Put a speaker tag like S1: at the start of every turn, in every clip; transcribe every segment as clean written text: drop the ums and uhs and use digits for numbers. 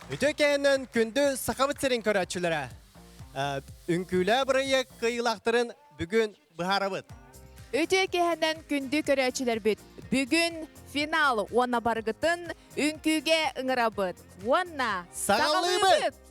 S1: Үтөкәннән күндү сақабытсырын көрәтчілері. Үңкүлі бұрайы қиылақтырын бүгін бұхарабыт.
S2: Өте кehenden күнді көрәчілер бүт. Бүгін финал уанна барғытын үңкүге ыңырабыт. Уанна
S1: Сағалыбыт!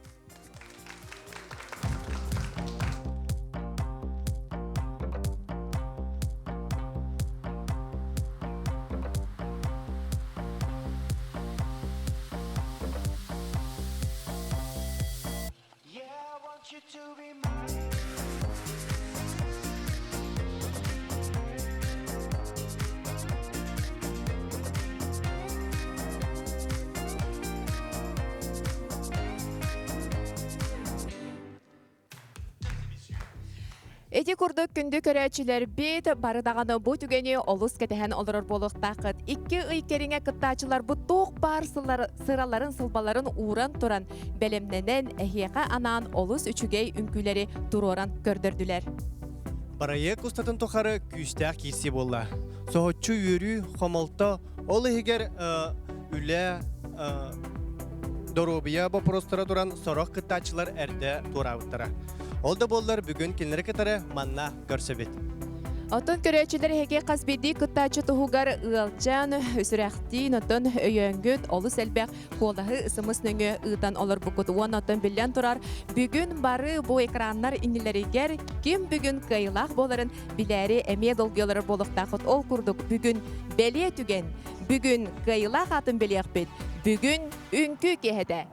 S2: Эти курдук күнді көрәчілер бет барыдағаны бұ түгені олыс кәтіген олырыр болықтақыт. Икки ұйкеріңе кыттачылар бұ тоқ бар сыраларын сылбаларын уран тұран бәлемненен әхеқа анан олыс үчігей үңкілері тұроран көрдірділер.
S1: Барайы кустатын тұқары күстәк кирси болла. Соғытчу үйірі қомалта олы егер үлі доробия бопростыра тұран сорок кыттачылар әрді турауыттыра. Олда боллар бүгін келнері кітары манна көрсөбет.
S2: Отон көрәчілер хеге қасбеди кыттачы тұхугар ұлчан өсірәқтин отон өйөнгіт олыс әлбәқ қолағы ысымыс нөңі ұйтан олар бұқыт уан отон білен тұрар. Бүгін бары бұ экраннар иннелерігер кем бүгін қайлақ боларын біләрі әме долгелары болықтақыт ол күрдік бүгін бәле түген. Бүгін қайлақ атын білеқ бет. Бүгін үңкі кехеді.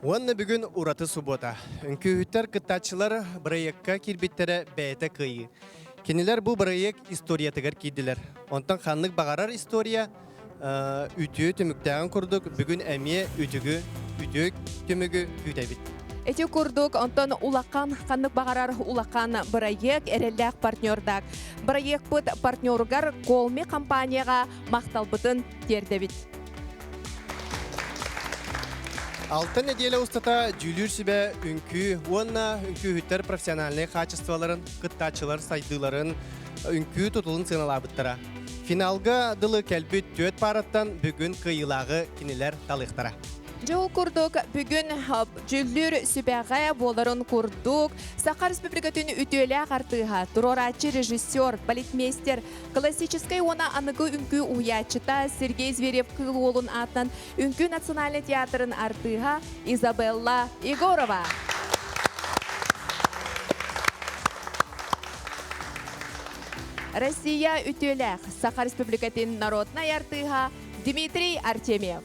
S1: Уанна бүгін ураты суббота. Үңкүйіттер кыттачылар бұрайыққа кирбеттері бәйті күйі. Кенелер бұл бұрайық историятығыр кейділер. Онтан қанлық бағарар история үтіі түміктәғін күрдік. Бүгін әме үтігі түмігі үтәбіт.
S2: Эти курдук онтон улакан қанық бағарар улакан бұрайық әрелләқ партнердақ. Бұрайық бұд партнерғар колми компанияға мақталбытын тердебіт.
S1: Алтын неделя устата жүлір себе үңкі, онна үңкі үттер профессиональный качестволарын, кыттачылар сайдыларын үңкі тұтылын сыналабыттыра. Финалға дылы кәлбіт төт параттан бүгін кыйылағы кинелер талықтыра.
S2: Жол курдук бүгін жүллүр сүбәғә боларын курдук. Сақар Республикатын үтөлі артыға турорачы режиссер, балетмейстер, классической она анығы үңкі уячыта Сергей Зверев кыл олын атынан үңкі национальный театрын артыға Изабелла Егорова. Россия үтөлі Сақар Республикатын народной артыға Дмитрий Артемьев.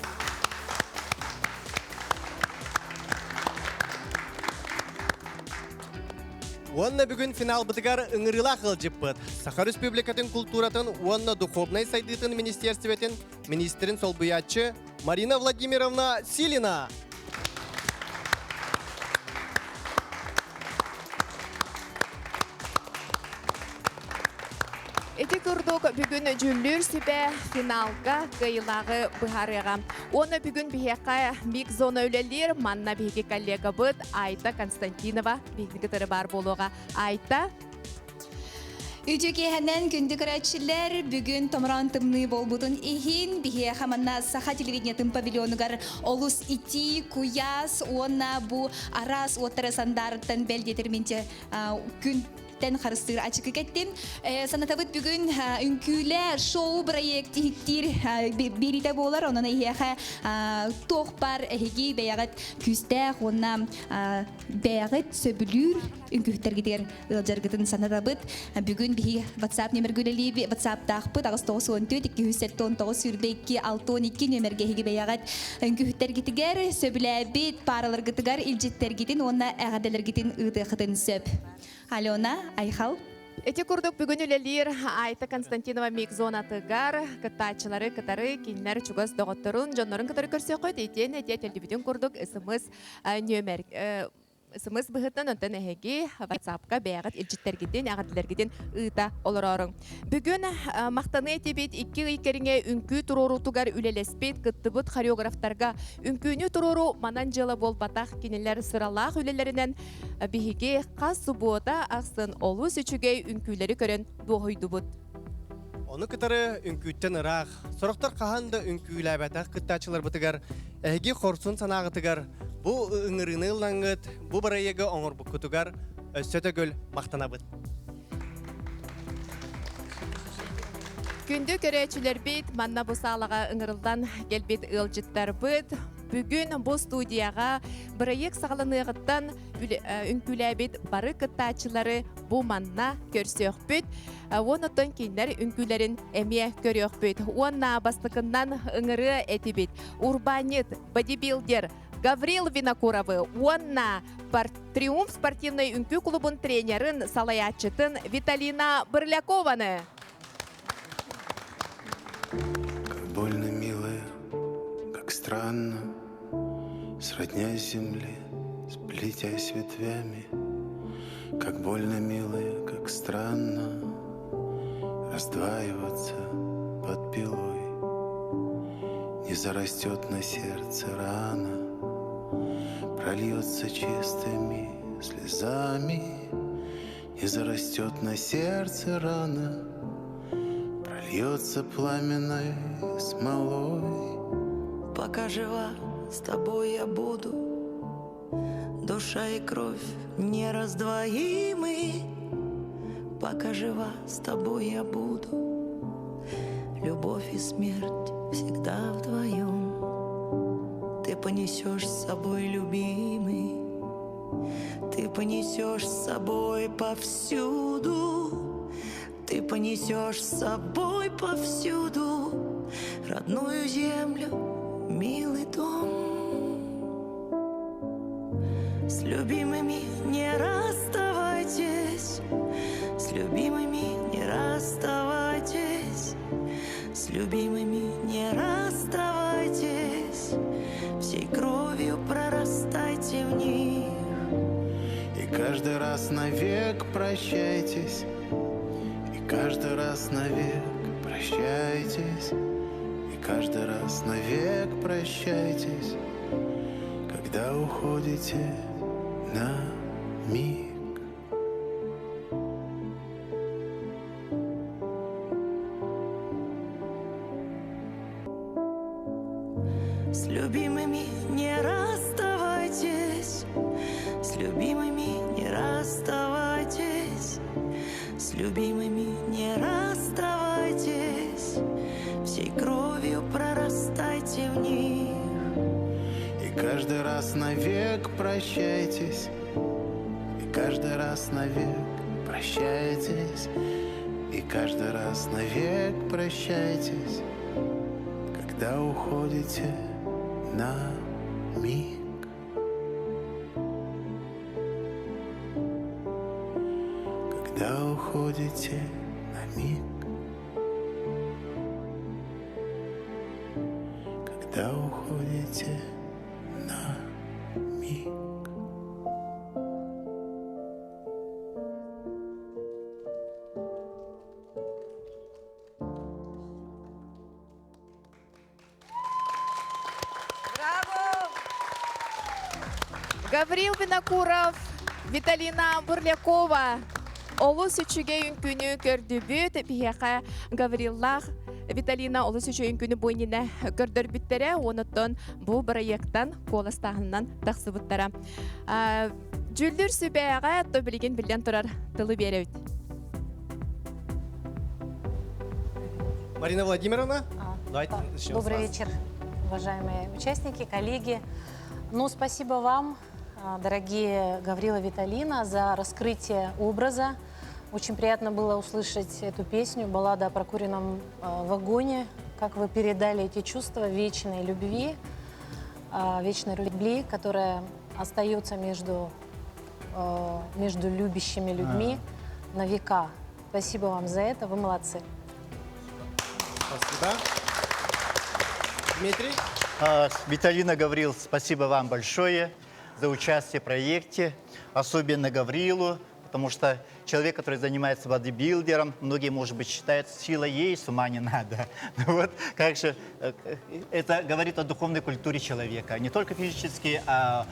S1: Онна бүгін финал бұтығар ұңырыла қылжып бұд. Сахар Республикатын культуратын онна духовной сайдытын министерстветін министрін солбыячы Марина Владимировна Силина.
S2: Эти курдук бүгін жүллүр сүбә финалға қайылағы бұхарыға. Оны бүгін бігеқа миг зона өлелер манна бігі коллега бұд Айта Константинова бігітері бар болуға. Айта.
S3: Үтөкеһенен күндү көрәтчілер бүгін томран тымны болбутун ихин бихе хаманна саха телевидениятын павильонугар олус ити куяс онна бу арас отары сандарыттан белдетерменте күн тен харыстыр ачык кеттим. Санатабыт бүгүн үңкүлер шоу проект иттир берите болар. Онан ихе тохпар эхиги беягат күстэх онна беягат сөбүлүр үңкүхтер гидер ылжаргытын санатабыт. Бүгүн бихи WhatsApp номер гүлели WhatsApp тахпыт агыс 914 219 сүрбекки 612 номерге хиги беягат үңкүхтер гитигер сөбүләбит паралар гитигер илжиттер гитин онна әгаделер гитин ыдыхтын сөп. Алена, Айхал.
S2: Эти курдук бүгін үлелер Айта Константинова мигзона тыгар, кытачылары кытары кинлер чугас доғыттырын, жонларын кытары көрсе қойд, етен телевиден курдук ысымыз нөмер. Ысымыз бұғыттан онтан әхеге WhatsApp-ка бәғат илжиттергеден, ағадылергеден ұйта олырарың. Бүгін мақтаны етебет 2 ұйкеріңе үңкі тұрору тугар үлелеспет кыттыбыт хореографтарға үңкүйіні тұрору манан жылы бол батақ кенелер сыралақ үлелерінен бігеге қас субуыта ақсын олу сүчіге үңкүйлері көрін доғойды бұд.
S1: Onu kıtarı ünkütten ırak. Soroktar kahan da ünküylәбәтәк кыттачылар бытыгар. Әги хорсун санагытыгар. Бу ыңырыны ылаңыт, бу барайыгы оңыр бұккутугар өссөтө гөл мақтанабыт.
S2: Күнді көрәчілер бейт, манна бұ сағылаға ыңырылдан келбет ылжыттар бұд. Бүгін бұл студияға бірайық сағыланығыттан үнкүләбет бары кыттачылары бұ манна көрсөк бүд. Онытын кейінлер үнкүлерін әме көрөк бүд. Онна бастықынан ыңыры әті бүд. Урбанит, бодибилдер, Гаврил Винокуровы, онна Триумф спортивный үнкү клубын тренерын салаятчытын Виталина Бырлякованы.
S4: Как больно, милая, как странно, сродня земли, сплетясь ветвями. Как больно, милая, как странно, раздваиваться под пилой. Не зарастет на сердце рана, прольется чистыми слезами. Не зарастет на сердце рана, прольется пламенной смолой.
S5: Пока жива, с тобой я буду, душа и кровь нераздвоимы. Пока жива, с тобой я буду, любовь и смерть всегда вдвоем. Ты понесешь с собой, любимый, ты понесешь с собой повсюду. Ты понесешь с собой повсюду родную землю, милый дом. С любимыми не расставайтесь, с любимыми не расставайтесь, с любимыми не расставайтесь, всей кровью прорастайте в них.
S4: И каждый раз навек прощайтесь, и каждый раз навек прощайтесь, и каждый раз навек прощайтесь, когда уходите на миг.
S5: С любимыми не расставайтесь, с любимыми не расставайтесь, с любимыми не расставайтесь, всей кровью прорастайте в них.
S4: И каждый раз навек прощайтесь, и каждый раз навек прощайтесь, и каждый раз навек прощайтесь, когда уходите на миг. Когда уходите на миг. Когда уходите на миг.
S2: Гаврил Винокуров, Виталина Бурлякова. Олус үчүгө үнкүнү көрдүбүт. Бияка Гавриллах Виталина олус үчүгө үнкүнү бойнина көрдөрбүттере. Онуттон бу проекттан коластагынан таксыбыттара. Жүлдүр сүбэга то билген билден турар тылы беребит.
S1: Марина Владимировна, давайте начнем с
S6: Добрый
S1: вас.
S6: вечер, уважаемые участники, коллеги. Ну, спасибо вам, дорогие Гаврила, Виталина, за раскрытие образа. Очень приятно было услышать эту песню, баллада о прокуренном вагоне, как вы передали эти чувства вечной любви, которая остается между любящими людьми на века. Спасибо вам за это, вы молодцы.
S1: Спасибо. Дмитрий.
S7: Виталина, Гаврил, спасибо вам большое за участие в проекте, особенно Гаврилу, потому что человек, который занимается бодибилдером, многие, может быть, считают, сила есть, ума не надо. Вот, как же, это говорит о духовной культуре человека, не только физически, а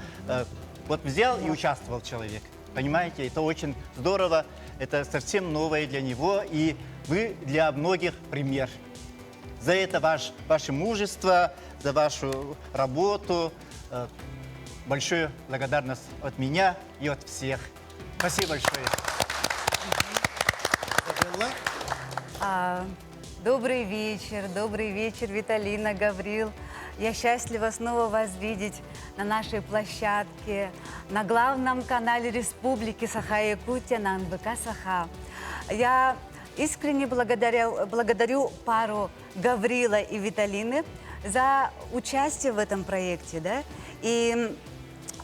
S7: вот взял и участвовал человек. Понимаете, это очень здорово, это совсем новое для него, и вы для многих пример. За это ваше мужество, за вашу работу. Большую благодарность от меня и от всех. Спасибо большое.
S1: Изабелла?
S8: Добрый вечер, Виталина, Гаврил. Я счастлива снова вас видеть на нашей площадке, на главном канале Республики Саха-Якутия, на НВК Саха. Я искренне благодарю пару Гаврила и Виталины за участие в этом проекте. Да? И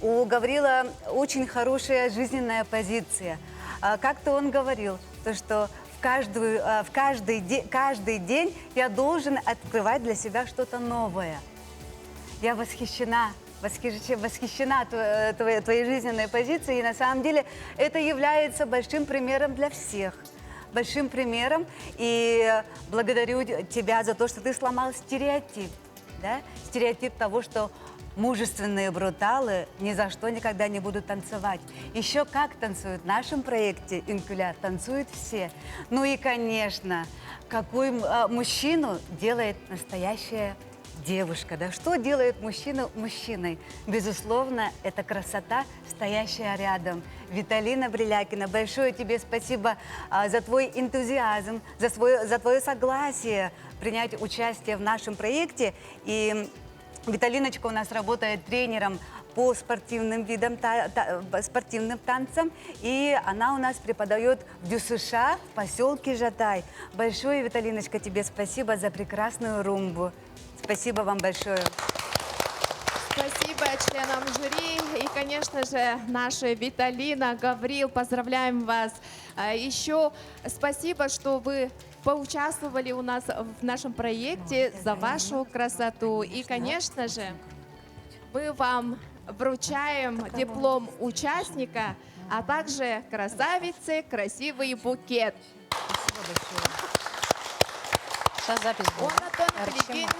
S8: у Гаврила очень хорошая жизненная позиция. Как-то он говорил, то, что каждый день я должен открывать для себя что-то новое. Я восхищена твоей жизненной позицией, и на самом деле это является большим примером для всех. Большим примером, и благодарю тебя за то, что ты сломал стереотип. Да? Стереотип того, что мужественные бруталы ни за что никогда не будут танцевать. Еще как танцуют в нашем проекте «Инкуляр», танцуют все. Ну и, конечно, какой мужчину делает настоящая девушка. Да? Что делает мужчину мужчиной? Безусловно, это красота, стоящая рядом. Виталина Брилякина, большое тебе спасибо за твой энтузиазм, за твое согласие принять участие в нашем проекте. И Виталиночка у нас работает тренером по спортивным видам, спортивным танцам, и она у нас преподает в ДЮСШ в поселке Жатай. Большое, Виталиночка, тебе спасибо за прекрасную румбу. Спасибо вам большое.
S2: Спасибо членам жюри и, конечно же, наша Виталина, Гаврил, поздравляем вас. Еще спасибо, что вы поучаствовали у нас в нашем проекте, за вашу красоту. И, конечно же, мы вам вручаем диплом участника, а также красавицы, красивый букет.
S6: Сейчас запись будет.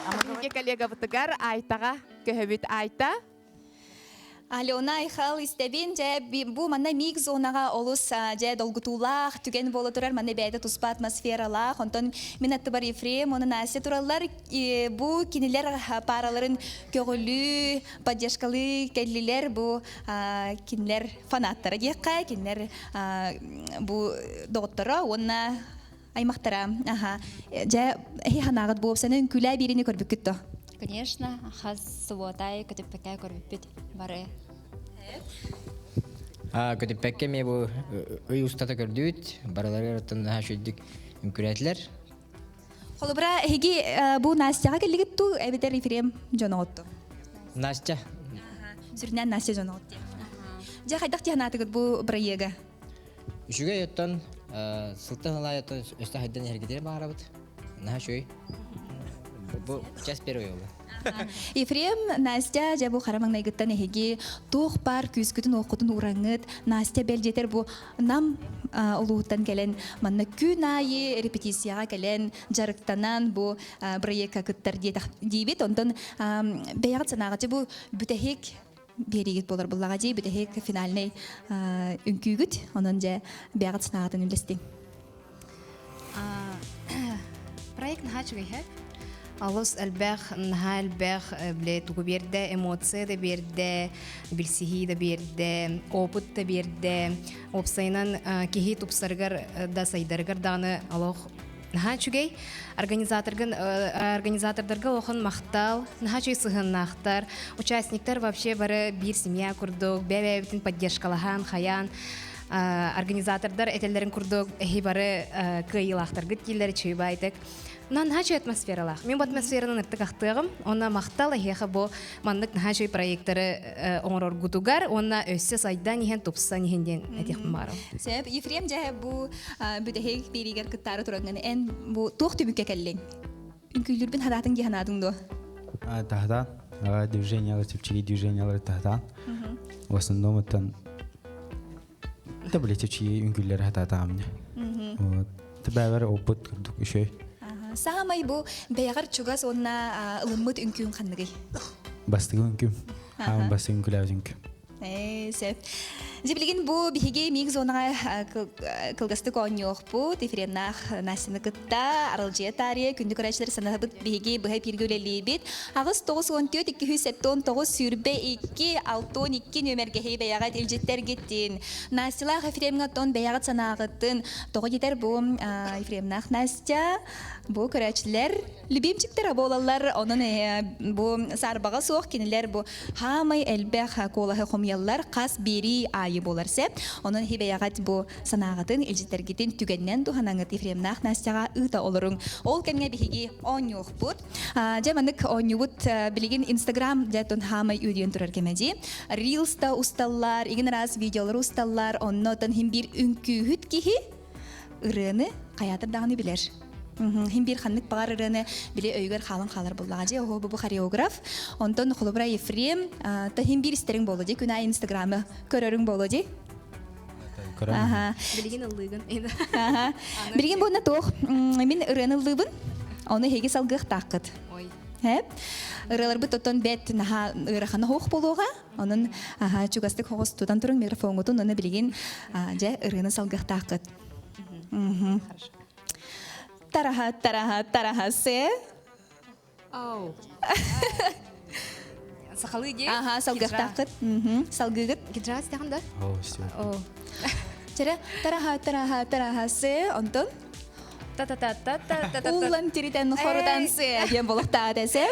S2: Онатон коллега Ватагар Айтага көһөбүт Айта.
S3: Алена Айхал истебин же бу манна миг зонага олус же долгутулах түген боло турар манна бәйдә туспа атмосфералах онтон минатты бар Ефрем оны Настя тураллар бу кинилер параларын көгөлү поддержкалы келлилер бу кинилер фанаттары дияққа кинилер бу доктора онна аймақтара же ханагат бу сенен күлә бирини көрбүккүттө.
S9: Конечно, хас суотай көтөппеккә көрбүт бары.
S10: Көтөппеккә ме бу ый устата көрдүт, бараларга тында шүддик үмкүрәтләр.
S3: Холобра хеги бу Настяга келгит ту эбедер Ефрем жонотто.
S10: Настя.
S3: Сүрнән Настя жонотто. Же хайдак тиһанатыгыт бу проега.
S10: Үшүгә яттан сылтыгыла яттан өстә хайдан хәрәкәтләр барабыт. Наһа шуй. Бу час первый oldu.
S3: Ефрем Настя же бу харамаңнай гыттан хеги тух пар күскүтүн окутун ураңыт Настя белжетер бу нам улуттан келен манна күн айы репетицияга келен жарыктанан бу проектка кыттар дибит онтон беягат санагачы бу бүтехик беригит болар буллага же бүтехик финальный үнкүгүт онон же беягат санагатын үлестин.
S11: Проект нахачыгы хеп Алус әлбәх, нәһә әлбәх біле тугу берде, эмоция да берде, билсихи да берде, опыт да берде, опсайнан кихи тупсаргар да сайдаргар даны алох нәһә чүгей организатордарга охан мақтал, нәһә чүй сыгыннахтар, участниктар вообще бары бир семья курдук, бәбәбитин поддержкалахан, хаян, организатордар этеллерин курдук, эхи бары кыйылахтаргы тиллер чүй байтык. Нахачы атмосфералах. Мен бу атмосферанын ыртыгактыгым, онна мактал эхе бу мандык нахачы проекттары оңрор гутугар, онна өссө сайдан иһен тупса иһенден этихм бар.
S3: Себеп Ефрем же бу бүтехек беригер кыттары туранган эн бу тух түбүккө келлең. Үnkүлүрбүн хадатын гиханадың до.
S12: Тахтан, движение, типчики движения тахтан. В основном это таблеточки үnkүллөр хататам. Вот. Табавар опыт кырдык еще.
S3: Самай бу бәягар чугас онна ылыммыт үнкүн ханныгы.
S12: Бастыгы үнкүм. Бастыгы үнкүләү үнкүм.
S3: Сеп. Жибилигин бу биһиги миг зонага кылгасты коньёхпу, тифреннах насыны кытта, арылжия тария, күндү көрәчләр санабыт биһиги быһай пиргөлелибит. Агыс 914 279 сүрбе 2 612 нөмерге хей бәягат илҗеттер геттин. Насила Ефремга тон бәягат санагытын тога гитер бу Ефремнах Настя бу көрәчләр любимчиктер болалар, онун бу сарбага суак кинелер бу хамай элбэх колаһы хомьяллар кас бери айы боларса, онун хибеягат бу санагатын илҗитергитин түгәннән туханаңыт Ефремнах Настяга ыта олорун. Ол кемгә биһиги онюхбут. Жаманык онюбут билигин Instagram дәтон хамай үдиен турар кемәди. Reels'та усталлар, иген раз видеолар усталлар, оннотон хим бир үнкүһүт кихи ырыны каятыр дагыны билер. Хим бир ханнык багар ырыны биле өйгөр халын халар буллагы. Ого бу хореограф. Онтон Хулубра Ефрем та хим бир истерин болоди. Күнә Instagram'ы көрөрүң болоди. Ага.
S11: Билигин ыллыгын.
S3: Ага. Билигин бу натох. Мин ырыны ыллыбын. Оны хеге салгых такыт.
S11: Ой.
S3: Хеп. Ырылар бу тотон бет наха ырахана хох болуга. Онун чугастык хогос тутан турун микрофонгутун оны билигин же ырыны салгых такыт. Хорошо. Тараха се.
S11: Ау. Сахалы де.
S3: Ага, салгых такыт. Салгыгыт.
S11: Гидрас тагында?
S12: О, все.
S11: О.
S3: Чара тараха се. Онтон
S11: Та-та-та-та-та-та-та.
S3: улан тиритен хордан се. Дем болохта десе.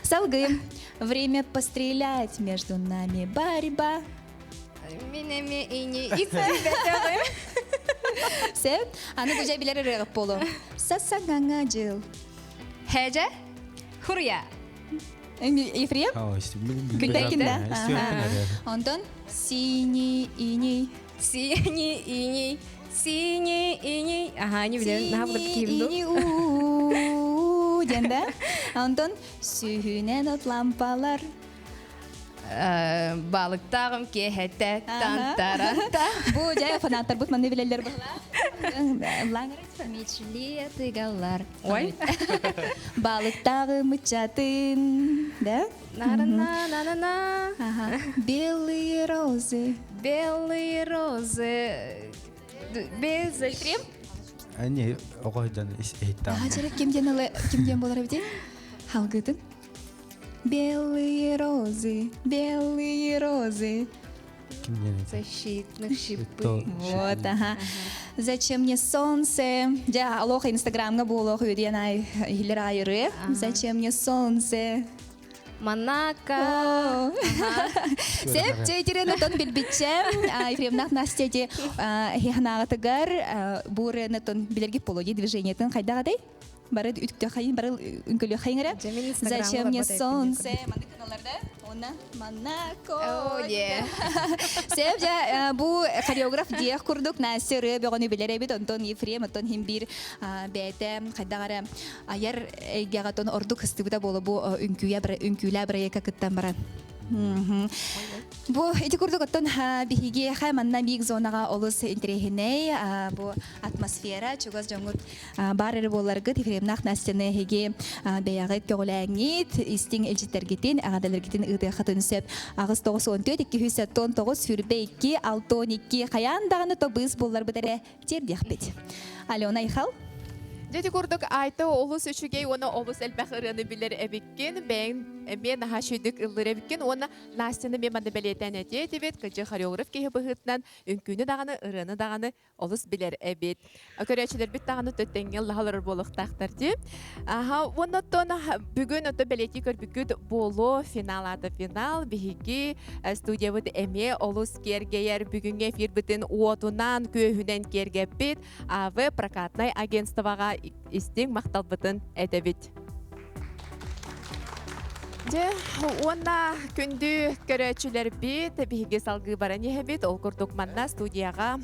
S3: Салгы. Время пострелять между нами борьба.
S11: Минеме ини ицбетагы.
S3: Се. Аны бужа билер рыгып болу. Сасагаңа жыл.
S11: Хеже? Хурия.
S3: Ефрем?
S12: О, все.
S3: Күндәкиндә. Онтон синий иней.
S11: Синий иней. Ага, не билем. Наһа булып кимду.
S3: Денде. Онтон сүйүнен от лампалар.
S11: Балыктагым кехете тантаранта.
S3: Бу жай фанаттар бут маны билелер бу.
S9: Мечли тыгаллар.
S11: Ой.
S3: Балыктагы мычатын. Да?
S11: На-на-на-на-на.
S3: Ага. Белые розы.
S11: Белые розы. Без Ефрем?
S12: Они огойдан эйттам.
S3: Ага, жара кимден болар бите? Халгытын. Белые розы.
S11: Защитных шипы.
S3: Вот, ага. Зачем мне солнце? Ja, алоха Инстаграмга бу алоха юдиянай хилер айры. Зачем мне солнце?
S11: Монако.
S3: Сеп чейтерен тон билбитчем. Ефремнах Настяти хихнагатыгар бурен тон билерги пологи движениятын кайдагыдай? Бары үткө хайын, бары үнкөлө хайынгара. Зачем мне солнце? Маны каналларда? Она Монако.
S11: О, е.
S3: Сеп жа бу хореограф диях курдук Настя ры бөгөнү билер бит онтон Ефрем онтон химбир бете кайдагара аяр гагатон ордук хыстыбыта болу бу үнкүлө бирека кыттан бара. Бу эти курдук оттон биһиги хайманна миг зонага олус интерехиней бу атмосфера чугас жоңгут барыр боларгы Ефремнах Настяны хеге беягы көгөләңит истин элҗитергитин агадалергитин ыды хатын сөп агыс 914 279 сүрбе 2 612 каяндагыны тобыз боллар бетере тердихбет. Алена Ихал
S2: Дети курдук айта олус үчүгей оны олус элбэх ырыны билер эбиккен мен наха шүйдүк ыллыр эбиккен оны Настяны мен манда белетен эте этебет кыжы хореограф кейі быхытынан үнкүнү даганы ырыны даганы олус билер эбит. Көрөчүлөр бит даганы төттеңген лахалар болуктактар ди. Оннотон бүгүн ото белети көрбүкүт болу финал биһиги студиябыт эме олус кергейер бүгүн эфир битин уотунан көһүнен кергеппит АВ прокатный агентствага истең макталбытын этебит. Онна күндү көрөчүлөр бит биһиги салгы баран ехебит ол курдук манна студияга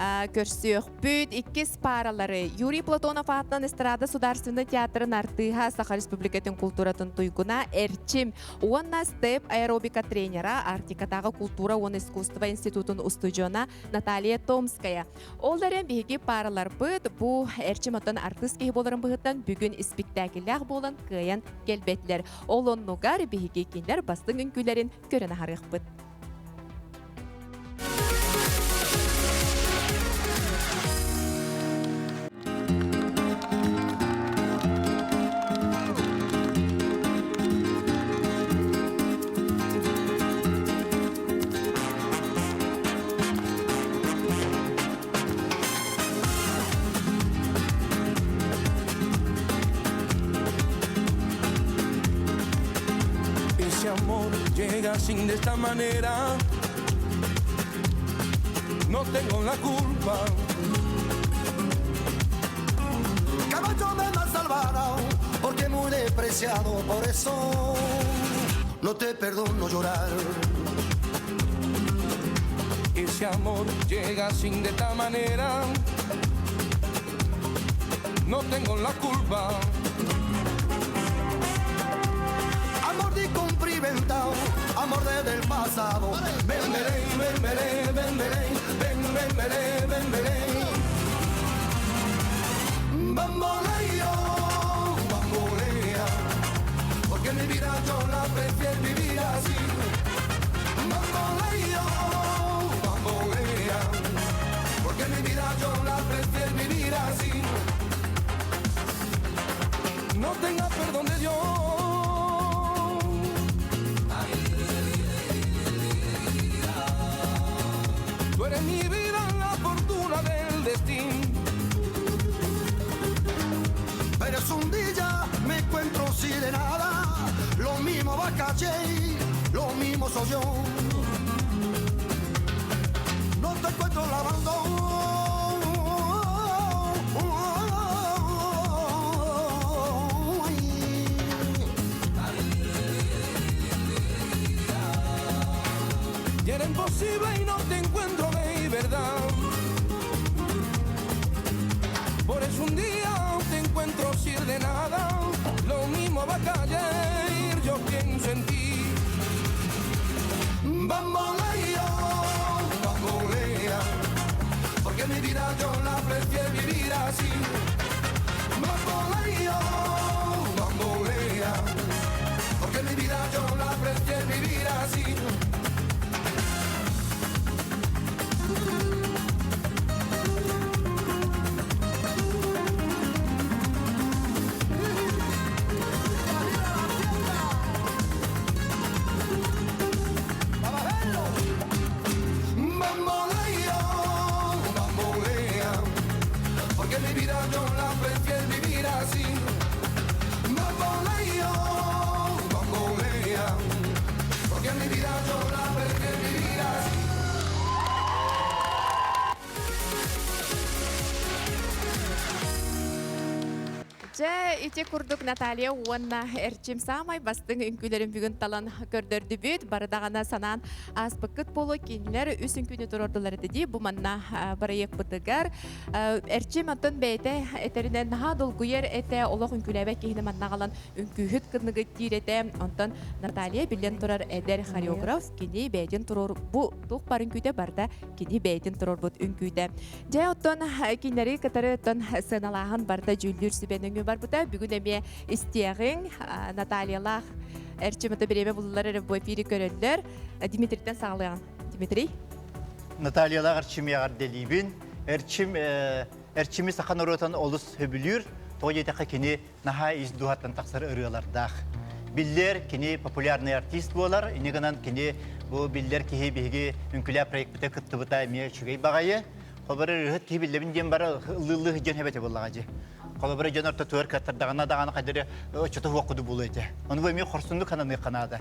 S2: көрсөкпүт иккис паралары Юрий Платонов атынан эстрада Сударственный театрын артыха Саха Республикатын культуратын туйгуна эрчим онна степ аэробика тренера Артикатагы культура он искусство институтун устужона Наталья Томская. Олдарын биһиги паралар быт бу эрчим отон артист кеһи боларын быһыттан бүгүн спектакльлер болан кыян келбетлер. Олоннугар биһиги киндер бастың үнкүлерин көрөн харык быт.
S13: llega así de esta manera. No tengo la culpa.
S14: Caballo me has salvado porque muy despreciado, por eso no te perdono llorar.
S13: Ese amor llega así de esta manera. No tengo la culpa.
S14: Amor de cumplimentado, amor desde el pasado. Ven, veré, ven, veré, ven, veré, ven, ven, veré, ven, veré. Bamboleo, bambolea, porque mi vida yo la prefiero vivir así. Bamboleo, bambolea, porque mi vida yo la prefiero vivir así.
S13: No tenga perdón de Dios. Tú eres mi vida, la fortuna del destino.
S14: Pero es un día me encuentro sin de nada. Lo mismo va a calle, lo mismo soy yo. No te encuentro lavando.
S13: Y era imposible y no te encuentro de verdad. Por eso un día te encuentro sin de nada. Lo mismo va a caer, yo pienso en ti.
S14: Bamboleo, bambolea, porque mi vida yo la prefiero vivir así. Bamboleo, bambolea, porque mi vida yo la prefiero vivir así. Bamboleo, bambolea, porque mi vida yo la prefiero vivir así. Bamboleo, bambolea, porque mi vida yo la prefiero vivir así.
S2: Же ити курдук Наталья уонна эрчим самай бастың үнкүлерин бүгүн талан көрдөрдү бүт бардагана санан аспыкыт боло кинилер үсүн күнү турордулар деди бу манна барайык бытыгар эрчим атын бейте этеринен наха долгуер эте олох үнкүлебе кихине маннагалан үнкүхүт кыныгы тирете онтон Наталья билен турар эдер хореограф кини бейтин турор бу тук барын күтө барда кини бейтин турор бут үнкүтө же оттон кинери катары оттон сыналахан барда жүлдүр сүбенүңү бар бута бүгүн эме истиягың Натальялах эрчимете биреме буллары бу эфири көрөлдөр Дмитрийден саалыган Дмитрий
S7: Натальялах эрчимягар делибин эрчими сахан оротан олус хөбүлүр тойтака кини наха издуаттан таксар ырыалардах биллер кини популярный артист болар инегенан кини бу биллер кихи биги үнкүлэ проектте кыттыбыта эме чугай багайы хобары рыхыт ки биллебин дем бара лылы жен хебете боллагажы Колобры жанарта туар каттардагана дагана кадыры чото вакыды булыйты. Аны бу эми хорсунду кананы канада.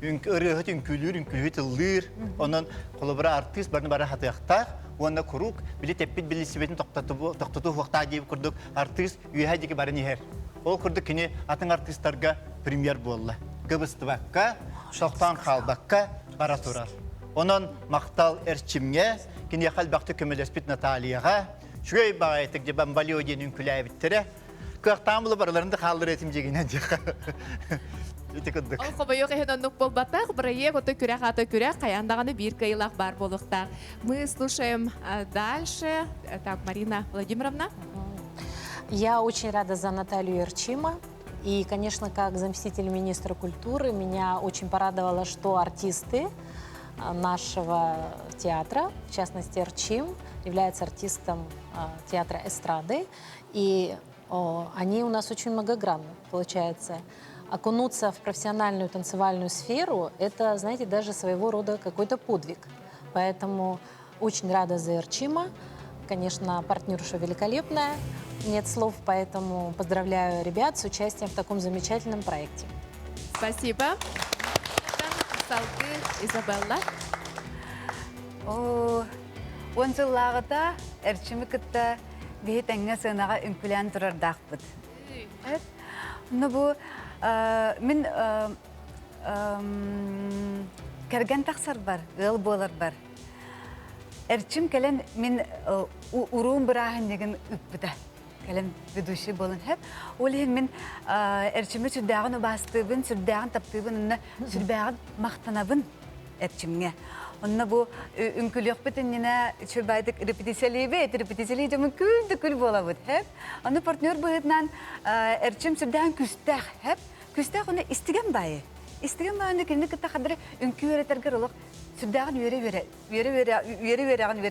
S7: Үрөһөт үнкүлүр ыллыр. Онон колобры артист барны бара хатыякта, онда курук били теппит билисибетин токтоту вакта дип курдук артист үйәдеге барын ихер. Ол курдук кини атын артисттарга премьер болла. Кыбыстыбакка, шоктан халбакка бара турар. Онон мактал эрчимге кини халбакты көмөлөспит Натальяга Шуй багайтык же бамбалио денин күләй биттире. Кыктамлы барларында халдыр этим жегенен жака. Итекдик.
S2: Ол кобойок эхенонук болбатак, проект ото күрә каяндаганы бир кыйлак бар болукта. Мы слушаем дальше. Так, Марина Владимировна.
S6: Я очень рада за Наталью Эрчима. И, конечно, как заместитель министра культуры, меня очень порадовало, что артисты нашего театра, в частности Эрчим, является артистом театра эстрады. И они у нас очень многогранны, получается. Окунуться в профессиональную танцевальную сферу – это, знаете, даже своего рода какой-то подвиг. Поэтому очень рада за Эрчима. Конечно, партнерша великолепная, нет слов, поэтому поздравляю ребят с участием в таком замечательном проекте.
S2: Спасибо. салгы Изабелла.
S8: Он жыллағыта әрчімі кітті бейі тәңе сынаға үнкілен тұрардақпыд. Ну бұл мен кәрген тақсар бар, ыл болар бар. Әрчім кәлен мен ұруын бірағын деген үппіді. Кәлен ведущий болын хәп. Ол мен әрчімі сүрдәғын ұбастыбын, сүрдәғын таптыбын, сүрдәғын мақтанабын әрчімге. Онна бу үнкүлөк битинне чөбайдык репетициялый жамын күл болабыт, хэп. Аны партнер быһытнан эрчим сүрдән күстәх, хэп. Күстәх уны истеген байы. Истеген байны кине китә хәдер үнкү өретергә ролык сүрдән өре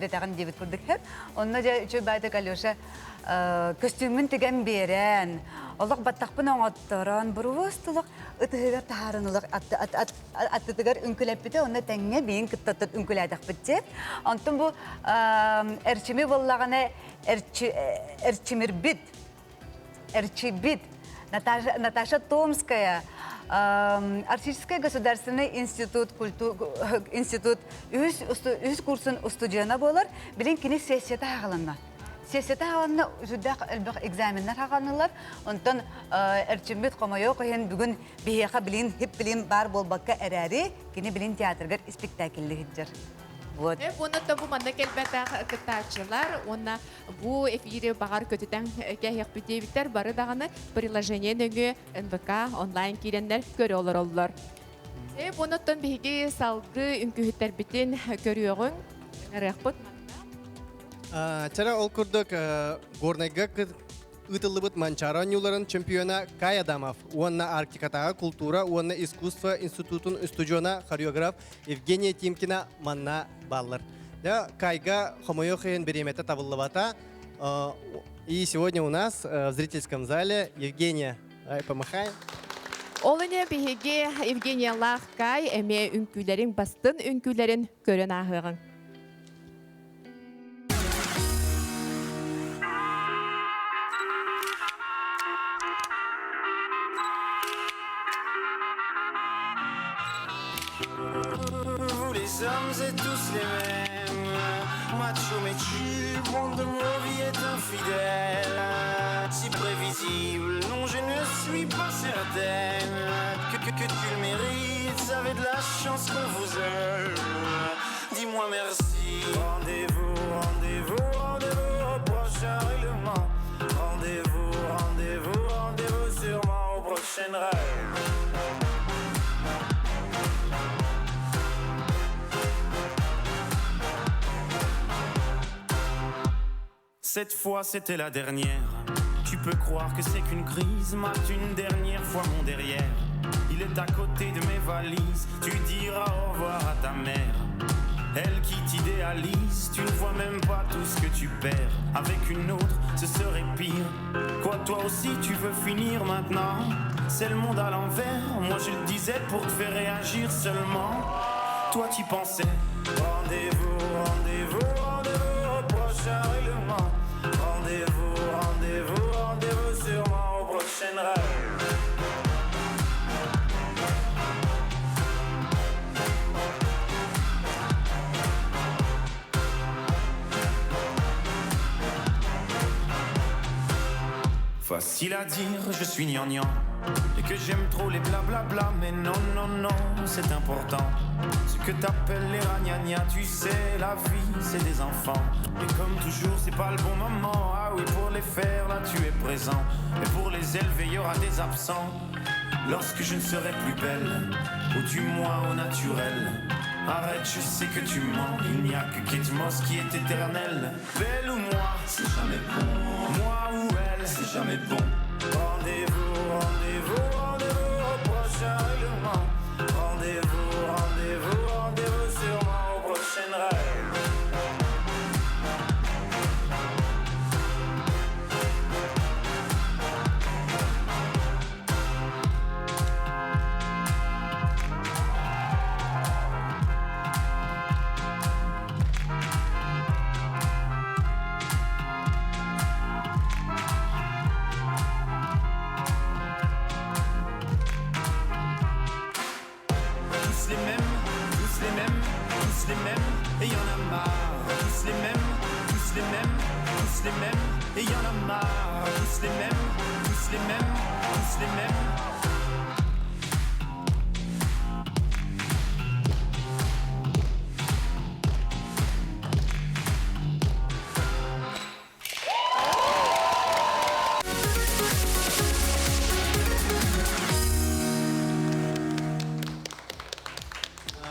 S8: тагын дибит күрдек, хэп. Онна чөбайдык Алёша костюмын теген берен. Аллах баттақпын оңаттыран, бұрывыстылық, ұтығығар тағарынылық, аттытығар үнкіләп біті, оны тәңе бейін күттатып үнкіләдіқ бітті. Антын бұл әрчімі болағына әрчібіт, Наташа Томская, Артический государственный институт үз курсын устудияна болар, білін кені сессията ағыланма. Сесета хаванна жүдәк әлбәқ экзаменнар хағанылар. Онтан әрчімбет қомайо қойын бүгін бейеқа білін, хеп білін бар болбаққа әрәрі, кені білін театргар спектаклі хеджер.
S2: Оны да бұл манда келбәті кітачылар, оны бұл эфире бағар көтітен кәйек бітебіктер бары дағаны приложение нөңі НВК онлайн керенлер көрі олар. Оны тон бейге салғы үнкүхіттер бітін көріоғын рәқпыт.
S1: Чара ол күрдік горнайға ытылыбыт манчаран юларын чемпиона Кай Адамов, онна Арктикатаға культура, онна искусство институтын студиона хореограф Евгения Тимкина манна баллар. Кайга хомойохен береметі табылыбата. И сегодня у нас в зрительском зале Евгения. Помахай.
S2: Олыне бейге Евгения Лах Кай әме үнкүлерін, бастын үнкүлерін көрін ағығын.
S4: Vous les hommes êtes tous les mêmes, macho mais chill, monde de nos vies est infidèle, si prévisible, non je ne suis pas certaine que tu le mérites, ça avait de la chance qu'on vous aime, dis-moi merci. Rendez-vous au prochain règlement, rendez-vous sûrement au prochain rêve. Cette fois c'était la dernière. Tu peux croire que c'est qu'une crise. Mate une dernière fois mon derrière. Il est à côté de mes valises. Tu diras au revoir à ta mère. Elle qui t'idéalise. Tu ne vois même pas tout ce que tu perds. Avec une autre ce serait pire. Quoi toi aussi tu veux finir maintenant? C'est le monde à l'envers. Moi je le disais pour te faire réagir seulement. Toi tu pensais. Rendez-vous au prochain règlement. Rendez-vous sûrement au prochain rêve. Facile à dire, je suis gnangnan et que j'aime trop les blablabla, mais non, c'est important. Ce que t'appelles les ragnagnas, tu sais, la vie, c'est des enfants. Et comme toujours, c'est pas le bon moment. Ah oui, pour les faire, là, tu es présent. Et pour les élever, il y aura des absents. Lorsque je ne serai plus belle, ou du moins au naturel. Arrête, je sais que tu mens. Il n'y a que Kate Moss qui est éternelle. Belle ou moi, c'est jamais bon. Moi ou elle, c'est jamais bon. Rendez-vous au prochain règlement. Rendez-vous sûrement au prochain rêve. tous les mêmes, et y en a marre, tous les mêmes, tous les mêmes, tous les mêmes, et y en a marre, tous les mêmes, tous les mêmes, tous les mêmes.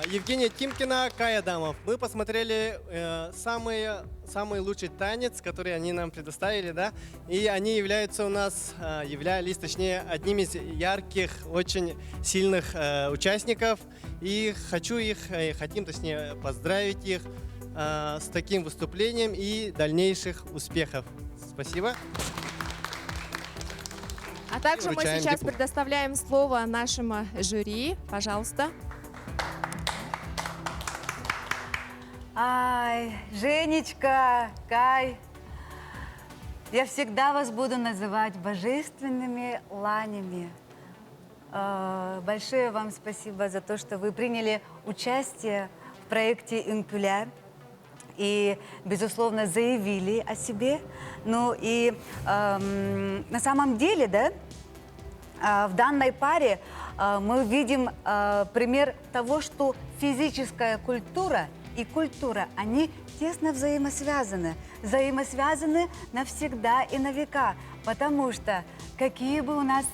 S1: Евгения Тимкина, Кай Адамов. Мы посмотрели самый лучший танец, который они нам предоставили, да, и они являлись, точнее, одними из ярких, очень сильных участников, и хотим поздравить их с таким выступлением и дальнейших успехов. Спасибо.
S2: А также мы
S1: Вручаем
S2: сейчас
S1: диплом.
S2: предоставляем слово нашему жюри. Пожалуйста.
S8: Ай, Женечка, Кай, я всегда вас буду называть божественными ланями. Большое вам спасибо за то, что вы приняли участие в проекте «Импуля» и, безусловно, заявили о себе. Ну и на самом деле, да, в данной паре мы видим пример того, что физическая культура и культура, они тесно взаимосвязаны навсегда и на века, потому что какие бы у нас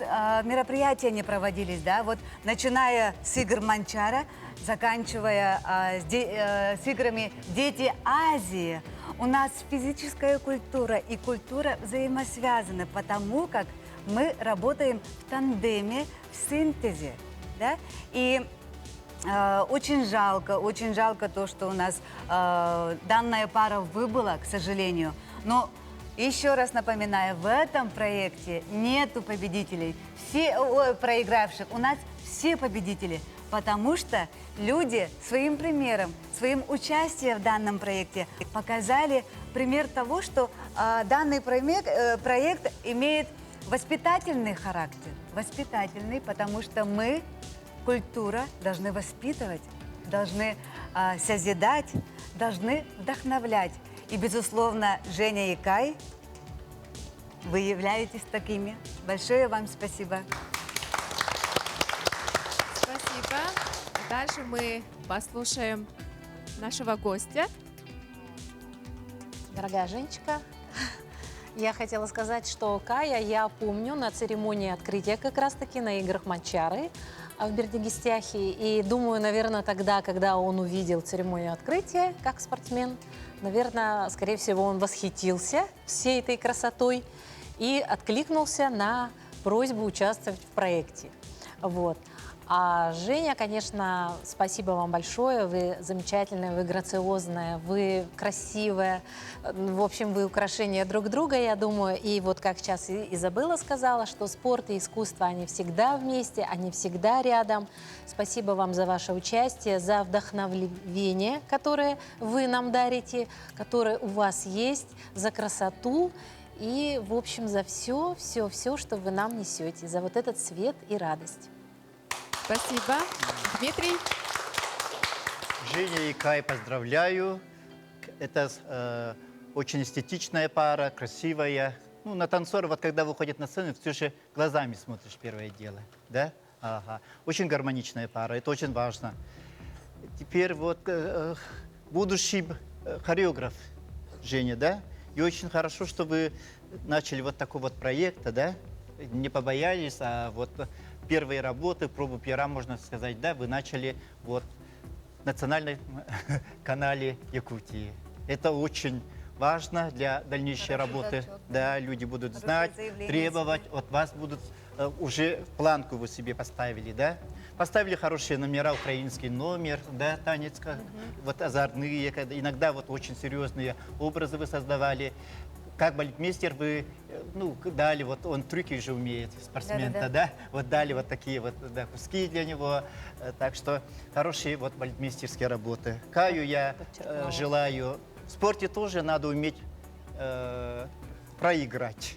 S8: мероприятия ни проводились, да, вот начиная с игр Манчара, заканчивая с играми «Дети Азии», у нас физическая культура и культура взаимосвязаны, потому как мы работаем в тандеме, в синтезе, да, и очень жалко то, что у нас данная пара выбыла, к сожалению. Но еще раз напоминаю, в этом проекте нету победителей, проигравших. У нас все победители, потому что люди своим примером, своим участием в данном проекте показали пример того, что данный проект имеет воспитательный характер. Воспитательный, потому что мы, культура, должны воспитывать, должны созидать, должны вдохновлять. И, безусловно, Женя и Кай, вы являетесь такими. Большое вам спасибо.
S2: Спасибо. Дальше мы послушаем нашего гостя.
S6: Дорогая Женечка, я хотела сказать, что Кая я помню на церемонии открытия как раз-таки на играх Манчары в Бердигистяхе. И думаю, наверное, тогда, когда он увидел церемонию открытия как спортсмен, наверное, скорее всего, он восхитился всей этой красотой и откликнулся на просьбу участвовать в проекте. Вот. А Женя, конечно, спасибо вам большое. Вы замечательная, вы грациозная, вы красивая. В общем, вы украшение друг друга, я думаю. И вот как сейчас Изабелла сказала, что спорт и искусство, они всегда вместе, они всегда рядом. Спасибо вам за ваше участие, за вдохновение, которое вы нам дарите, которое у вас есть, за красоту и, в общем, за все, что вы нам несете, за вот этот свет и радость.
S2: Спасибо. Дмитрий?
S7: Женя и Кай, поздравляю. Это очень эстетичная пара, красивая. Ну, на танцора, вот когда выходит на сцену, все же глазами смотришь, первое дело. Да? Ага. Очень гармоничная пара, это очень важно. Теперь вот будущий хореограф Женя, да? И очень хорошо, что вы начали вот такой вот проект, да? Не побоялись, а вот первые работы, пробу пера, можно сказать, да, вы начали вот в национальном канале Якутии. Это очень важно для дальнейшей работы. Да, люди будут знать, требовать, от вас будут уже планку вы себе поставили, да? Поставили хорошие номера, украинский номер, да, танец, вот озорные, иногда вот очень серьезные образы вы создавали. Как балетмейстер вы, ну, дали, вот он трюки же умеет, спортсмен-то, да? Вот дали вот такие вот, да, куски для него. Так что хорошие вот балетмейстерские работы. Каю я желаю. В спорте тоже надо уметь проиграть.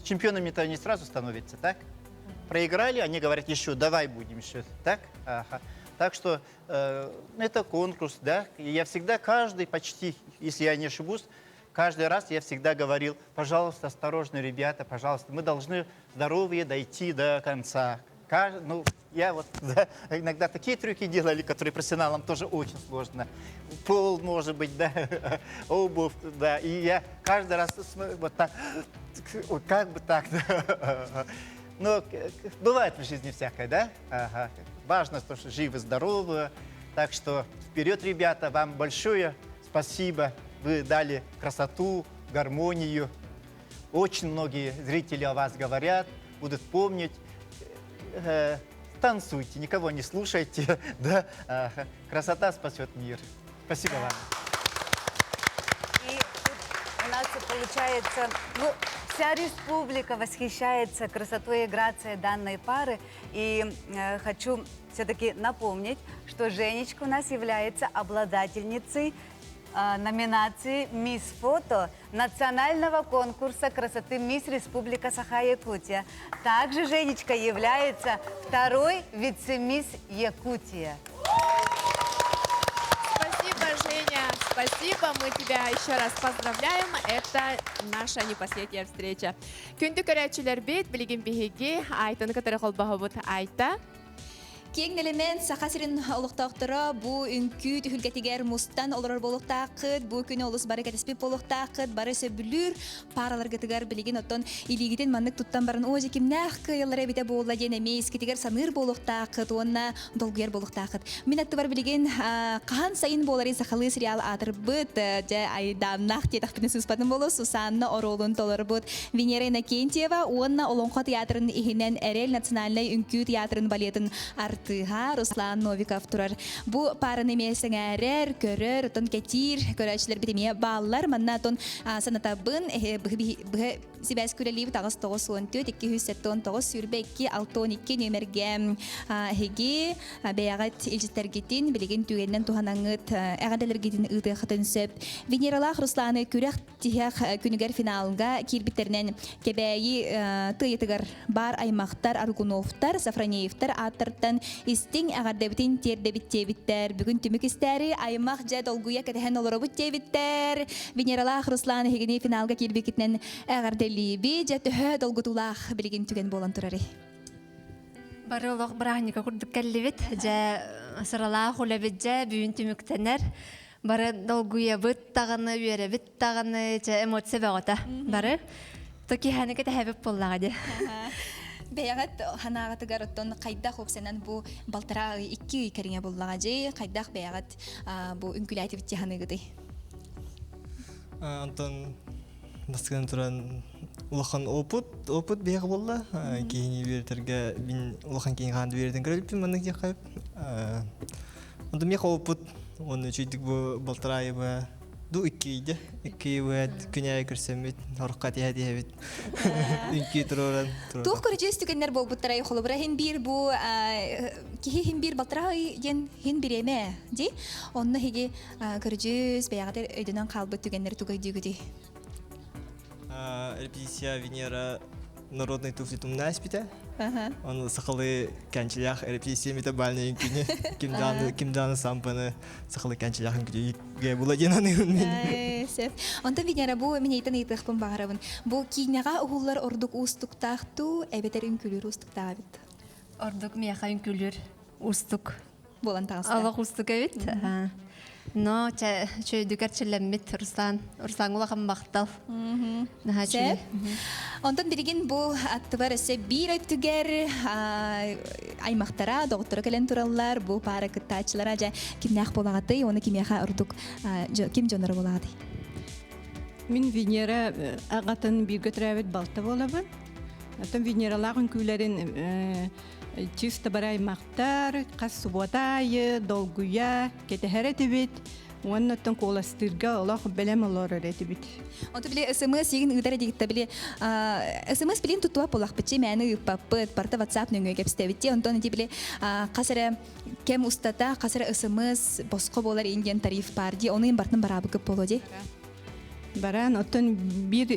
S7: Чемпионами-то не сразу становятся, так? Проиграли, они говорят, еще давай будем, еще, так? Ага. Так что это конкурс, да. И я всегда, каждый почти, если я не ошибусь, каждый раз я всегда говорил, пожалуйста, осторожно, ребята, пожалуйста, мы должны здоровые дойти до конца. Ну, я вот да, иногда такие трюки делали, которые профессионалам тоже очень сложно. Пол, может быть, да, обувь, да. И я каждый раз вот так, вот как бы так, да. Но бывает в жизни всякое, да? Ага. Важно, что живы, здоровы. Так что вперед, ребята, вам большое спасибо. Вы дали красоту, гармонию. Очень многие зрители о вас говорят, будут помнить. Танцуйте, никого не слушайте. Да? Красота спасет мир. Спасибо вам.
S8: И у нас получается, ну, вся республика восхищается красотой и грацией данной пары. И хочу все-таки напомнить, что Женечка у нас является обладательницей номинации «Мисс Фото» национального конкурса красоты «Мисс Республика Саха-Якутия». Также Женечка является второй вице-мисс Якутия.
S2: Спасибо, Женя. Спасибо. Мы тебя еще раз поздравляем. Это наша непоследняя встреча. Күнді көрәтшілер бет, білген бігеге, айтыны кітірі қолбағы бұд айта.
S3: Кең элемент сахасырын олуқтақтыра бу үнкүт хүлгетигер мустан олар болуқтақыд, бу күні олыс бары кәтеспе болуқтақыд, бары сөбілір паралар гетигер білеген оттон илигитен маннык туттан барын озе кимнақ кыйылары бите болула ден емейс кетигер саныр болуқтақыд, онна долгуер болуқтақыд. Мен атты бар білеген қахан сайын боларын сахалы сериал атыр бұд, жа айдамнақ тетақпіне сұспадын болу, Сусанна оролын толар бұд. Венера Иннокентьева, онна олонқо театрын ихинен әрел национальный үнкү театрын балетін Артыға Руслан Новиков турар. Бу парын емесің әрер, көрір, тон кетир, көрәшілер бітеме баллар, манна тон санатабын, бұғы сибәс көрелейбі тағыз 9-14, 209 сүрбәкке 6-12 нөмерге хеге бәяғат елжеттергетін, білеген түгеннен туғанаңыт әғадалергетін ұйты қытын сөп. Венералақ Русланы көрек тихек күнігер финалға келбіттерінен кебәйі тыйытығар бар аймақтар, Аргуновтар, Сафранеевтар аттырттан истин әғардебітін тердебіттебіттер. Бүгін түмік істәрі аймақ жа долгуя кәтіген олырабыт тебіттер. Венералақ Русланы хегіне финалға келбекетінен әғарделейбі жа түхі долгутулақ білген түген болан тұрары.
S15: Бары олық бірағынеға күрдік кәллебет, жа сыралақ олабет жа бүйін түміктенер. Бары долгуя бұт тағыны, үйері бұт тағыны, жа эмоция бағыта. Бары токи хәнеке тәхәбіп боллаға де.
S3: Бәяғат ханағатыгар оттон қайдақ оқсанан бұ балтыра 2 кәріңе боллаға же, қайдақ бәяғат бұ үнкілі бітте ханығыды.
S16: Антон бастыган туран улахан опыт бәяғы болла. Кейіне бердерге бін улахан кейін қанды берден көреліппен мәнік де қайып. Онда меқа опыт, оны чүйдік бұ балтыра айыбы. Ду иккейді. Иккейбі күнәй көрсемет, орыққа тияды әбет. Үнкей тұроран.
S3: Тух көрөчөс түгеннер бол буттарай холобра хин бир бу кихи хин бир балтырай ген хин биреме ди. Онны хиги көрөчөс баягатер өйдөнөн калбы түгеннер тугай дигүди.
S16: Репетиция Венера народной туфли тумна испита. Он сахалы канчилях репетиция метабальный инкине. Кимданы сампаны сахалы канчилях инкине. Ге була денаны үнмен.
S3: Онда Венера бу мен ейтен ейтіқпін бағарабын. Бу кейнеға ұғылар ордық ұстық тақту, әбетер үнкүлер ұстық тағабет.
S15: Ордық мияқа үнкүлер ұстық.
S3: Болан тағыста.
S15: Алық ұстық әбет. Но чөйдігер чілеммет Руслан ұлақын бақтал.
S3: Сәп. Ондан береген бұл атты бар өсе бір өттігер аймақтара, доғыттыры кәлен туралылар, бұл пары күттачылара жа кімнәқ болағады, оны кімеға ұрдық кім жонары болағады?
S17: Мен Венера ағатын бір көтірәвет балты болабын. Атын Венералағын күйлерін чисто бар аймақтар, қас субботайы, долгуя, кетехәрі тебет, оның өттін қоластырға олақ бәлем олар өреті бит.
S3: Онты біле СМС еген ұйдары дегітті біле СМС білен тұтуа полақ бітче мәні ұппапыт, парта WhatsApp нөңі кәпісті бітте. Онтон өте біле қасыры кәм ұстата, қасыры СМС босқы болар енген тариф бар де, оның бартын барабы көп болу де?
S17: Баран, оттон бір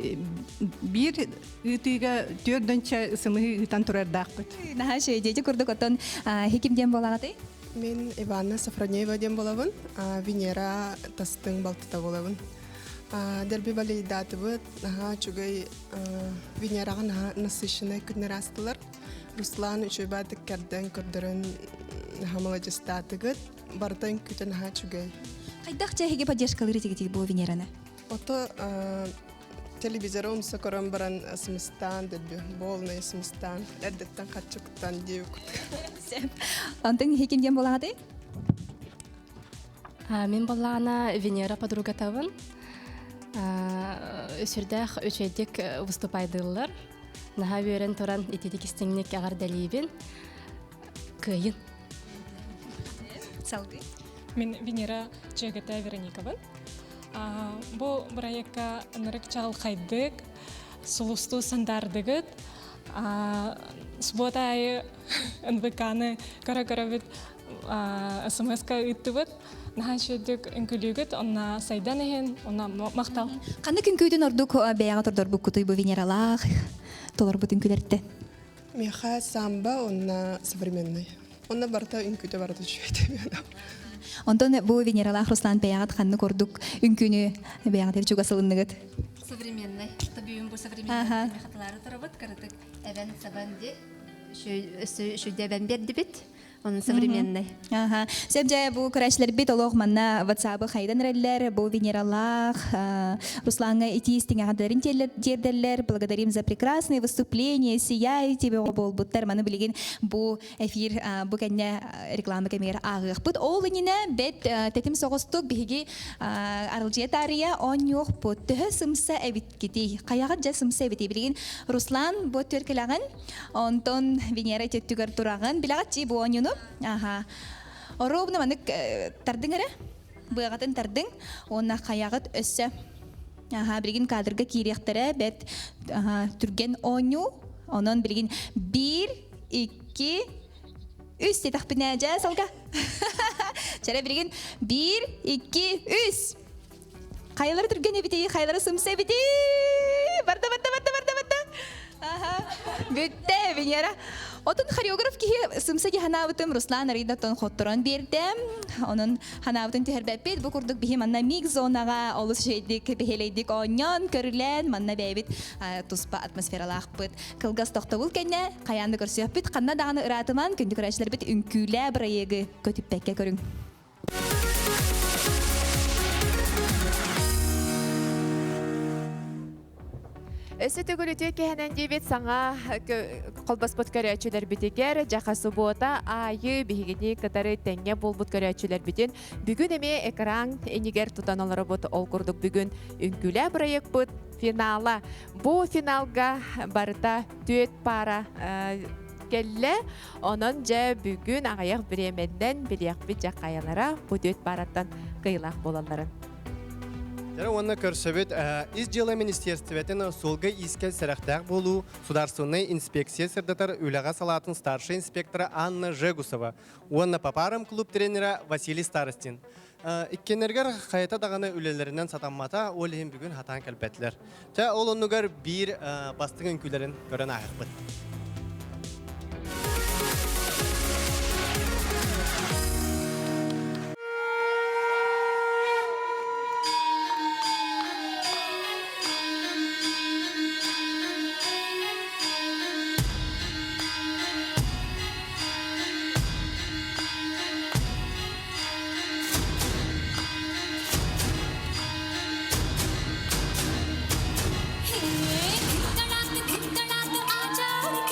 S17: үтіға төрдінші ысымығы үтан тұрар дақ бұд.
S3: Наға шөйдейді күрдік оттон хекімден болағаты?
S18: Мен Иванна Сафронеева дем болабын, Венера тастың балтыта болабын. Дерби валидатыбы, чугай Венераған насыщенный күннер астылар. Руслан үчөйба тіккерден көрдірін молодежстатыгыт, бартын күтін чугай.
S3: Қайдақ жайыге поддержкалары тегетегі бұл Венераны?
S18: Ото телевизорум сокором баран смыстан, дерби болны смыстан, әрдеттен қатчуктан деу күтік.
S3: Антың хекемден болағады?
S19: Мен болағына Венера подруга табын. Өсірдәқ өчейдік выступайдылар. Наға өрен тұран етедік істіңнік ағар дәлейбін. Күйін.
S3: Салды?
S20: Мен Венера Чегета Вероникабын. Бұл проектка нырык чағыл қайдық, сұлысту сандардығыт. Суббота айы НВК-ны кара-кара бит СМС-ка үттібіт. Наға шөйдік үнкілігіт, онна сайдан ехен, онна мақтал.
S3: Қанды күн көйдің ордық бәяға тұрдар бұл күтій бұл Венералақ, толар бұл үнкілерді?
S18: Меха самба, онна современный. Онна барта үнкіті барта шөйді.
S3: Онтон бұл Венералақ Руслан бәяғат қанды көрдік үнкіні бәяғатыр чуға сылынығыт?
S11: Современный. Табиюн бұл современный мехаталары тұрабыт, кірдік әвен сабанде, шүйде әвен берді бет. Он современный.
S3: Сәп жай бұл көрәшілер бет олық манна ватсабы қайдан рәлілер, бұл Венералақ, Русланға этистің ағадарын тердерлер. Благодарим за прекрасные выступления, сияйте бұл бұттар. Маны білеген бұл эфир, бұл кәнне реклама кәмегер ағық бұд. Ол үніне бет тәтім соғыстық бігі арылжия тария он yok бұд. Түхі сымса әбіт кетей. Қаяғат жа сымса әбіт білеген Руслан бұд төркіліған, онтон Венера теттігер тұраған. Білағат жей бұл оныны. Оробны манык тардың әрі, бұғатын тардың, онна қаяғыт өссі. Білген кадрға кейректері бәт түрген оңу, онын білген 1, 2, 3 детақ біне жа салға. Жәрі білген 1, 2, 3. Қайлары түрген әбітей, қайлары сымсы әбітей. Барда. Бүтті, Венера. Отын хореограф кейі сымсаги ханавытым Руслан Аридатон хоттыран бердім. Onun hanavытын төхербәппет. Бұл күрдік бейі манна миг зонаға олыс жейдік, бейелейдік оңян көрілен. Манна бәйбет тұспа атмосфералақ бұд. Кылғас тоқты бұл кәне қаянды көрсек бұд. Қанна дағаны ұратыман күнді көрәшілер бұд үнкілі бір айығы көтіп бәкке көрің.
S2: Өсі түгіліті кәхінен дейбет саңа қолбас бұт көрәчілер бітегер, жақа суббота айы бігігіне кітары тәңе бол бұт көрәчілер бітін. Бүгін әме экран әнігер тұтаналары бұт ол күрдік бүгін үнкілі проект бұт финала. Бұл финалға барыта төт пара келі, оның жа бүгін ағаяқ біременден білек біт жақайалара бұл төт параттан қиылақ болаларын.
S1: Жара онна көрсөбөт из дела министерствотен солга иске сарахтак болу сударственный инспекция сырдатар үлага салатын старший инспектора Анна Жегусова. Онна папарам клуб тренера Василий Старостин. Иккенергер хайта даганы үлелеринен сатаммата ол ем бүгүн хатан келбетлер. Та ол оннугар бир бастыгын күлерин көрөн агыкбыт.
S21: धड़ाक आजा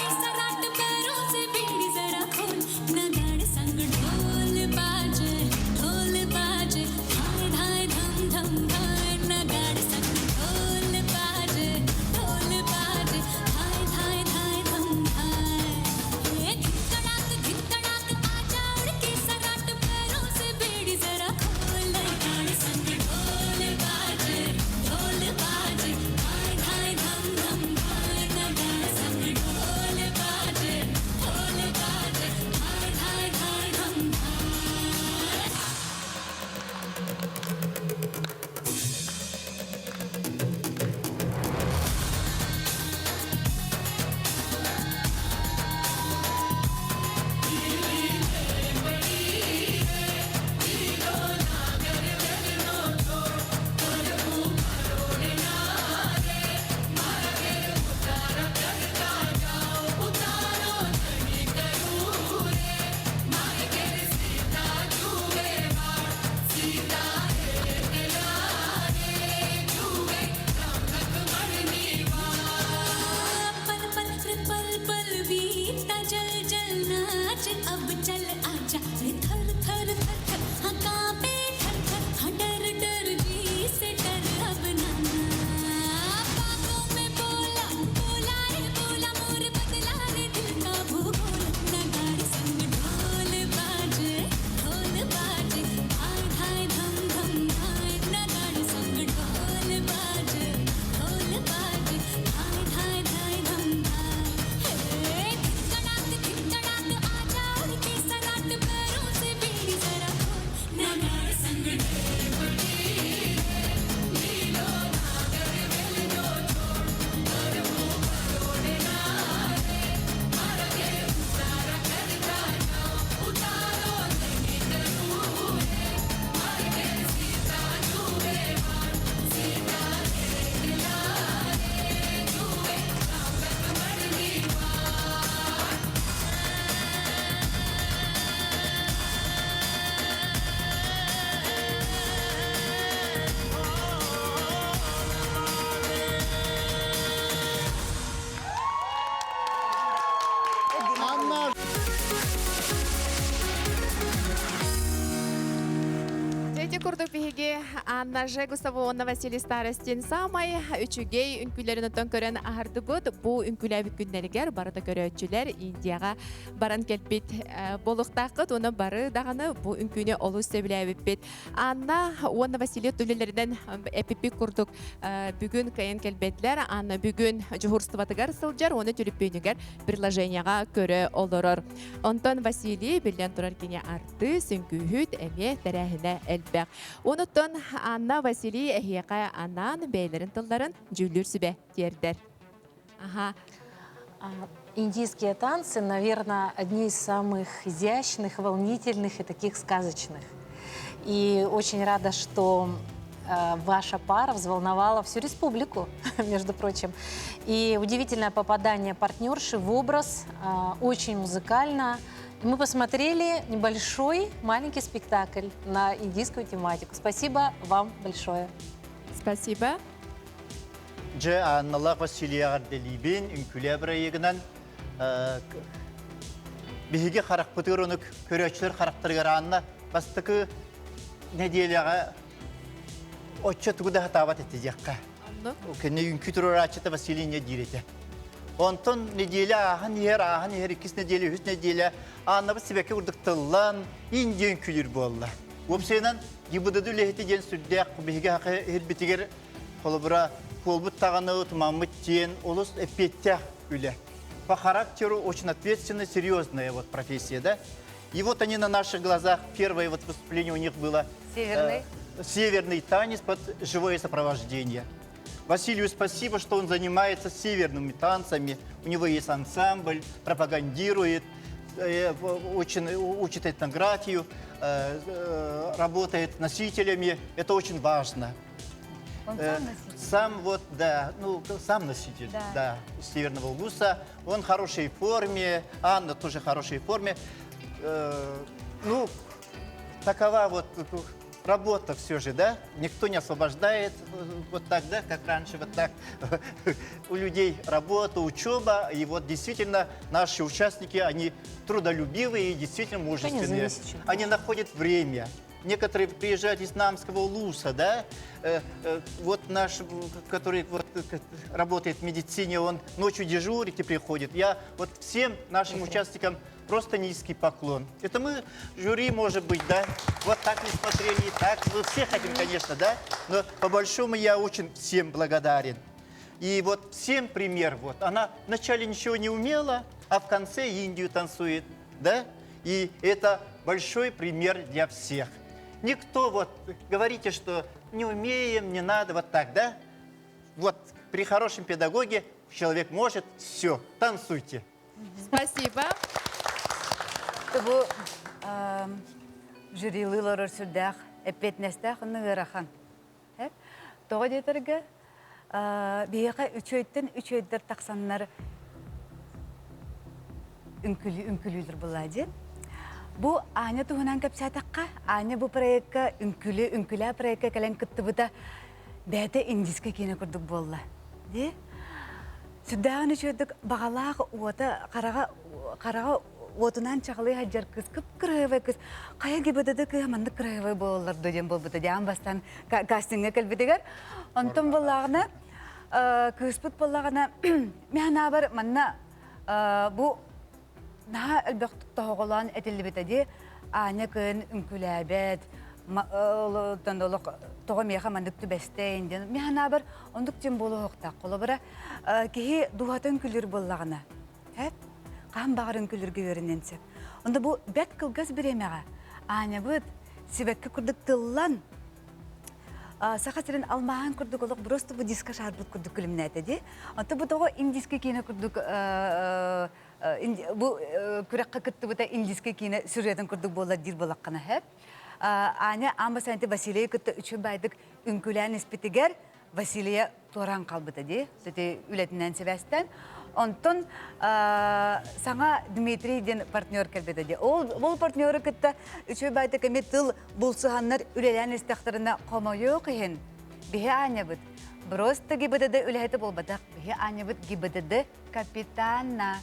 S2: Третий курдук биһиги Анна Ж. Густавовна Василий Старостин самай үчүгей үнкүлерин отон көрөн ахардыбыт. Бу үнкүләбит күннәригер барыда көрөчүләр Индияга баран келбит болуктакыт уны бары даганы бу үнкүнө олус сөбүләбит. Анна Уонна Василий түлелерден эпипи курдук бүгүн кайын келбетлер. Анна бүгүн жухурстыбатыгар сылжар, оны түлүппөнүгер приложенияга көрө олорор. Онтон Василий билен турар кине арты сүңкүһүт эме тәрәһенә элбәк. Онуттан Анна Василий эхияка анан бейлерин тылларын жүлүр сүбе тердер. Ага.
S6: Индийские танцы, наверное, одни из самых изящных, волнительных и таких сказочных. И очень рада, что ваша пара взволновала всю республику, между прочим. И удивительное попадание партнерши в образ, очень музыкально. Мы посмотрели небольшой, маленький спектакль на индийскую тематику. Спасибо вам большое.
S2: Спасибо.
S7: Же Анналах Василия Гарделибин, үнкүле бирайыгынан биһиге харакпытырынык көрөчүлөр характыргар анна бастыкы неделяга отчет гуда хатабат этежекка. Кене үнкүтөр ачыта Василий не дирете. Онтон неделя ахан ер икис неделя, үс неделя анна себеке урдуктыллан Индия үнкүлөр болла. Опсенан гибыдыды лехети ден сүрдек биһиге хакы элбитигер холбура колбут таганы тумамыт тен улус эппеття үле. По характеру очень ответственная, серьезная вот профессия, да? И вот они на наших глазах, первое вот выступление у них было северный танец под живое сопровождение. Василию спасибо, что он занимается северными танцами. У него есть ансамбль, пропагандирует, очень учит этнографию, работает носителями. Это очень важно.
S8: Он сам носитель?
S7: Сам вот, да, сам носитель, да, Северного Улуса. Он в хорошей форме, Анна тоже в хорошей форме. Такова вот работа все же, да? Никто не освобождает вот так, да, как раньше, вот так. У людей работа, учеба, и вот действительно наши участники, они трудолюбивые и действительно мужественные. Они находят время. Некоторые приезжают из Намского Улуса, да? Вот наш, который вот работает в медицине, он ночью дежурит и приходит. Я вот всем нашим участникам просто низкий поклон. Это мы, жюри, может быть, да? Вот так не смотрели, так. Мы все хотим, конечно, да? Но по большому я очень всем благодарен. И вот всем пример, вот. Она вначале ничего не умела, а в конце Индию танцует, да? И это большой пример для всех. Никто, вот, говорите, что не умеем, не надо, вот так, да? Вот, при хорошем педагоге человек может, все, танцуйте.
S2: Спасибо.
S8: Бу жюрилылар сүрдәк, эпетнестәк, онны верахан. Тоғы детерге, бейеға үчөйттер тақсанлар үнкүлілер болады. Бу Аня туһунан кепсатакка, Аня бу проектка үнкүлэ проектка кален кыттыбыта бәте индиске кине курдук болла. Ди? Сүддәгән үчөйдүк багалаак уота карага отунан чагылы хаҗар кыз кыпкырывы кыз. Кая гибедеде ки манда кырывы боллар дедем болбута. Диян бастан кастингга келбедегер. Онтон боллагына кыспыт боллагына мена бар манна бу на әлбәттә тагылан этелбетеде Аня кын үнкүләбет тандолык тогымяга мандык түбәстән ден мена бар ондык тем болуакта колобара кеһи дуатын күлер боллагына. Кам багырын күлергә верененсек. Онда бу бәт кылгас биремәгә. Аня бут себеккә курдык тыллан. Сахатрин алмахан курдык олык просто бу диска шарбыт курдык күлемнәтә ди. Ата бу тога индиске кине курдык бу күрәккә кытты бута индиске кине сүрәтен курдык болла дир балаккана һәп. Аня амбасанте Василия кытты үчү байдык үнкүлән испитигер Василия торан калбыта ди. Сөте үлетиннән себәстән. Онтон саңа Дмитрий ден партнер келбеде де. Ол партнеры кытта үчөй байты кеме тыл булсыганнар үлелән истәхтәренә камайы кыйын. Бихе Аня бит. Просто гибедеде үләһәте булбадак. Бихе Аня бит гибедеде капитана.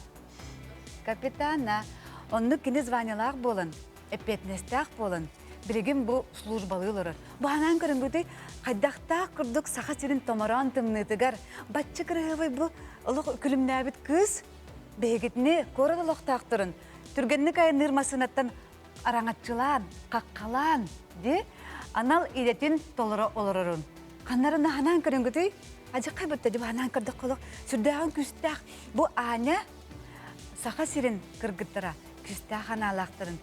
S8: Капитана. Онны кине званялар болын. Эпетнестәк болын. Билигин бу службалылары. Бу анан көрүнгүдөй кайдакта кырдык саха сирин томоран тымнытыгар батчы кырыгыбай бу олох күлүмнәбит кыз бегитни кородолоктактырын. Түргенник ай нырмасынаттан араңатчылан, каккалан, де анал илетин толоро олорорун. Каннарын анан көрүнгүдөй ажыккай бутта деп анан кырдык колок сүрдөгөн күстак бу аня саха сирин кыргыттыра күстак аналактырын.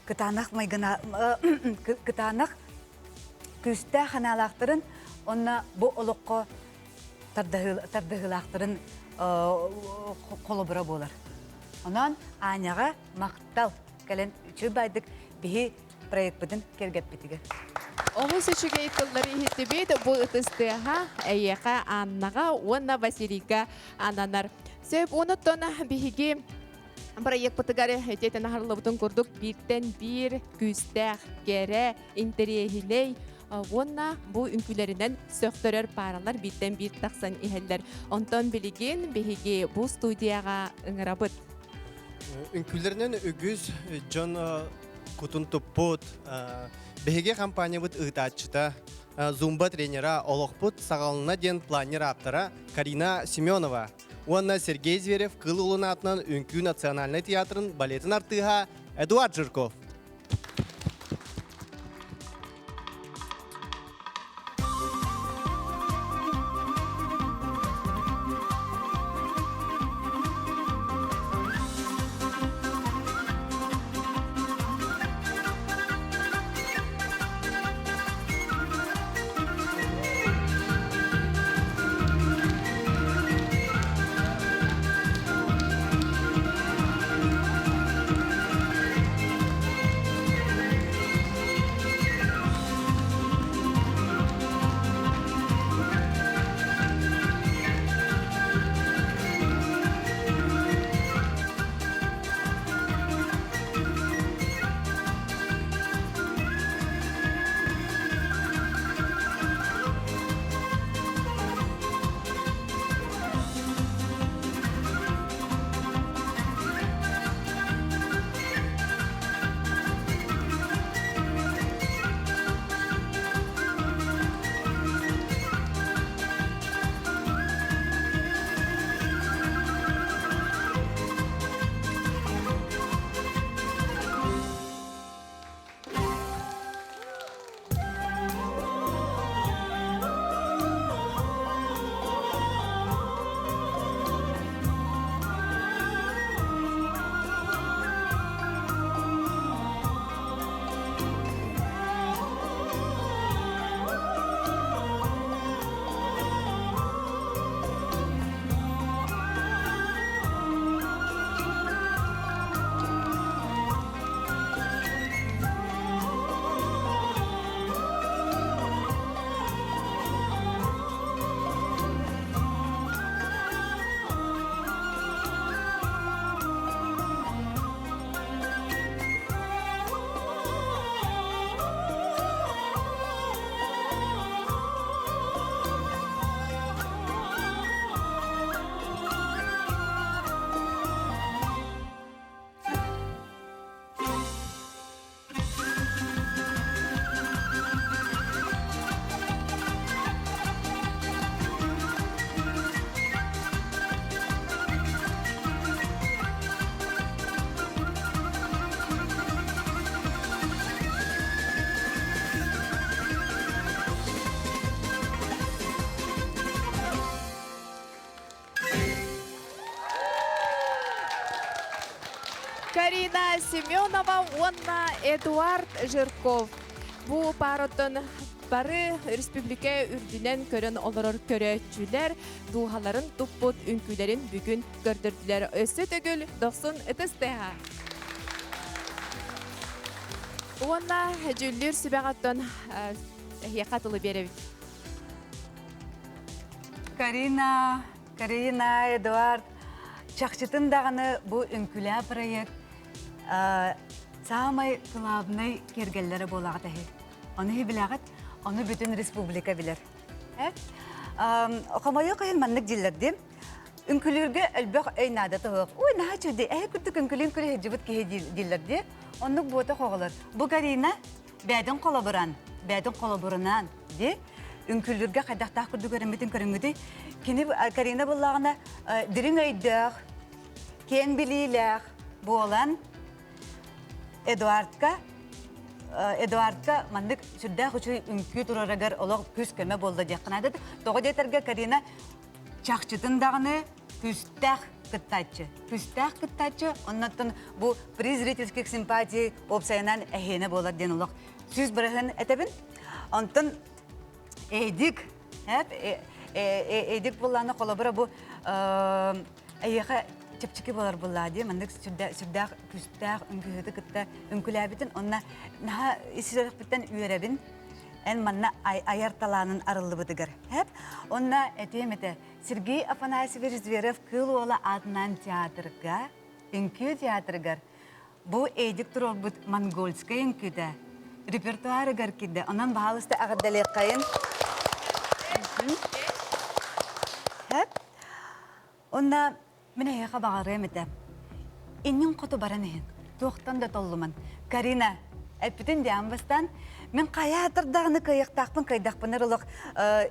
S8: Кытанак майгына кытанак күстак аналактырын онна бу олокко тардыгылактырын колобура болар. Онан аняга мактал келен үчү байдык бихи проект бүтүн кергеп битиге.
S2: Оғыз үшіге иттілдері ехеттебейді бұл ұтыстыға әйеқа аннаға онна Василийка ананар. Сөйіп оныттон бігіге проект бұтығары әтетін ағарлыбытын көрдік бірттен бір күстәқ кәрі интерегілей онна бұл үнкілерінен сөқтөрер паралар бірттен бір тақсан ихелдер. Онтон білеген бігіге бұл студияға ұңырабыт.
S1: Үнкілерінен үгіз Джон Кутун Туппут Беге компания бут ыгтачыта зумба тренера олохпут сагалына ден планер аптара Карина Семенова. Онна Сергей Зверев кыл улына атынан Үнкү национальный театрын балетін артыға Эдуард Жирков.
S2: Карина Семенова, онна Эдуард Жирков. Бу паротон бары республика үрдінен көрін оларыр көрәтчілер дуғаларын тұппыт үнкілерін бүгін көрдірділер. Өсі түгіл 90 үтістеға. Онна жүллер сүбәғаттон яқатылы беріп.
S8: Карина, Эдуард, чақчытын дағаны бұл үнкілі проект самай главный кергеллері болағыды. Оны білағыд, оны бүтін республика білер. Оқамайы қайын маннық дилерді, үнкілерге әлбәқ әйнады тұғық. Ой, наға чүрді, күрдік үнкілі хеджібіт кейі дилерді, онық бұты қоғылыр. Бұл Карина бәдін қолабырынан, де, үңкілдерге қайдақтақ күрді көріметін көріңгіді, кені Карина болағына дірің өйдіғ, кен білейліғ болан Эдуардка мандык сүрдәк үчі үңкі тұрарагар олық күз көмі болды деқінады. Тоғы детерге Карина чақчытындағыны күстәқ кыттачы, оннаттан бұл приз зрительских симпатий опсайынан әхені болар ден олық. Сүз бірігін әтебін, онтын әйдік боланы қолабыра бұл әйеға чепчики болар буллади, мандык сүрдәк күстәк үңкүһүтү кытта үңкүләбитин, онна наха исирәк биттен үйрәбин, эн манна аярталанын арылыбыдыгар. Хәп, онна әтемете Сергей Афанасьевич Зверев кыл ола атынан театрга, үңкү театргар. Бу эйдик турбут монгольская үңкүдә. Репертуарыгар кидде, онан баалысты агаддалек кайын. Хәп, онна мен аяға бағарым еті. Иннің құты баран ең. Тоқтан да толлымын. Карина, әппітін де амбастан, мен қая атырдағыны кайдақпын ұрылық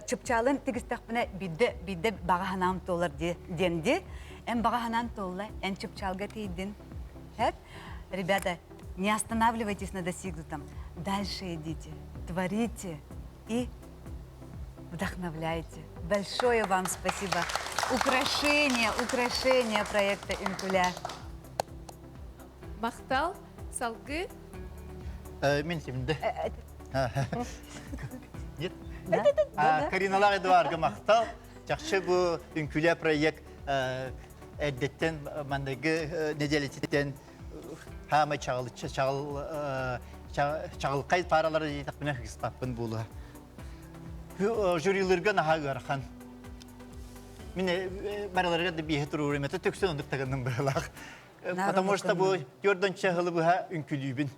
S8: чыпчалын тегістақпына бидді бағаханам толар денді. Ән бағаханам толла, ән чыпчалға тейдін. Ребята, не останавливайтесь на достигнутом. Дальше идите, творите и вдохновляйте. Большое вам спасибо. Украшение проекта «Инкуля».
S2: Мақтал, салгы.
S7: Мен семді. Нет? Кариналар Эдуардға мақтал. Жақшы бұл «Инкуля» проект әдеттен, мандығы неделететтен хама чағылқай паралары етақпына қыспаппын болуға. Жюрилерге наға ғарқан. Мен бараларға да бейхет ұруырым, это төксен ондық тағының бағылақ. Потому что бұл көрден чағылы бұға үнкілейбін.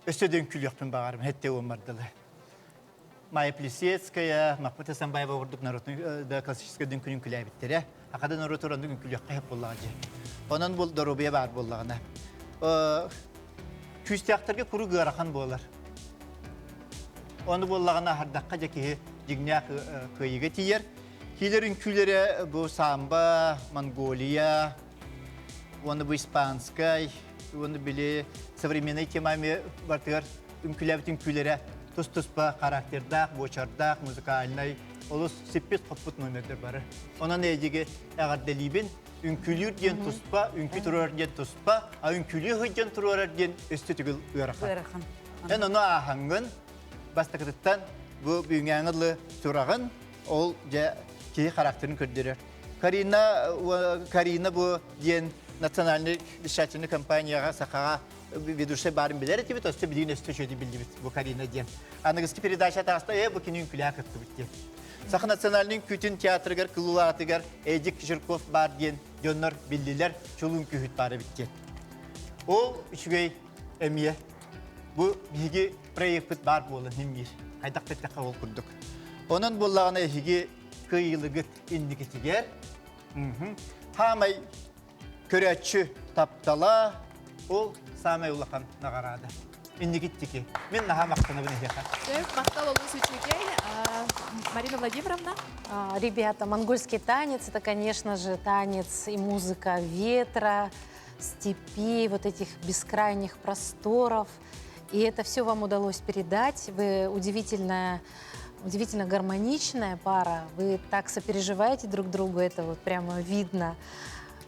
S7: Өстеді үнкілейіппін бағарым, әтте омардылы. Майя Плесецкая, Махмуд Асанбаева ордық народный классический дүнкіл үнкілейбіттері. Ақады народ орандық үнкілейіп қайып болуға же. Онын бұл дұрубия бар болуғана. Күстіяқтарға күрі ғарақан болар. Оны болуғана ардаққа жеке Дигняк кыйыга тиер. Килер үнкүлері бұл самба, Монголия, оны бұл испанскай, оны біле современный темами бартығар үнкүләбіт үнкүлері тұс-тұспа характердақ, бочардақ, музыкальный, олыс сеппет қоппыт номердер бары. Онан әдеге әғарделейбін үнкүлер ден тұспа, үнкү тұрар ден тұспа, а үнкүлі ден тұрар ден өсті түгіл ұярақан. Ән оны ағанғын бастықыдықтан bu büyüğünlü surağın ol ki karakterini gördürür. Karina bu diyen nasyonalni dışarıçını kampanyaya sakağa ведущая барым билер эти то что билин что чуди билди bu Karina diyen. Anıgıski передача тағыста bu кинün külak etdi bitti. Sakın nasyonalnin kütün tiyatrogar kılulatıgar Edik Jirkov бар diyen dönür bildiler çolun kühüt barı bitti. O üçgey emiye bu bilgi proyekt бар болы немир. Қайдақ-тәтті қауыл күрдік. Оның болағына ешіге көйілігіт индикетігер. Хамай көрәтші таптала, ол самай ұлақан нағарады. Индикеттіке. Мен наға мақтаны бұны ешеқа.
S2: Мақтал олың сөйтшіге. Марина Владимировна.
S6: Ребята, монгольский танец — это, конечно же, танец и музыка ветра, степи, вот этих бескрайних просторов. И это все вам удалось передать. Вы удивительно гармоничная пара. Вы так сопереживаете друг другу, это вот прямо видно.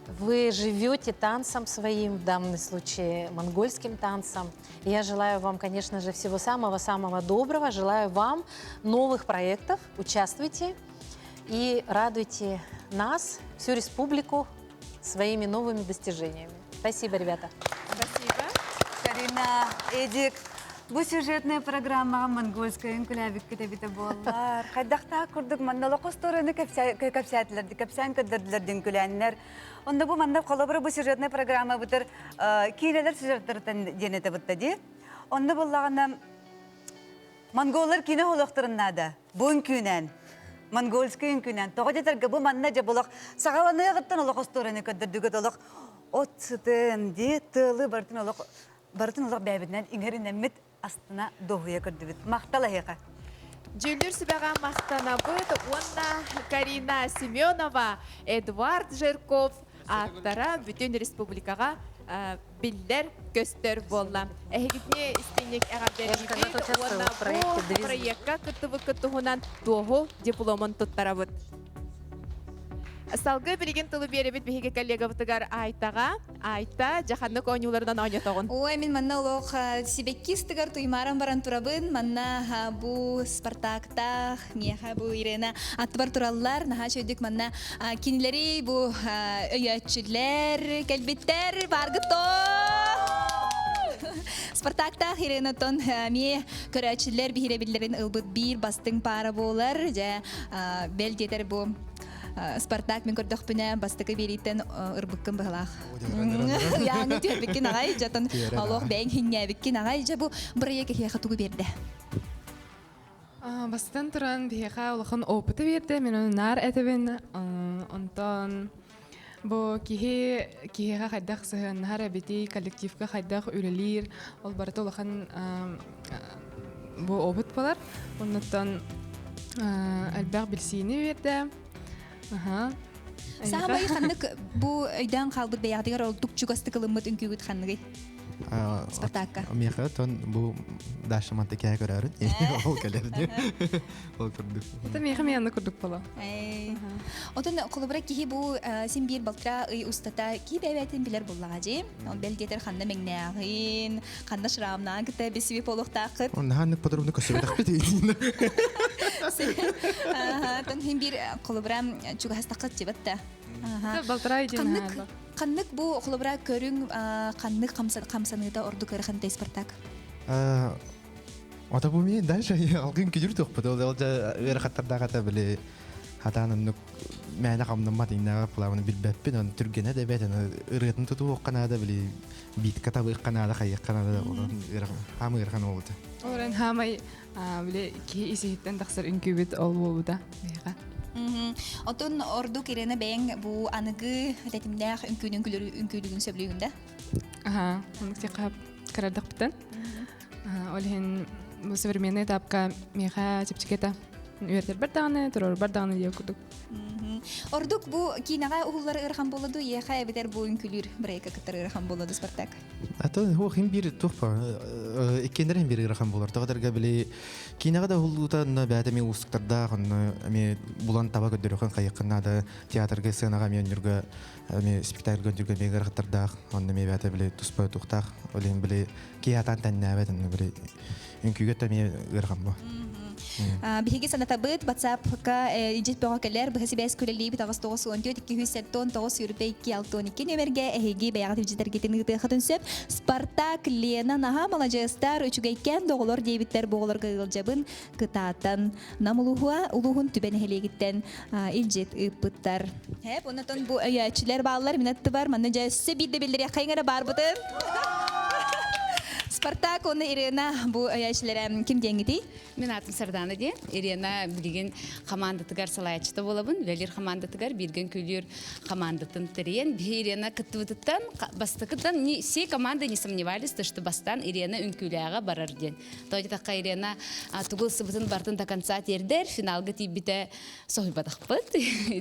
S6: Вы живете танцем своим, в данном случае монгольским танцем. И я желаю вам, конечно же, всего самого-самого доброго. Желаю вам новых проектов. Участвуйте и радуйте нас, всю республику, своими новыми достижениями. Спасибо, ребята.
S2: Спасибо.
S8: Карина, Эдик, bu сюжетная программа монгольская инкулябик кетебите боллар. Хайдақта күрдік мандалы қостырыны кәпсәтлерді, кәпсән көддерділерден күләнлер. Онда бұл мандап қолабыры бұл сюжетная программа бұтыр кейлелер сюжеттерден денеті бұттады. Онда боллағына монголлар кейіне олықтырынады. Бұл үнкүнен, монгольская үнкүнен. Тоғадетерге бұл мандына жа болық сағаланы ғыттан олық қостырыны көддердігі толық. От сытын де тылы бартын олық бартын улақ бәбінен иңерінеммет астына доғуя көрдібіт. Мақтала хеқа.
S2: Жүлдер сүбәға мақтанабыт, онна Карина Семенова, Эдуард Жирков аттара бүтін республикаға билдер көстер болла. Әхегітне істейнек әғабдері онна бұл проектқа күттіві күттіғынан тоғу дипломын тұттарабыт. Салгы білген тұлы беребет бігеге коллега бұтығар айта жаханны көңілерден ойнатығын.
S3: Ой, мен манна олық себеккистігар туймаран баран турабын, манна бұ Спартакта, меха бұ Ирена аттыбар тураллар, наға шөйдік манна кенелері бұ өйәтшілер, кәлбеттер, барғыто! Спартакта Ирена тон ме көрәтшілер бігеребілерін ұлбыт бір бастың пара болар, жа бәл детер бұ Спартак мен көрдөх бүнә бастыкы беритен ырбыккын быһалах. Яны төбеккин агай жатын алох бәң хиннәбеккин агай жабу проект хәя тугы берде.
S20: Бастан туран беха улахан опыты берде. Мен оны нар этебен онтон бу киһе хайдах сыһын хара бити коллективка хайдах үрелир. Ол барыта улахан бу опыт болар. Онтон албак билсини берде.
S3: Сабай ханнык бу өйдән калбыт бәягдыгар ол тукчугасты кылыммыт үнкүгүт ханныгы. Спартакка.
S12: Меха тон бу дашманты кая көрәрүн. Ол келерди. Ол көрдүк.
S20: Это меха менне көрдүк бала.
S3: Отон колобра кихи бу син бир балтра устата ки бәбәтен билер буллагы. Ол белдетер ханна меңнәгин, ханна шрамнан кете бесиби полуктакыт.
S12: Он ханнык подробно көсөбөт бит.
S3: Тон хин бир колобра чугастакыт жибатта.
S20: Балтра иден.
S3: Каннык бу колобра көрүң каннык камсаныда орду көргөн Спартак.
S12: Ата бу мен дальше алгын күдүр токпу. Ол да бер хаттарда ката биле хатанын мәне камдын матына плавны билбеппин, он түргене де бетен ырытын туту окканада биле бит ката быкканада хайыкканада олар хамы ирхан болду.
S20: Олар хамай биле ки иситтен таксыр үнкүбүт ол болуда.
S3: Отон орду Ирена бәң бу аныгы рәтимдәх үнкүлүгүн сөйлөгүндә.
S20: Оны текап карадык битен. Олен бу современный этапка меха чипчикета үертер бардаганы, турор бардаганы дип күрдүк.
S3: Ордук бу кинага угуллар ырхан болду, яха бетер бу үнкүлүр брейка кытыр ырхан болду Спартак.
S12: Ата хо хим бир тухпа. Икендерен бир ырхан болар. Тагдарга биле кинага да хулутан бәтеме устуктарда гына ме булан таба көдөргөн кайыккана да театрга сценага мен жүргө ме спектакль жүргө мегер кытырда аны ме бәте биле туспа тухтак. Олен биле киятан таннабатын биле үнкүгө та ме ырхан бу.
S3: Биһиги санатабыт WhatsApp-ка ижет бөгөкелер быһысыбэс күлелии бит агастогос 14-207 9 юрбей 262 нөмерге эһиги баягы тилжитер кетинигите хатын сөп Спартак Лена наха молодежьтар үчүгейкен доголор дебиттер боголор гылжабын кытаатан намулуха улугун түбен хелегиттен илжет ыппыттар. Хеп онотон бу өйөчүлөр баалар минатты бар манна жэссе бирде билдире кайгара барбытын. Спартак оны Ирена бу өйөчүлөр ким деңити?
S21: Мен атым Сардана де. Ирена билген командатыгар салайчыта болабын. Велер командатыгар билген күлүр командатын терен. Ирена кытыбыттан бастыкыдан не все команды не сомневались, что бастан Ирена үнкүләгә барар ден. Тоҗа такка Ирена тугыл сыбытын бартын до конца тердер, финалга тибите сохибатакпыт.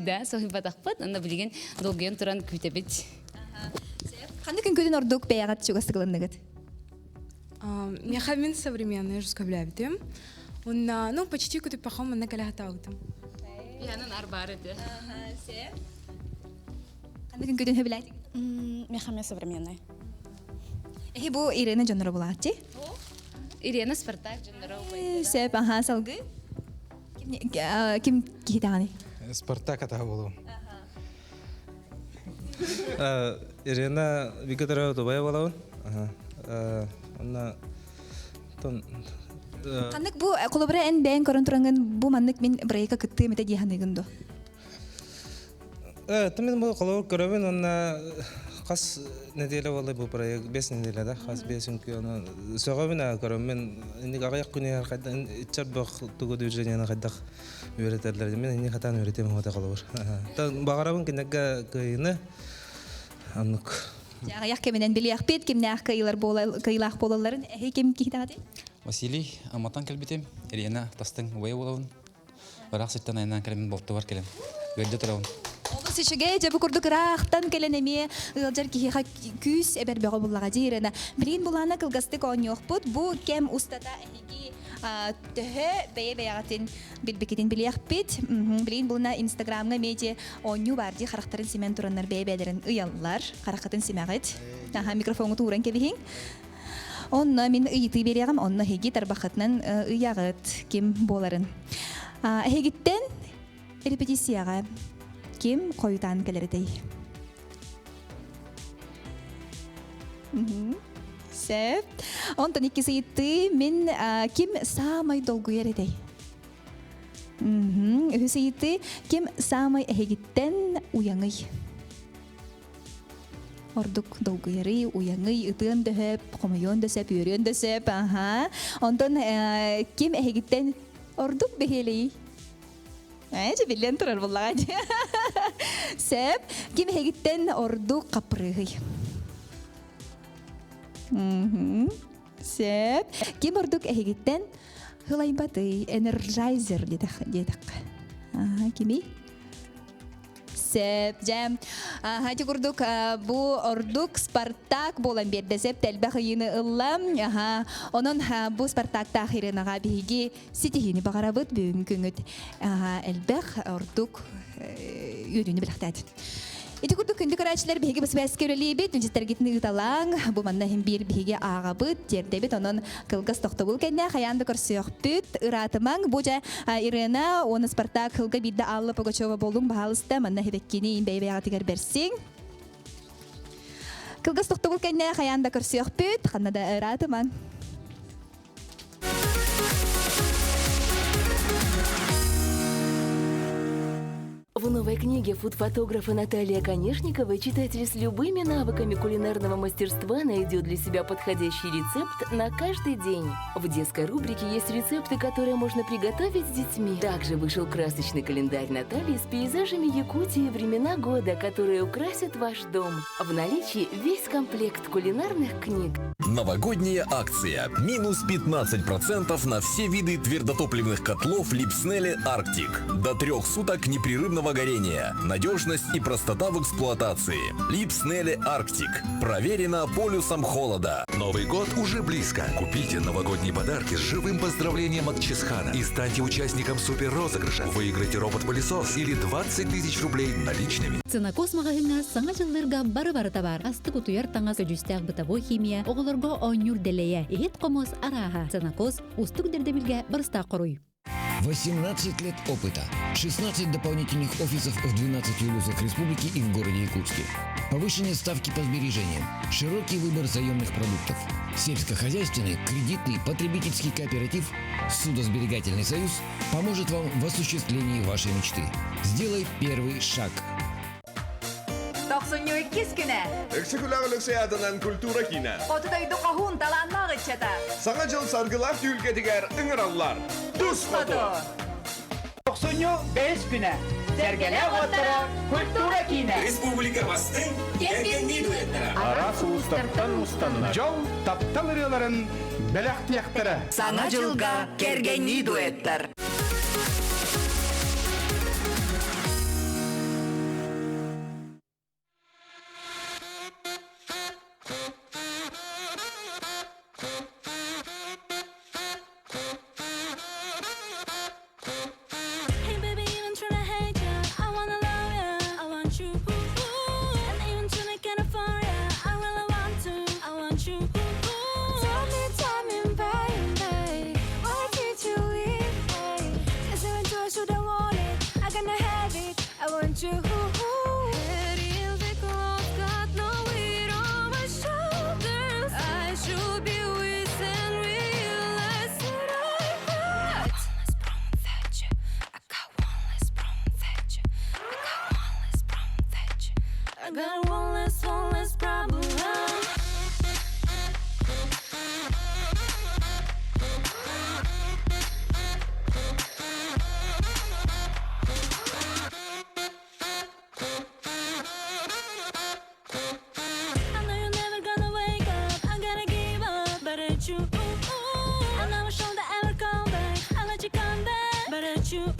S21: Да, сохибатакпыт. Аны билген долген туран күтебит.
S3: Кандай күн ордук бәягат чугастыгылындыгыт?
S22: Мен современная жускаблявитым. Он, почти куда пахом на калахтаутым.
S21: Я на нарбарете.
S3: Се. Кандай күн хөбиләйт?
S21: Мен современная.
S3: Бу Ирена Джонро булачы?
S21: Ирена Спартак Джонро.
S3: Се паха салгы? Ким китани?
S23: Спартак ата болу. Ирена Викторова Тобая болу. Она тон
S3: Каннык бу колобра эн бен коронтуранган бу маннык мен брейка кытты мете диханыгындо.
S23: Тамен бу колобра көрөбүн она кас неделе болду бу проект 5 неделе да кас 5 күн аны сөгөбүн көрөмүн эни аяк күнү кайдан чарбак тугу движениени кайдак үйрөтөрлөр мен эни катан үйрөтөм ота колобра. Та багарабын кинеге кыйны анык
S3: Аяқ кемінен білияқ бет, кемнәқ кыйлақ болаларын, әй кем кейтағады?
S5: Василий, Аматан келбетем, Ирина тастың уай болауын. Бірақ сеттен айынан келемін болты бар келем. Өрді тұрауын.
S3: Олыс ішіге жабы күрді қырақтан келенеме ұлжар кейіға күз әбір бәғі бұлаға дейіріні. Білген бұланы қылғасты көңі оқпұд, бұ кем ұстата әйге түхі бәйе-бәйағатын білбекетін білияқ бет. Білген бұлына инстаграмға меде оңы барды қарақтарын семен тұранлар бәйе-бәйдерін ұялылар, қарақатын семағыд. Микрофоны туыран кебейін. Онна мен ұйты береғім, онна хеги тарбақытынан ұяғыд кем боларын. Хегиттен репетицияға кем қойытан кәлердей? Сәп. Онтан иккесі етті мен кем самай долгу ередей? Үхісі етті кем самай хегиттен ұяңый? Ордук долгу ери, уяңый, ытын дөһөп, қомайон дөсөп, үйрен дөсөп, Онтан кем хегиттен ордук бехелей? Әйші білен тұрар болаға. Сәп, кем хегиттен ордук қапырығы? Сәп, кем ордук хегиттен хылайбаты, энерджайзер дедік. Кемей? Сәп, жәм. Хати күрдік, бұ ордук Спартак болан берді сәп, тәлбә қиыны ұллам. Onun bu Spartak'ta ahirinaga bihigi sitihini bağırabıd büyüm küngüt. Elbək orduk yürüyünü bilaqtadın. Ити күрдік күнді көрәчілер бігеге біз бәске өрелей бет, үнчестер кетіні ұталаң, бұл манна хем бір бігеге аға бұд, дерді бет, оның қылғыз тоқты бұл кәнне, қаянды көрсіяқ бүт, ұратымаң, бұл жа Ирина, оны Спартак қылға бірді аллы Погачова болуң бағалысты, манна хебеккені бәйбәй ағатығар берсің. Қылғыз тоқты бұл кәнне, қаянды көрсіяқ бүт, қаннада ұратымаң.
S9: В новой книге фуд-фотографа Наталья Конешникова читатель с любыми навыками кулинарного мастерства найдет для себя подходящий рецепт на каждый день. В детской рубрике есть рецепты, которые можно приготовить с детьми. Также вышел красочный календарь Натальи с пейзажами Якутии времена года, которые украсят ваш дом. В наличии весь комплект кулинарных книг.
S10: Новогодняя акция. Минус 15% на все виды твердотопливных котлов Липснели Арктик. До 3 суток непрерывного горения. Надежность и простота в эксплуатации. Липснели Арктик. Проверено полюсом холода.
S24: Новый год уже близко. Купите новогодние подарки с живым поздравлением от Чесхана и станьте участником супер-розыгрыша. Выиграйте робот-пылесос или 20 000 рублей наличными.
S25: Ценокос магазинга саңа жылларга бары-бары табар. Асты кутуяр таңа көжүстәк бытовой химия, оғылырға оңюр делея, ехет комос араға. Ценокос устук дердебилге барыста коруй.
S26: 18 лет опыта, 16 дополнительных офисов в 12 улусах республики и в городе Якутске. Повышенные ставки по сбережениям, широкий выбор заемных продуктов, сельскохозяйственный, кредитный, потребительский кооператив, судосберегательный союз поможет вам в осуществлении вашей мечты. Сделай первый шаг.
S27: 92 күнә.
S28: Эксекулағылық сиятынан культура кина.
S27: Отыдайды қағун таланмақ үтчета.
S28: Саңа жыл саргылар түйілгетігер ұңыраллар. Дұс фото.
S27: 95 күнә. Сәргеле ғоттыра культура кина.
S28: Республика бастың кергенні дуэттара.
S27: Арас
S28: ұстартан ұстанна.
S27: Жол таптал ұрыларын бәләқтияқтыра. Саңа жылға кергенні дуэттар.
S4: without you.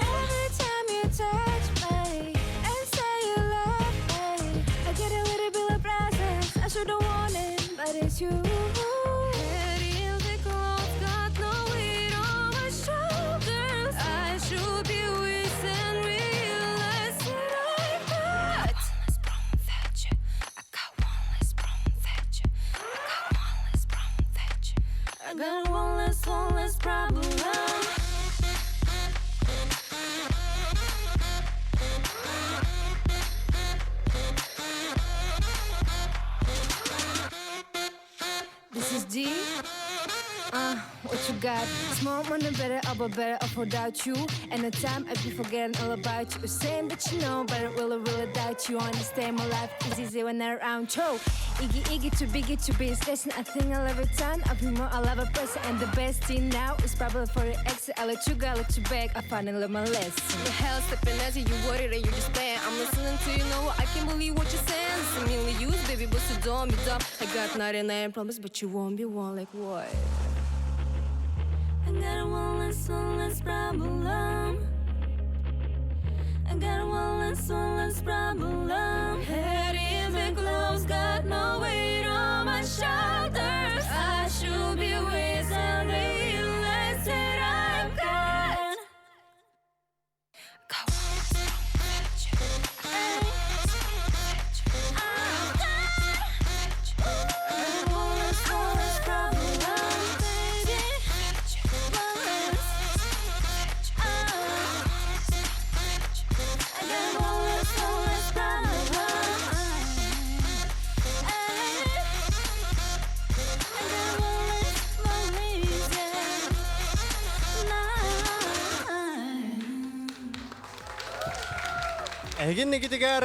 S4: Every time you touch me and say you love me, I get a little bit of presents. I should've want it, but it's you. Head heels and clothes got no weight on my shoulders. I should be with and realize that I've got one less problem that you. I got one less problem that you. I got one less problem that you. I got one less problem. This is D. What you got? Small money better, but better off without you. And the time I be forgetting all about you. Same, but you know, but I really doubt you. Understand my life is easy when I'm around you. Iggy, to be stressing. I think I'll every time. I'll be more, I'll have a person. And the best thing now is probably for the exit. I let you go, I let you back. I finally learned my lesson. The hell stepping as you worried and you just bad. I'm listening to you know I can't believe what you're saying. Listen, me only use, baby, but so don't be dumb. I got 99 problems, but you won't be one like what? I got one less problem. I got one less problem. Head is and clothes got no weight on my shoulders. I should be with and realize that I've got one less problem.
S1: Эгин негитигар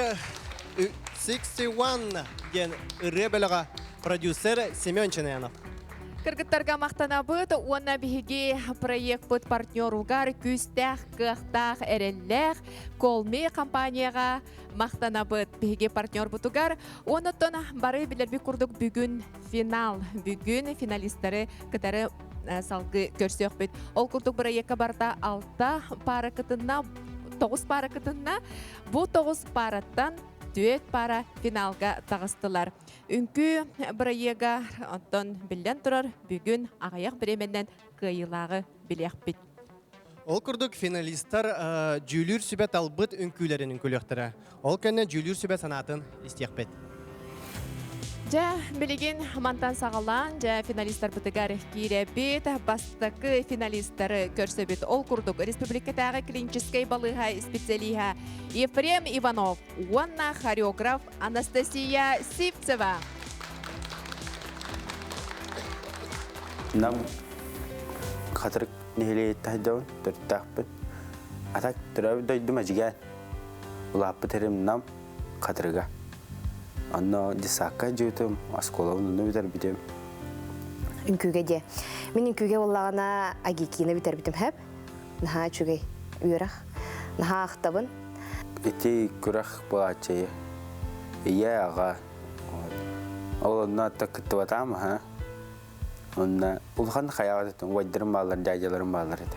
S1: 61 ген ребелага продюсер Семен Ченянов.
S2: Кыргыттарга мактанабыт, уонна биһиги проект быт партнер угар күстэх, кыхтах, эреллэх, колме компанияга мактанабыт биһиги партнер бутугар. Онотон бары билерби курдук бүгүн финал. Бүгүн финалисттары кытары салгы көрсөкпүт. Ол курдук проектка барда 6 пара кытынна 9 пара кытынна бу 9 параттан 4 пара финалга тагыстылар. Үнкү проектка онтон билен турар бүгүн агаяк биременен кыйылагы билekпит.
S1: Ол курдук финалисттар жүлүр сүбөт албыт үнкүлерин үнкүлөктөрө. Ол кенне жүлүр сүбөт санатын истекпет.
S2: Жа билеген мантан сағалан, жа финалисттар бұтығар киребет, бастакы финалисттары көрсөбет. Ол курдук республикатағы клинической балыға специалиха Ефрем Иванов, уанна хореограф Анастасия Сивцева.
S13: Нам қатырық неле тайдауын түрттақпын. Атак түрәуі дөйді мәжіген. Улапы терем нам қатырға. Анна дисакка жүйтім, асколауын бітер бітем.
S14: Үнкүге де. Мен үнкүге олағына агикина бітер бітем хәп. Наха чүгей үйірақ. Наха ақтабын.
S13: Ити күрақ бұлачайы. Ие аға. Олына тақытты батам, ха? Онна улхан қаяға дәтім, уайдырым балар, дәйдаларым балар еді.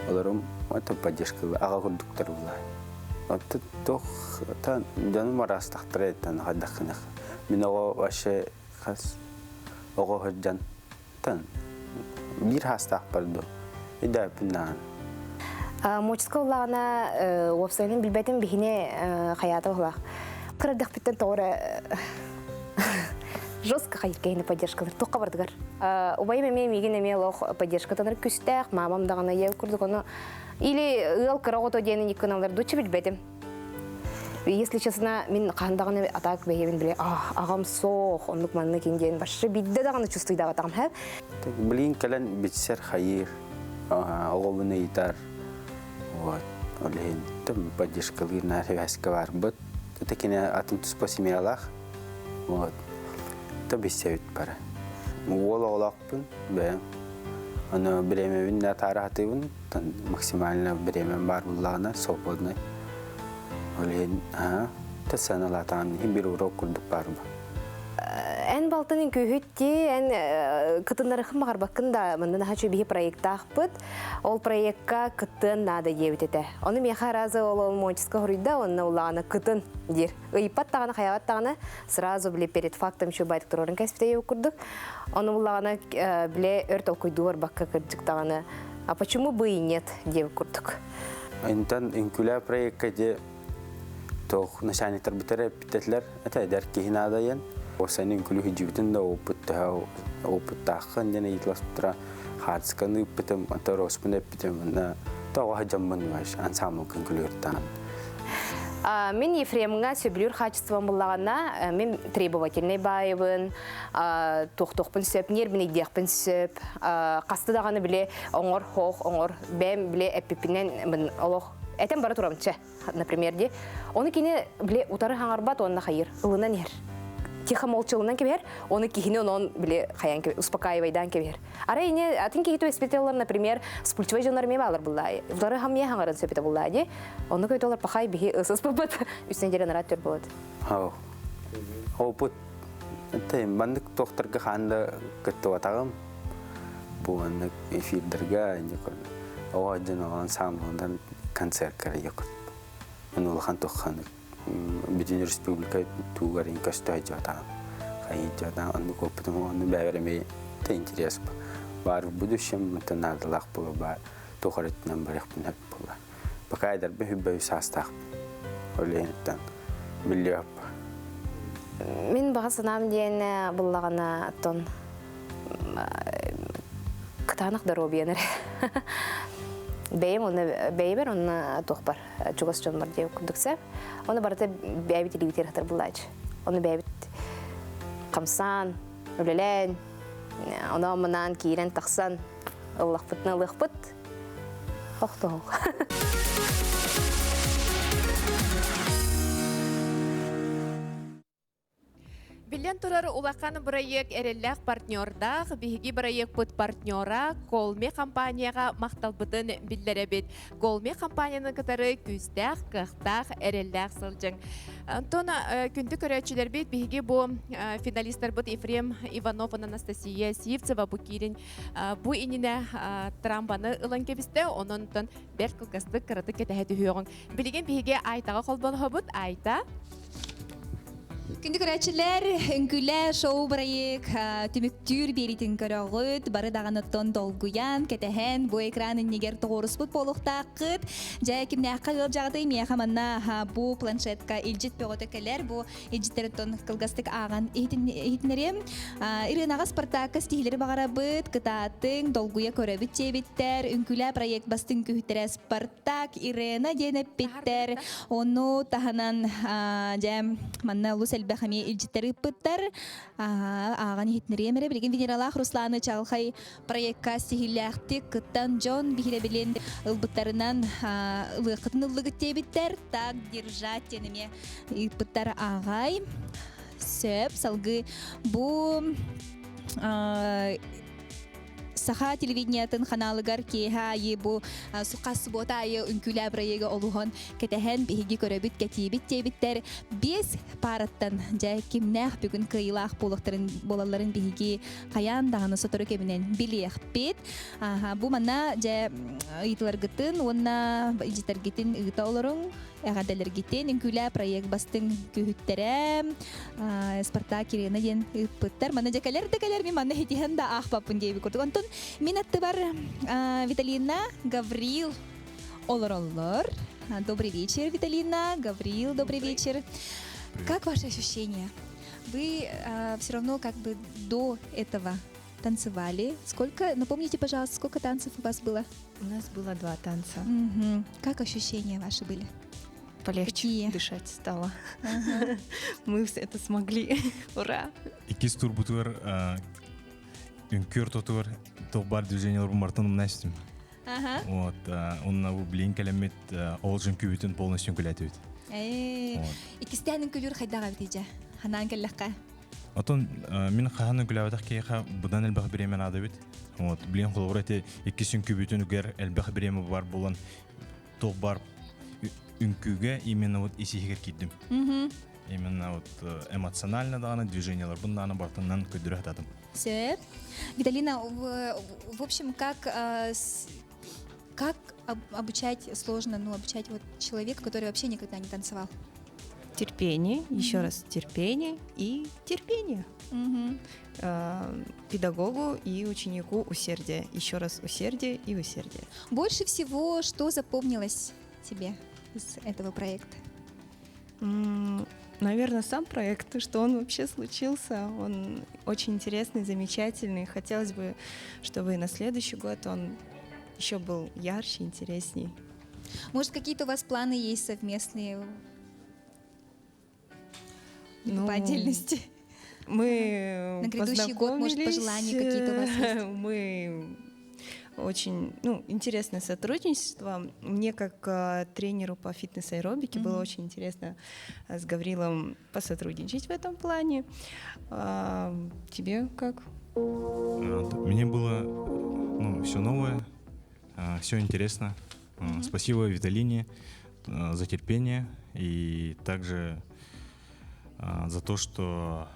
S13: Оларым поддержкалы аға күрдіктер бұлай. Отты тоқ тан жаным арастақтыр еттен қадақынық. Мен оға ваше қас оға хүрден тан бір хастақ барды. Ида піннаған.
S14: Мочиска олағына опсайның білбәтін бігіне қаяты олақ. Қырдық біттен тоғыры жестко қайткейні поддержкалар. Тоққа бардығар. Убайым әме меген әме олақ поддержкатаныр күстәқ, мамам дағына ел күрдік оны. Или ыл кырагото дені никаналар дучи билбедим. Если честно, мен қандағаны атак бейбін біле, ағам соқ, ондық манны кенден башы бидді дағаны чувствуйда атағым хәп.
S13: Білген кәлін бітсер хайыр, оғылыны етар. Олеген тім поддержкалыр нәрі әскі бар бұд. Тәкене атын тұспа семей алақ. Та бессе өт бары. Ол оғылақпын, бәйім. Оны біремевін де тарахатывын, максимально біремен бар бұлағына, соқылына. Олеген, тәсән алатағын, бір урок күрдік бар ба.
S14: Эн балтын көйхетте, эн кытындарықын мағарбақын да мындын хачу бихи проекта ақпыт. Ол проектка кытын нада ебететі. Оны меха разы ол мончиска хорыйда, онна улағаны кытын дер. Ыйпат тағаны, хаяват тағаны сразу біле перед фактом шу байтық тұрорын кәспіте еу күрдік. Оны улағаны біле өрт окуйдуар баққа кірдік тағаны. А почему бы и нет, деп күрдік?
S13: Интан инкуля проектка де тоқ начальниктар бітері питетлер, это әдер кейін адайын. Осаны инкулю хиджибітін да опыттақын дене етлас бұтыра хадысканы үппітім, атар оспын өппітім, тоға хаджамын баш, ансамыл инкулю үрттаған.
S14: Мен Ефреміңа сөбілер качеством болағына, мен требовательный байыбын, тоқ-тоқпын сөп, нербін идеқпін сөп, қасты дағаны біле оңыр, хоқ, оңыр, бәм біле әппіпінен олық. Әтен бары тұрамыншы, например, оны кені біле ұтары хаңарбат, онына қайыр, ұлынан ер. Тихо молчалынан кебер, оны кихине он биле хаян кебер, успокаивайдан кебер. Ара ине атын кихито испыталар, например, с пульчевой жанр мебалар буллай. Вдары хамья хангаран сөпите буллай ди. Оны көйтолар пахай бихи ысыз бабат. Үстен жерен рат төр болады.
S13: Хау. Опыт. Это мандык тоқтырға ханды күтті ватағым. Бұл андык эфирдерге некон. Оғаджын оған самбылындан концерт кәрі екін. Мен олған тоққандық. Bütün Respublika tuğarın kastayca da, kayıca da, onu koptum, onu beğenmeyi de interes var. Bu düşüm mutlaka bulu var, tuğarıtından bırak bunu hep bulu. Bakaydır bir hübbe sastaq, öyleyinten biliyor.
S14: Min bağısınam diyen bullağına ton kıtanıq da robiyener. Бейбер, он тохпар, чугас чонмар деп күндіксеп. Оны барыта бәйбет елебетер хатар бұлайчы. Оны бәйбет қамсан, өлелен, оны омынан кейрен тақсан, ыллақпытны ыллақпыт. Оқты оқ.
S2: Билен турар улакан проект эреллах партнердах, биһиги проект пут партнера Голме компанияга макталбытын биллеребит. Голме компанияны кытары күздах, кыхтах эреллах сылжың. Антон күндү көрөчүлөр бит биһиги бу финалисттер бут Ефрем Иванов, Анастасия Сивцева бу кирин бу инине трамбаны ылан кебисте, ононтон бер кылкастык кыраты кетеһети хүйөгөн. Билген биһиги айтага колбон хобут айта.
S3: Күнді көрәтшілер, үңкілі шоу проект түміктүр беретін көріғыт, бары дағаныттон долгуян, кәтәхен, бұ экранын негер тоғырыс бұт болуқта қыт. Жай кімне аққа ғыл жағды, мияқаманна бұ планшетка илжет пөғіті кәлер, бұ илжеттеріттон қылғастық аған ехетінерем. Ирынаға Спартака стихилері бағара бұт, кытатын долгуя көрәбіт чебіттер, үңкілі проект бастың күхіттері Спартак, Ирена денеп біттер, оны таханан жайм манна Сәлбәхәме илжеттері пыттар, аған ехетінеремері білген Венералах Русланы Чалхай проектка стихилляқтик кыттан Джон бихиле білен ұлбыттарынан ұлықытын ұлығыт тебіттер, так держать тенеме пыттар ағай. Сөп, салғы бұл Саха телевидениятын ханалыгар кеха бу сукас бота үнкүлә проега олуган кетәһән биһиги көрәбит кәтибит тебиттер без параттан жай кимнәх бүгүн кыйлах булыктырын болаларын биһиги каян даганы соторы кебинен билех бит бу манна жай ыйтлар гытын онна ижитер гитин ыйта олорун әгәдәләр гитен үнкүлә проект бастың күһүттерәм Спартак Ирена ден ыппыттар мана декалер мен мана хитиһен да ах папын дип күрдүк. Антон мен атты бар Виталина Гаврил Олороллор. Добрый вечер, Виталина, Гаврил, добрый вечер. Как ваши ощущения? Вы все равно как бы до этого танцевали. Сколько, напомните, пожалуйста, сколько танцев у вас было?
S6: У нас было 2 танца.
S3: Как ощущения ваши были?
S6: Полегче дышать стало. Мы это смогли. Ура!
S7: Икис турбутур, үнкөр тотур, тоқбар движениялар бумартын умнастым. Вот, он блин калемет олжын күбітін полностью күләті өт.
S3: Икистәнің күлір қайдаға бітейді? Ханан кәліққа?
S7: Отон, мен қағанын күләватақ кейқа бұдан әлбақ біремен ады бет. Вот, блин қолғыр әте икисін күбітін үгер әлбақ біремі бар болан тоқбар үнкүгө именно вот исихигер киддим. именно вот эмоционально даганы движениялар бундан бартынан көдүрө атадым.
S3: Все. Виталина, в общем, как обучать сложно, обучать вот человека, который вообще никогда не танцевал?
S6: Терпение, еще раз терпение и терпение. Педагогу и ученику усердие. Еще раз усердие и усердие.
S3: Больше всего, что запомнилось тебе из этого проекта?
S6: Наверное, сам проект, что он вообще случился. Он очень интересный, замечательный. Хотелось бы, чтобы и на следующий год он еще был ярче, интересней.
S3: Может, какие-то у вас планы есть совместные? По отдельности.
S6: Мы
S3: на грядущий год, может, пожелания какие-то у вас есть?
S6: Мы очень интересное сотрудничество. Мне, как тренеру по фитнес-аэробике, было очень интересно с Гаврилом посотрудничать в этом плане. Тебе как?
S7: Мне было все новое, все интересно. Спасибо Виталине за терпение и также за то, что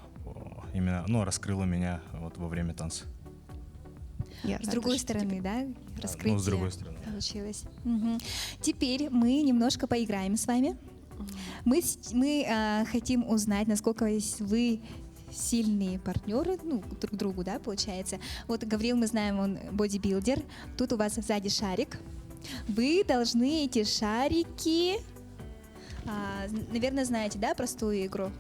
S7: именно раскрыла меня во время танца.
S3: С другой стороны, да? Раскрытие
S7: с другой стороны.
S3: Получилось. Теперь мы немножко поиграем с вами. Мы хотим узнать, насколько вы сильные партнеры, друг другу, да, получается. Вот Гаврил, мы знаем, он бодибилдер. Тут у вас сзади шарик. Вы должны эти шарики, наверное, знаете, да, простую игру?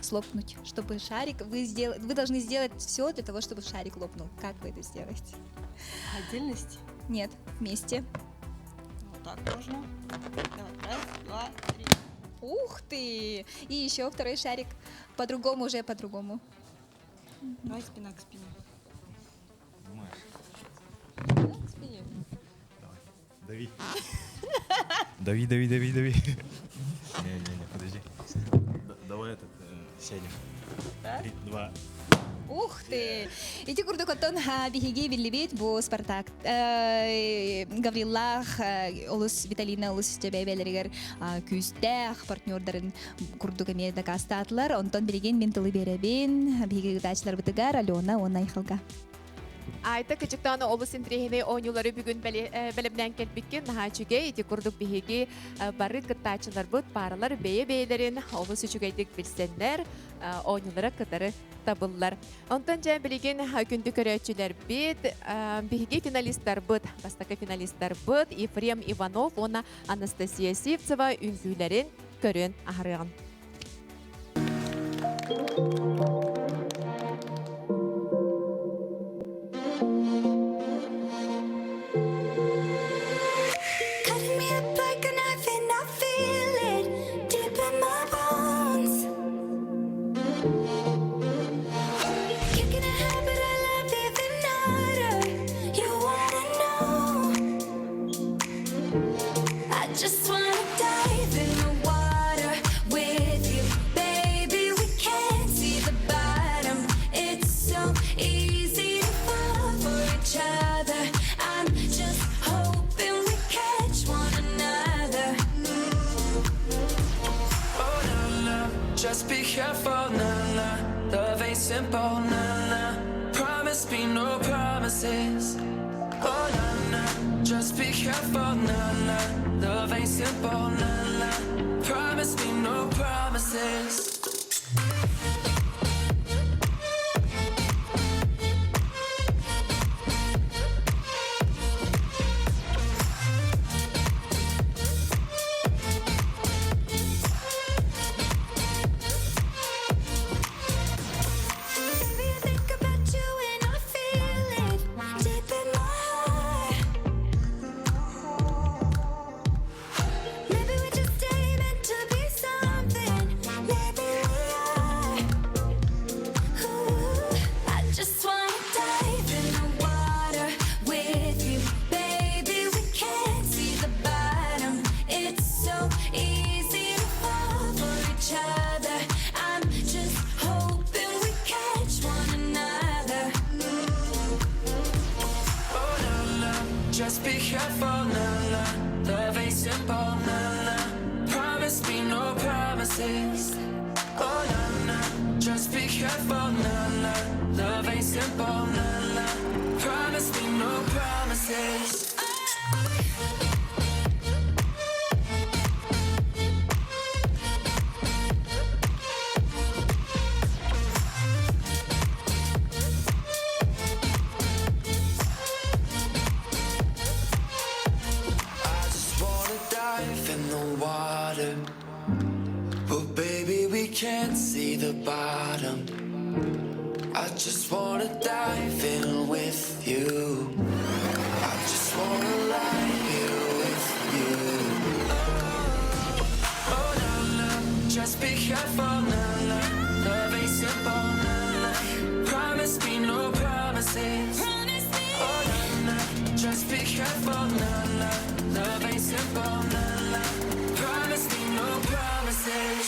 S3: Слопнуть, чтобы шарик, вы должны сделать все для того, чтобы шарик лопнул. Как вы это сделаете?
S6: Отдельности?
S3: Нет, вместе.
S6: Вот так можно. Давай, 1, 2, 3.
S3: Ух ты! И еще второй шарик. По-другому, уже по-другому.
S6: Давай спина к спине.
S7: Думаешь?
S6: К спине.
S7: Дави. Дави. Не, подожди. Давай сядем. 3, 2.
S3: Ух ты! Ити курдук оттон биһиги биллибит бу Спартак. Гавриллах, олус Виталина, олус жабайбелеригер күстэх партнердарын курдук эмеда кастатлар. Онтон билеген мен тылы беребин. Биһиги гытачлар бытыгар Алена он айхылга.
S2: Айта кычыктаны облыстын трехине оюлары бүгүн белемден келбиккен нахачуге ити курдук биһиги бары кыттачылар бут паралар бeye-бейлерин облыс үчүгейдик билсеннер оюлары кытары табыллар. Онтон жан билеген күндү көрөчүлөр бит биһиги финалисттар бут, бастакы финалисттар бут Ефрем Иванов, она Анастасия Сивцева үңгүлөрүн көрөн ахарыган.
S8: Just be careful, nah. Love ain't simple, nah. Promise me no promises. Oh, nah. Just be careful, nah. Love ain't simple, nah. Promise me no promises. Just be careful, nah. Love ain't simple, nah. Promise me no promises. promises. Oh, na na, just be careful, na na. Love ain't simple, na na. Promise me no promises. In the water, but baby we can't see the bottom. I just wanna dive in with you. I just wanna lie here with you. Oh na na, just be careful, na na. Love ain't simple, na na. Promise me no promises. Oh na na, just be careful, na na. Love ain't simple, na na. Promise me no promises.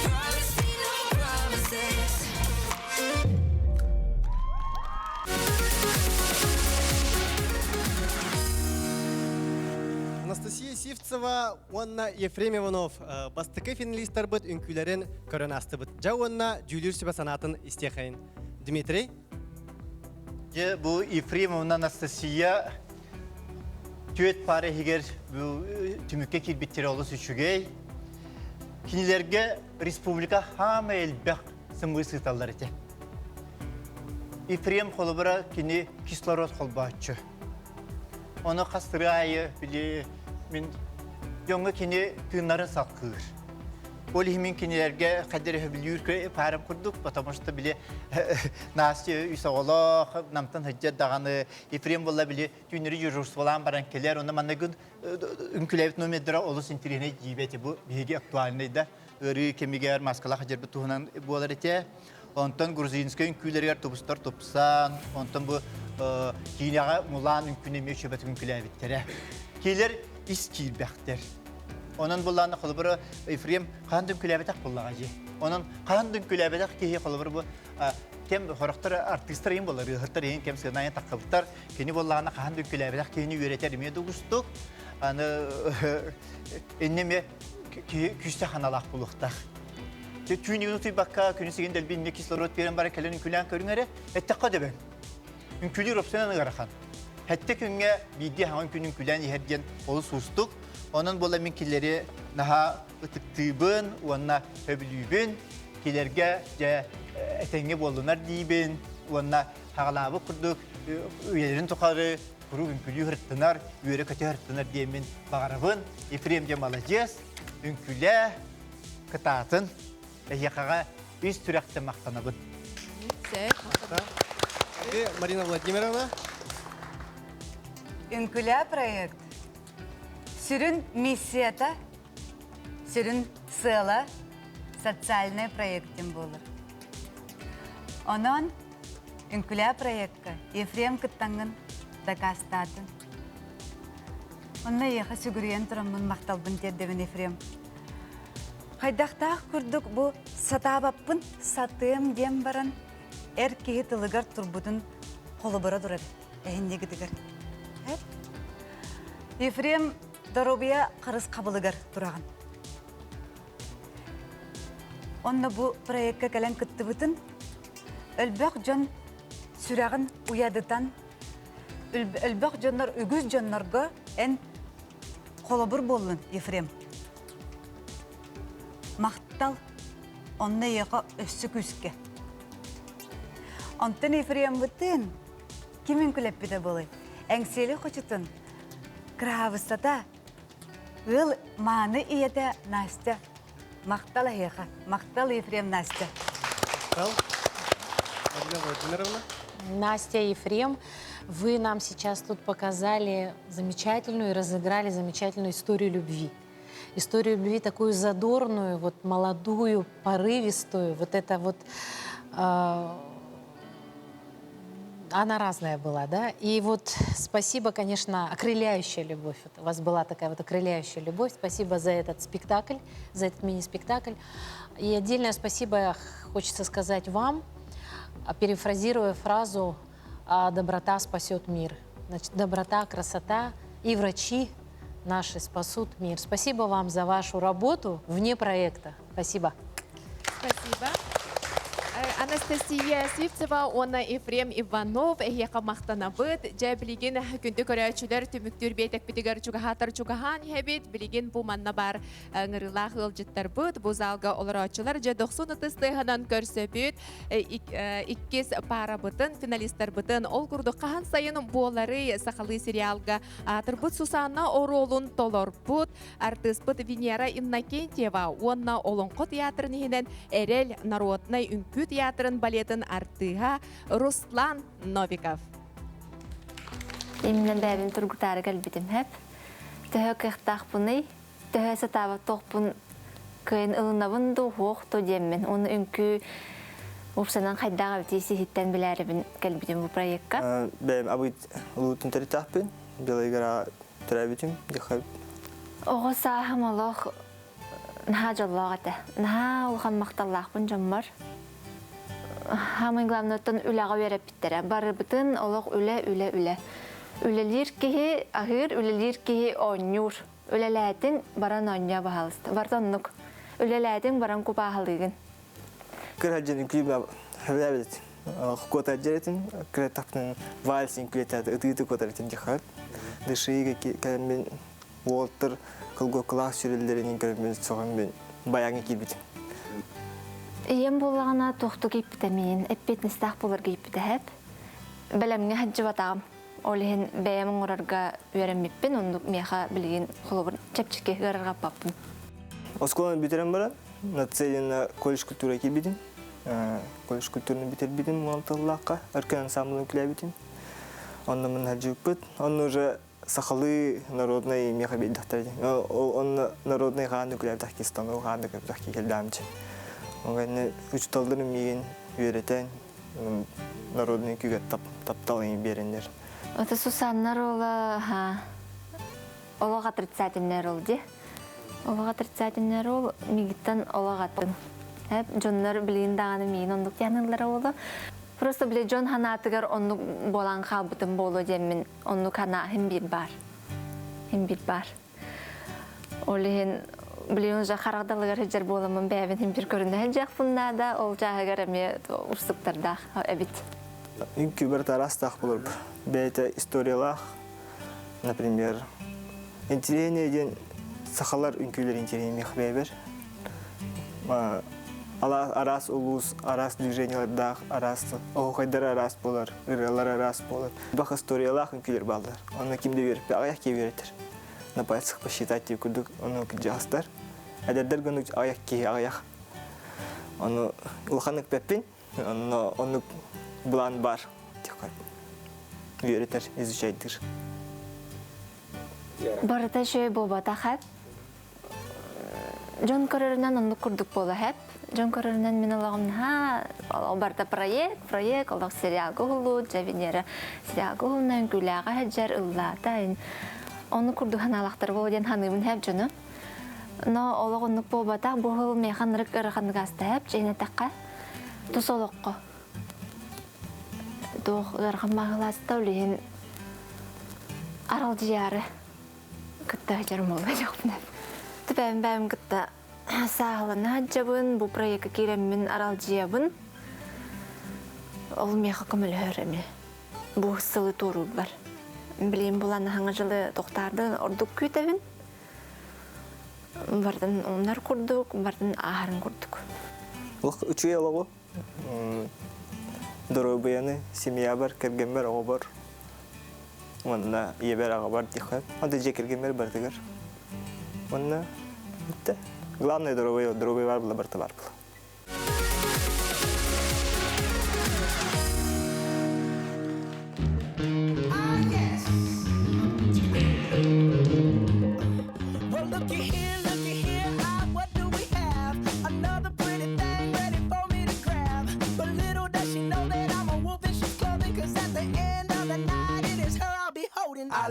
S8: Promise me no promises.
S1: Анастасия Сивцева, Онна Ефрем Иванов, бастыкы финалисттар быт үнкүлерин көрөн асты быт. Жа онна жүлүр сүбө санатын истехайын. Дмитрий?
S11: Бу Ефремовна Анастасия түйет пары хигер түмүкке кирбиттер олы сүчүгей. Кинилерге республика хама элбек сымгы сыталар эте. Ефрем холубара кини кислород холбаачы. Оны кастырайы били мен жоңга кини тыыннарын саккыр. Ол химин кинилерге кадер билүүркө парам курдук, потому что били Настя үсөголох намтан хаҗҗат даганы Ефрем болла били түнүрү жүрүс болан баран келер, оны маннагын үнкүләбит номедра олус интернет жибети бу биги актуальный да. Өрү кемигер маскала хаҗыр бутунан болар эте. Онтон грузинский үнкүләргә топустар топсан, онтон бу кинага мулан үнкүнеме чөбөт үнкүләбиттер. Келер искилбәктер. Onun bullarını kılıbırı Efrem kandım külebetek bullağacı. Onun kandım külebetek ki kılıbırı bu kem horaktar artistlerin bulları, hırtarın kem sığınayan takılıptar. Keni bullarını kandım külebetek keni üreter mi doğustuk. Anı enneme küste hanalak buluktak. Tüyünü unutuy bakka künüsügün delbin ne kislorod veren bara kelenin külen körünere ettekka deben. Ünkülür opsiyonunu garakan. Hatta künge bildiği hangi künün külen yerden olu sustuk. Onun bola minkileri naha ıtıktığın, ona höbülübün, kilerge etenge bolunar diyibin, ona hağlabı kurduk, üyelerin tokarı, kuru ünkülü hırttınar, üyere kötü hırttınar diyemin bağırabın. Efrem'ce malacağız, ünküle kıtatın, yakağa üst türekte maktanabın.
S1: Marina Vladimirovna.
S12: Ünküle проект. Сюрін миссията, сюрін сыла социальный проектім болыр. Онон үнкүлә проектка Ефрем кыттаңын дакастатын. Онна еха сүгірген тұрамын мақталбын деддевін Ефрем. Қайдақтақ күрдік бұ сатабаппын сатым дем баран әр кейі тылығар тұрбудын қолы бұра дұрады. Әйіндегі дігір. Ефрем Доробия қарыз қабылығар тұраған. Онна бұ проектка кәлін күтті бұтын, өлбәқ жон сүрағын уядытан, өлбәқ жонлар үгіз жонларға ән қолабыр болын, Ефрем. Мақтал, онна еға өссі күске. Онтын Ефрем бұтын, кемін күліп біді болы? Әңселі қочытын, крабыстата, ыл маны иеті Настя. Мақтал Еха, мақтал Ефрем Настя.
S15: Настя, Ефрем, вы нам сейчас тут показали замечательную и разыграли замечательную историю любви. Историю любви такую задорную, вот молодую, порывистую, вот это вот она разная была, да. И вот спасибо, конечно, окрыляющая любовь. Вот у вас была такая вот окрыляющая любовь. Спасибо за этот спектакль, за этот мини-спектакль. И отдельное спасибо хочется сказать вам, перефразируя фразу «доброта спасет мир». Значит, доброта, красота и врачи наши спасут мир. Спасибо вам за вашу работу вне проекта. Спасибо.
S2: Спасибо. Анастасия Свифцева, Онна Ефрем Иванов, Эхеха Махтанабыт, Джай Билигин, Күнді көрәчілер түміктер бейтек бітігер чугахатар чугахан хебет, Билигин бұл манна бар ғырылақ ғылжыттар бұд, бұл залға оларачылар, Джай 90 тыстығынан көрсі бүт, иккес пара бұтын, финалистер бұтын, ол күрді қахан сайын болары сақалы сериалға атыр бұд Сусанна оролын толор бұд, артыс бұд Венера Иннокентьева, Онна Олонқо театрынығынан әрел народнай үнкі театрын балетін артыға Руслан Новиков.
S16: Именно бәбін тұргытары кәлбетім әп. Төхі қиқтақ бұны, төхі сатавы тоқпын көйін ұлынабын дұғық төдеммен. Оны үнкі ұпсанан қайдағы бітесі хиттен біләрібін кәлбетім бұл проектқа.
S17: Бәбім абыйт ұлытын тәрітақпын, белайгара түрәбетім, декаб.
S16: Оғы сағым олық наға жоллақ әті. Наға ұлған мақталлақпын жоммар. Хамын главноттан үләға веріп біттері. Бары бұтын олық үлә. Үлелер кеге ағыр, үлелер кеге оңюр. Үлеләтің баран оңя бағалысты. Бартоннық. Үлеләтің баран күп ағылығын.
S17: Кір әджерін күлібі әбіләбілет. Қот әджеретін, кір әттақпын вальсин күлетәді, ұтыйты қот әретін декап. Дышыйға кәлімбен олттыр, қылғы қылақ сүрелдерінің кәрімбен соғанбен баяңы келбетім.
S16: Ем болағына тоқты кейіпті мен, әппет нестақ болар кейіпті әп. Бәлемге әджі батағым. Олеген бәйемін орарға өйренмеппен, ондық меха білген қолыбыр чәпчікке ғарарға паппын.
S17: Осколаны бітерем бара, нацелена колледж культура келбедім. Колледж культураны бітербедім мұнтыллаққа, өркен ансамблын күләбедім. Онда мұн әджі өкпет. Оны уже сақалы народный меха бейдіқтар едім. Оны народный ғанды күләбдақ кестану, ғанды күләбдақ келдәмчі. Оңғайны үш талдырым еген үйретен народный күйге тапталын берендер.
S16: Это Сусаннар олаға 30-нер олды. Олаға 30-нер ол мегіттен олаға атын. Джоннар білген дағаны мейін ондық янылары олы. Просто біле Джон ханатығыр ондық болан қабытын болу демін. Ондық хана хем бір бар. Олеген білген жа қарағдалығыр жер боламын бәйбін хем бір көрінді әжақ бұнда да ол жағығыр әме ұрсықтарда әбіт.
S17: Үнкі бір тарастақ болыр бәйті историялақ, например, интеренеден сақалар үнкілер интеренемек бәйбір. Арас ұлыс, арас движениялардақ, оғайдар арас болар, ұралар арас болар. Бақ историялақ үнкілер балдар. Оны кімде веріп, аяқ ке веретір. На пальцах посчитать и кудук, оны күджастар. Әдердер гонук аяқ ке аяқ. Оны улханық пәппен, оны бұлан бар. Веретер, изучайдыр.
S16: Барыта шөй болбата қәп. Жон көрерінен оны күрдік болы әп. Жон көрерінен мен олағымын, барда проект, олақ сериал ғылу, Венера сериал ғылуынан күләға әджер ұллатайын. Оны күрдік ханалақтар болу ден ханымын әп жоны. Но олақ онық болбата бұл мейханырық ұрықанық асты әп, жейні таққа. Тұс олыққы. Доқ ұрған мағыласты өлейін арал жияры күтті әжерім олға жоқпын әп. Бәм күтті сағылына жабын, бұл проекті керемін арал жиябын. Ол меха көмілі өрімі. Бұл сылы тору бар. Білейін боланы хаңа жылы тоқтардың ордық көйтәвін. Бардың онлар құрдық, бардың ағарын құрдық.
S17: Бұл үші елі Дұрой бұяны, семья бар, кәрген бар, оғы бар. Онына ебер аға бар дейқап. Онда же кәрген бар дегер. Онына бітті. Главное дұрой бар бұла барты бар бұла.
S8: At the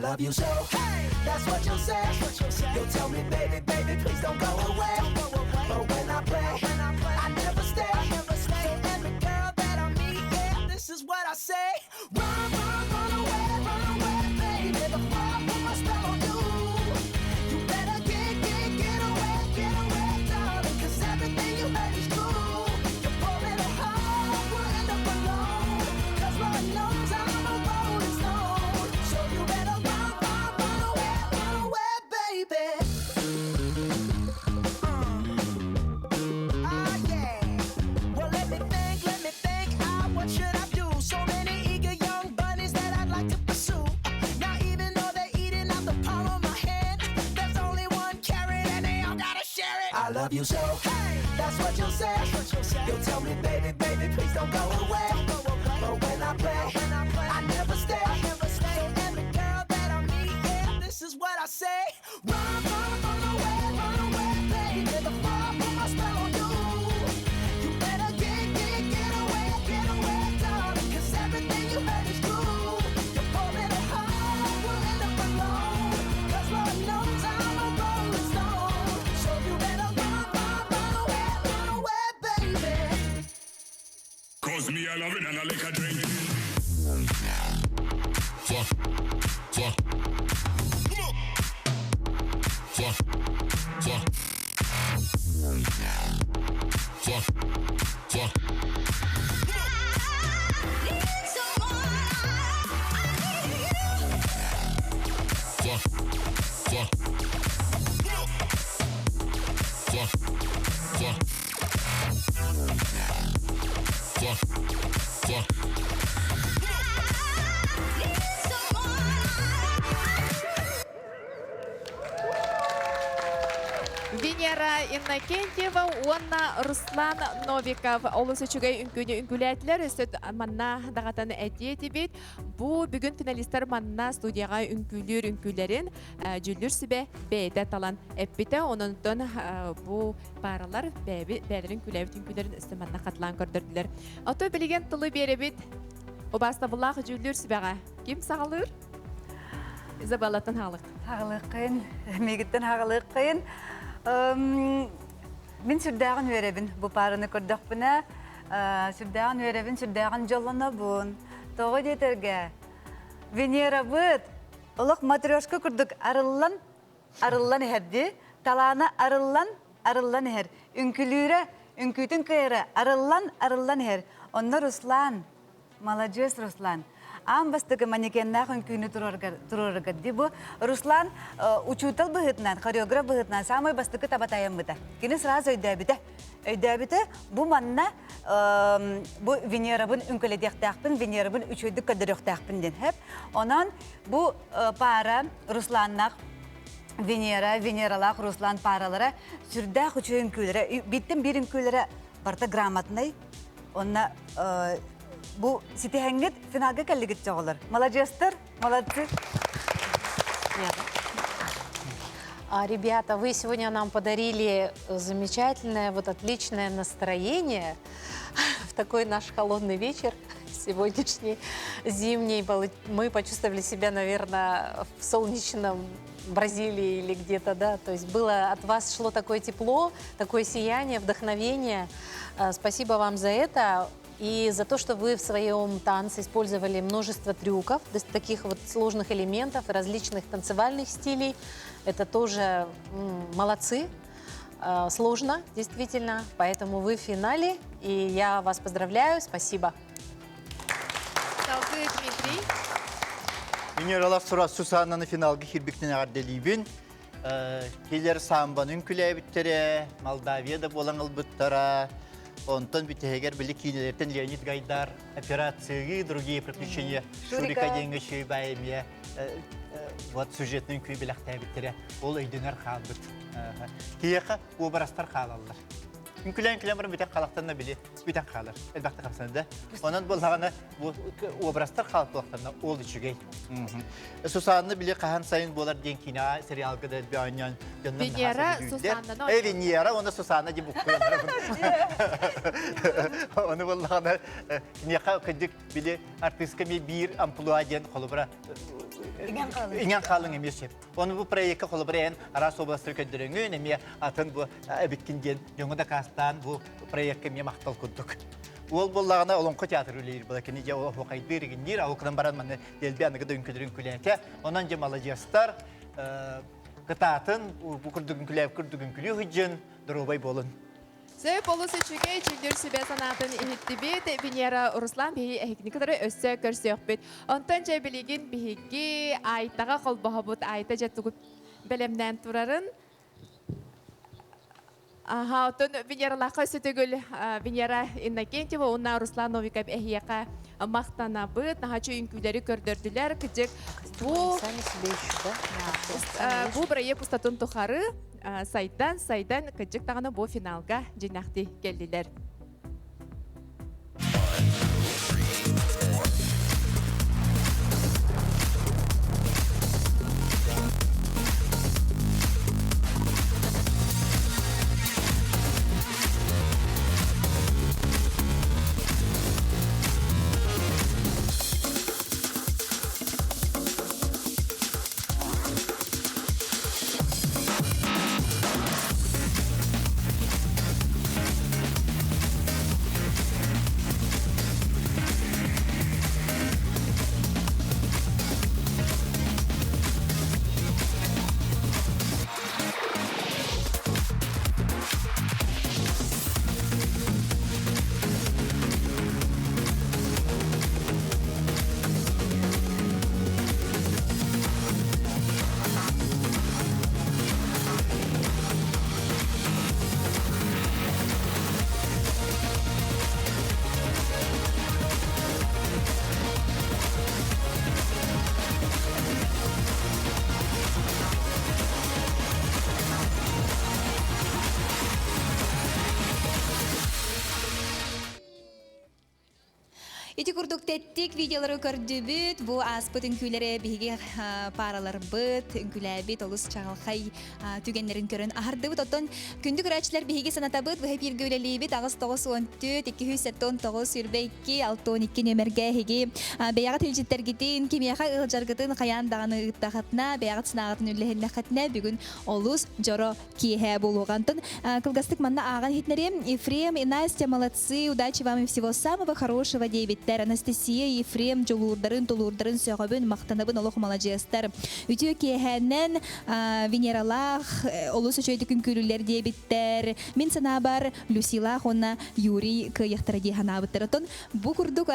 S8: love you so. Hey, that's what you'll say. You'll tell me, baby, baby, please don't go away. But when I play, I never stay. So every girl that I meet, yeah, this is what I say. Run, run away, baby, before I put my spell on you. You better get away, darling, 'cause everything you heard is true. You're pulling a heart, we'll end up alone. 'Cause Lord knows I'm a rolling stone. So you better run away, baby. Well, let me think, what should I do? So many eager young bunnies that I'd like to pursue. Now even though they're eating out the palm of my hand, there's only one carrot and they all gotta share it. I love you so, hey, that's what you'll say. You'll tell me, baby, baby, please don't go away. But when I play, I never stay. So every girl that I meet, yeah, this is what I say. Run away, baby, before I put my spell on you. You better get away, darling, 'cause everything you heard is true. You're pulling a heart, we'll end up alone. 'Cause Lord knows I'm a rolling stone. So you better run away, baby.
S5: 'Cause me I love it and I like a drink. Fuck.
S2: Венера Иннокентьева, Уанна Руслан Новиков. Олысы чүгей үнкүләтлер өсөт манна дағатаны әтиеті бет. Бұ бүгін финалистер манна студияға үнкүлерін жүлдір сүбе бәйді талан әппеті. Онынтын бұ паралар бәлерін күләбіт үнкүлерін үсті манна қатылан көрдірділер. Ото білген тұлы бері бет. Обаста бұлақ жүлдір сүбеға. Кім сағалыр? Изабаллатын халық.
S12: Хағылыққын, мегіттен хағылыққын. Мен сүрдәғын өребін, бұ парыны көрдіқ бұна. Сүрдәғын өребін, сүрдәғын жолына бұн. Тоғы детерге. Венера бұд. Олық матрешка күрдік арылан әрді. Таланы арылан әр. Үнкілері, үнкүтін кайры арылан әр. Онны Руслан. Молодец, Руслан. Амбастығы манекеннақ үнкүйіні тұрырға дебі. Руслан учутал бұғытынан, хореограф бұғытынан самай бастығы табатайын бұда. Кені сразу өйдәбіді. Бұ манна бұ Венерабын үнкіледектәқпін, Венерабын үчөйді көдіріқтәқпін ден. Онан бұ пара Русланнақ, Венералақ, Руслан паралары сүрдәқ үчөй үнкүйлері. Биттім бір үнкүйлері барта грамотный. Онна bu site hengit finalga kalligit çoğulur. Молодецтер, молодцы.
S15: Ребята, вы сегодня нам подарили замечательное, отличное настроение в такой наш холодный вечер сегодняшний, зимний. Мы почувствовали себя, наверное, в солнечном Бразилии или где-то, да. То есть от вас шло такое тепло, такое сияние, вдохновение. Спасибо вам за это. И за то, что вы в своем танце использовали множество трюков, таких сложных элементов, различных танцевальных стилей. Это тоже молодцы. Сложно, действительно. Поэтому вы в финале. И я вас поздравляю. Спасибо.
S2: Дмитрий.
S11: Венералақ Сусананы финалғы хирбіктен ағарделейбін. Келер самбанын күләбіттері, Молдавияда болан ұлбыттара. Онтон битегер били кинелерден Леонид Гайдар, операции, другие приключения Шурика Денгаши Баймия, сюжетный күй билахтай биттере, ол өйденер қалбыт. Кияқа образтар қалалар. Күлән бір бітен қалақтарына біле, бітен қалар. Әлбақты қапсанында. Онан болғаны образтар қалып болақтарына ол үшігей. Сусанны біле қахан сайын болар ден кина, сериалға да бәйінен.
S2: Венера, Сусанна.
S11: Венера, оны Сусанна деп бұқпен. Оны болғаны неқа күндік біле артистка мен бір амплуа ден қолы бұра иңен қалың емес еп. Оны бұл проектке қолы бірәйін Арас областыр көндіріңі, неме атын бұл әбіткінден, жоңыда қастан бұл проектке ме мақтал күрдік. Ол болағына олонқы театр өлейір бұл әкені же оқайды регендер, ауқыдан баран мәні делбе анығыда үнкілерін күләке. Онан же малажастар қытатын бұл күрдігін күлі хүджін дұрубай болын.
S2: Сөп олысы чүге чүгдір сүбе санатын ихиттібет Венера Руслан бейі әхікникідері өссі көрсек бет. Онтан жай білеген бейге айтаға қолбаға бұд айта жаттығып бәлемнен тұрарын. Отын Венера лаққа сөтігіл Венера Иннокентьева, онна Руслан Новиков әхияқа мақтана бұд. Нағачу үнкілері көрдірділер. Күдік бұл бірайы пұстатын тұқары сайдан кыджык тағаны бұл финалға жинақты келділер.
S3: Ити курдук теттик видеолары көрдүбүт, бу аспыт үңкүлері биге паралар быт, үңкүләбит, олус чағалқай түгенлерін көрін ардыбыт. Оттон күндік рачылар биге санатабыт, бұхай пиргөлелебит, ағыз 9-14, 209 сүрбейки, 6-12 нөмерге хеге бейағат үлжеттергетін, кемияға ұлжаргытын қаяндағаны ұттақытына, бейағат сынағатын үлләхелләқатына бүгін олус жоро киеге болуғантын. Кылгастык манна аған хитнерем, Ефрем и Настя, молодцы, удачи вам и всего самого хорошего, 9. Анастасия, Ефрем, жолурдарын, толурдарын сөғабын, мақтанабын олық малажестар. Үтіо кейхәнен Венералақ, олыс үшөйді күнкүлілер дебіттер. Мен сана бар Люсилақ, онна Юрий күйяқтары дейханабыттар. Бұ күрдік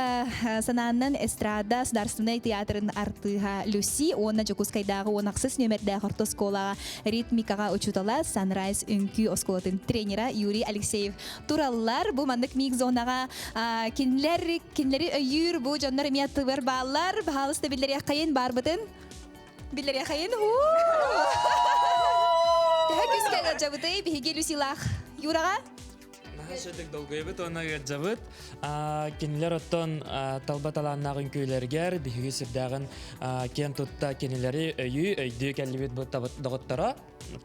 S3: сананын эстрада Сударственный театрын артыға Люси, онна Жокускайдағы онақсыз нөмерді қорты сколаға ритмикаға учутала Sunrise үнкі осколатын тренера Юрий Алексеев. Тураллар, бұл мандық миг зонаға кенлері өйір бұл жонлар емияты бар балар, бағалысты білдері қайын бар бұтын. Білдері қайын? Тәхі күскәді жабыты, бігеге Люсилақ. Юраға?
S9: Нахашедік долгой бұт, оны жабыт. Кенілер оттон талбаталаннағы үнкөйлергер, бігеге сірдағын кен тұтта кенілері өйі, өйді кәлі бұт доғыттара,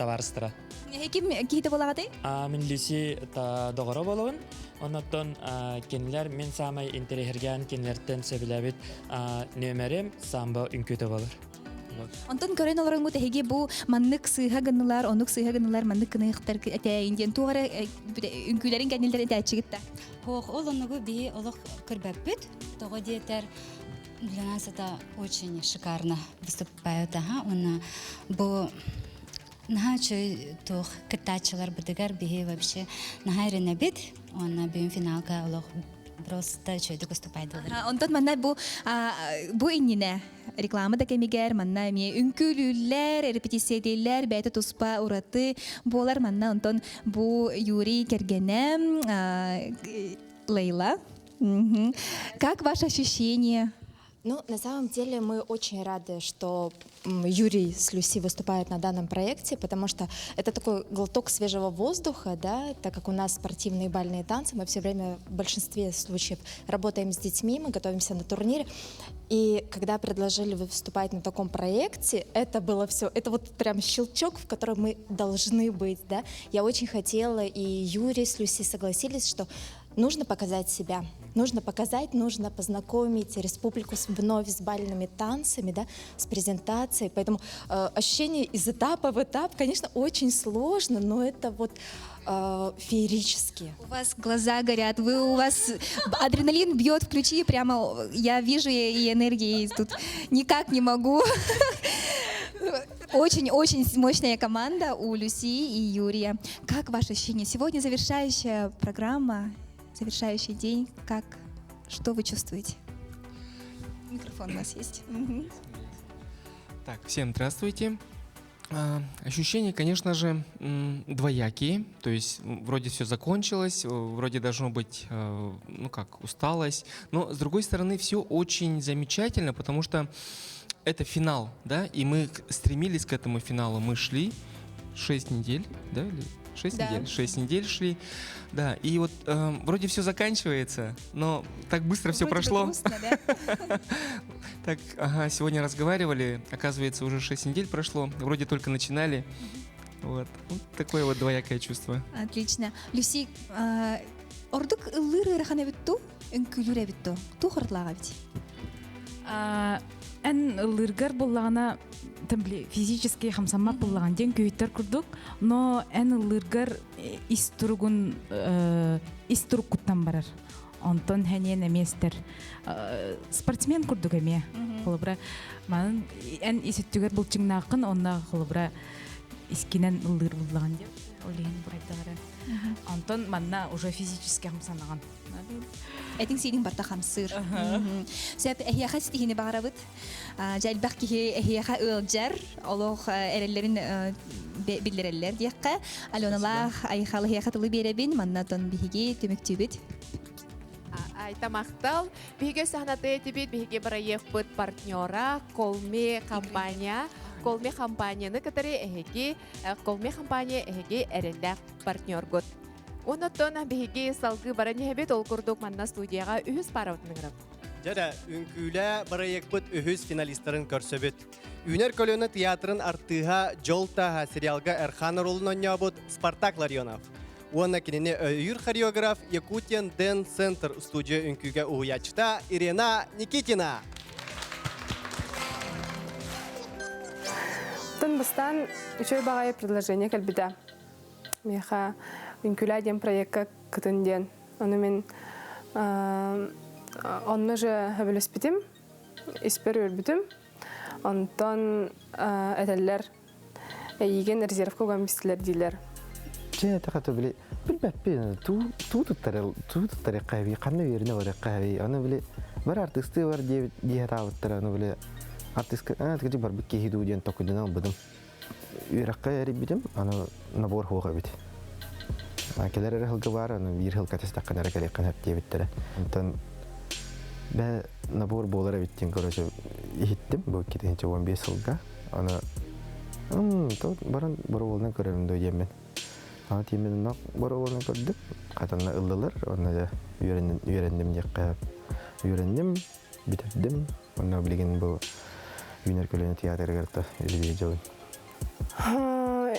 S9: таварыстыра.
S3: Кем кейті болағады?
S9: Мен Люси доғыра болуын. Оннан кенлер мен самай интерехерген кенлерден сөбіләбет нөмерім самбо үнкөті болыр.
S3: Онтон көрен оларын бұты хеге бұл маннық сыйға гынылар, онық сыйға гынылар маннық кынықтар әтәйінден туғары үнкүлерін кәнелер әтәчігітті.
S10: Хоқ, ол онығы бей олық көрбәппіт, тоғы детер для нас это очень шикарно выступают. Бұл нахачу тух кытачылар бытыгар бихи вообще нахайрына бит, он бүйін финалға олық просто чөйді выступайды.
S3: Онтон манна бу иннине рекламада кемигер, манна ме үнкүлүллер, репетициялер, бәйті туспа ураты болар манна. Онтон бу Юрий Кергенем, Лейла. Как ваше ощущение?
S18: Ну, на самом деле мы очень рады, что Юрий с Люси выступают на данном проекте, потому что это такой глоток свежего воздуха, да, так как у нас спортивные бальные танцы, мы все время в большинстве случаев работаем с детьми, мы готовимся на турнире, и когда предложили выступать на таком проекте, это было все, это вот прям щелчок, в котором мы должны быть, да. Я очень хотела, и Юрий с Люси согласились, что нужно показать себя. нужно показать, нужно познакомить республику вновь с бальными танцами, да, с презентацией. Поэтому ощущение из этапа в этап, конечно, очень сложно, но это вот феерически.
S3: У вас глаза горят, у вас адреналин бьет в ключи, прямо я вижу и энергии тут никак не могу. Очень-очень мощная команда у Люси и Юрия. Как ваше ощущение? Сегодня завершающая программа, завершающий день. Что вы чувствуете? Микрофон у нас есть.
S19: Так, всем здравствуйте. Ощущения, конечно же, двоякие. То есть вроде все закончилось, вроде должно быть, усталость. Но, с другой стороны, все очень замечательно, потому что это финал, да, и мы стремились к этому финалу. Мы шли 6 недель, да, или 6
S3: Да.
S19: недель? 6 недель шли, да, и вот вроде все заканчивается, но так быстро все
S3: Вроде бы
S19: прошло.
S3: грустно, да?
S19: Так, сегодня разговаривали, оказывается, уже 6 недель прошло, вроде только начинали. Вот такое вот двоякое чувство.
S3: Отлично. Люси, ордук ыллыры раханабитту, үнкүлүребитту. Ту хортлаагабити.
S20: Эн ылыргар буллагана тамбли физически хамсамма буллаган ден күйттер курдук, но эн ылыргар истургун истуркуттан барар. Онтон хенен эместер спортсмен курдук эме. Холбра манын эн исеттүгөр булчуңнаакын онна холбра искинен ылыр буллаган деп ойлойн бурайдагара. Онтон манна уже физически хамсанаган.
S3: Этин синин барта хамсыр. Сөп эхияха стихини багарабыт. Жалбак кихи эхияха ылжар, олох эрелерин билдирелер диякка. Алоналах айхалы эхияха тылы беребин, маннатон бихиги төмөктүбүт.
S2: Айтамақтал, биге сахнаты этибит, биге бараев быт партнера, колме компания, колме компанияны катары эхеги, колме компания эхеги эрелләк партнер год. Онотон биге салгы бараны хебет ол курдук манна студияга үһүс параутныграп.
S1: Жада үнкүлә барайык быт үһүс финалистларын көрсөбөт. Үнер көлөнө театрын артыга жолта сериалга Эрхан ролун ойнобут Спартак Ларионов. Уонна кинене өйүр хореограф Якутиан Дэн Центр студия үнкүгө уячта Ирина Никитина.
S21: Тынбыстан үчөй багай предложение кэлбида. Меха үнкүлә ден проектка кытынден. Оны мен онны же хабелеспитим, испер өрбүтүм. Онтон этеллер эйген резервка гамистилер дилер.
S22: Че тахату били билбеппин туттары кайби канны верине бар кайби аны били бар артисты бар дие таавыттар аны били артистка тиги бар бикки хиду ден токудана бадым үракка эрибидим аны набор хуга бит акелер хылга бар аны бир хыл катастаккана ракалыккан хап дебиттер антон бе набор болара биттин короче иттим бу кетенче 15 жылга аны то баран боролна көрөмдө емен Тимин нак боролны көрдүк. Катанна ыллылар, аны үйрендим жакка. Үйрендим, битердим. Аны билген бу Үнер көлөнө театрга карта элбей жол.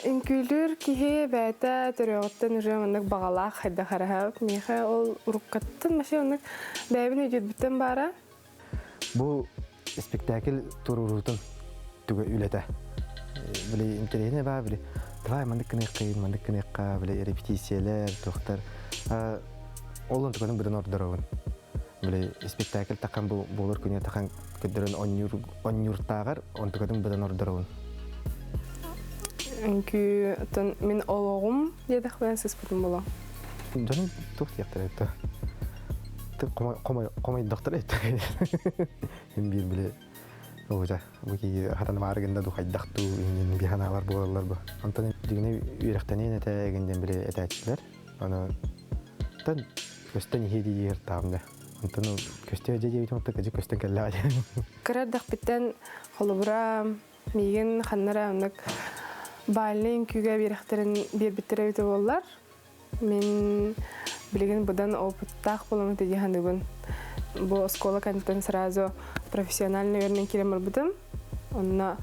S21: Инкүлүр кихе бәтә төрөгөттөн уже мындык багалак хайда харап. Меха ол уруккаттын машина бәбин өйдөт биттен бара.
S22: Бу спектакль турурутун түгө үлете. Биле интерене ба биле. Давай мандыккыныкка, биле репетициялер, доктор. Олон түгөнүн бирин ордоровун. Биле спектакль такан болор күнү такан көдөрөн онюртагар, он түгөнүн бирин ордоровун.
S21: Инкү мен ологум дедих белән сез бүтүн була.
S22: Жаным тук яктыр это. Ты комай доктор это. Бир биле Ожа, буки хатан маргында духайдакту инен биханалар болалар ба. Антон дигне үйрәктәнен әтәгендән бире әтәчләр. Аны тан көстән хеди йер тамда. Антон көстә җәҗә бит монта көстән кәллә.
S21: Кырдак биттен холубра миген ханнара андык баалын күгә бирәхтерен бир битерә бит боллар. Мен билеген будан опыттак булам дигән дүген. Бу школа кантен сразу профессиональный вернен киремер будем. Онна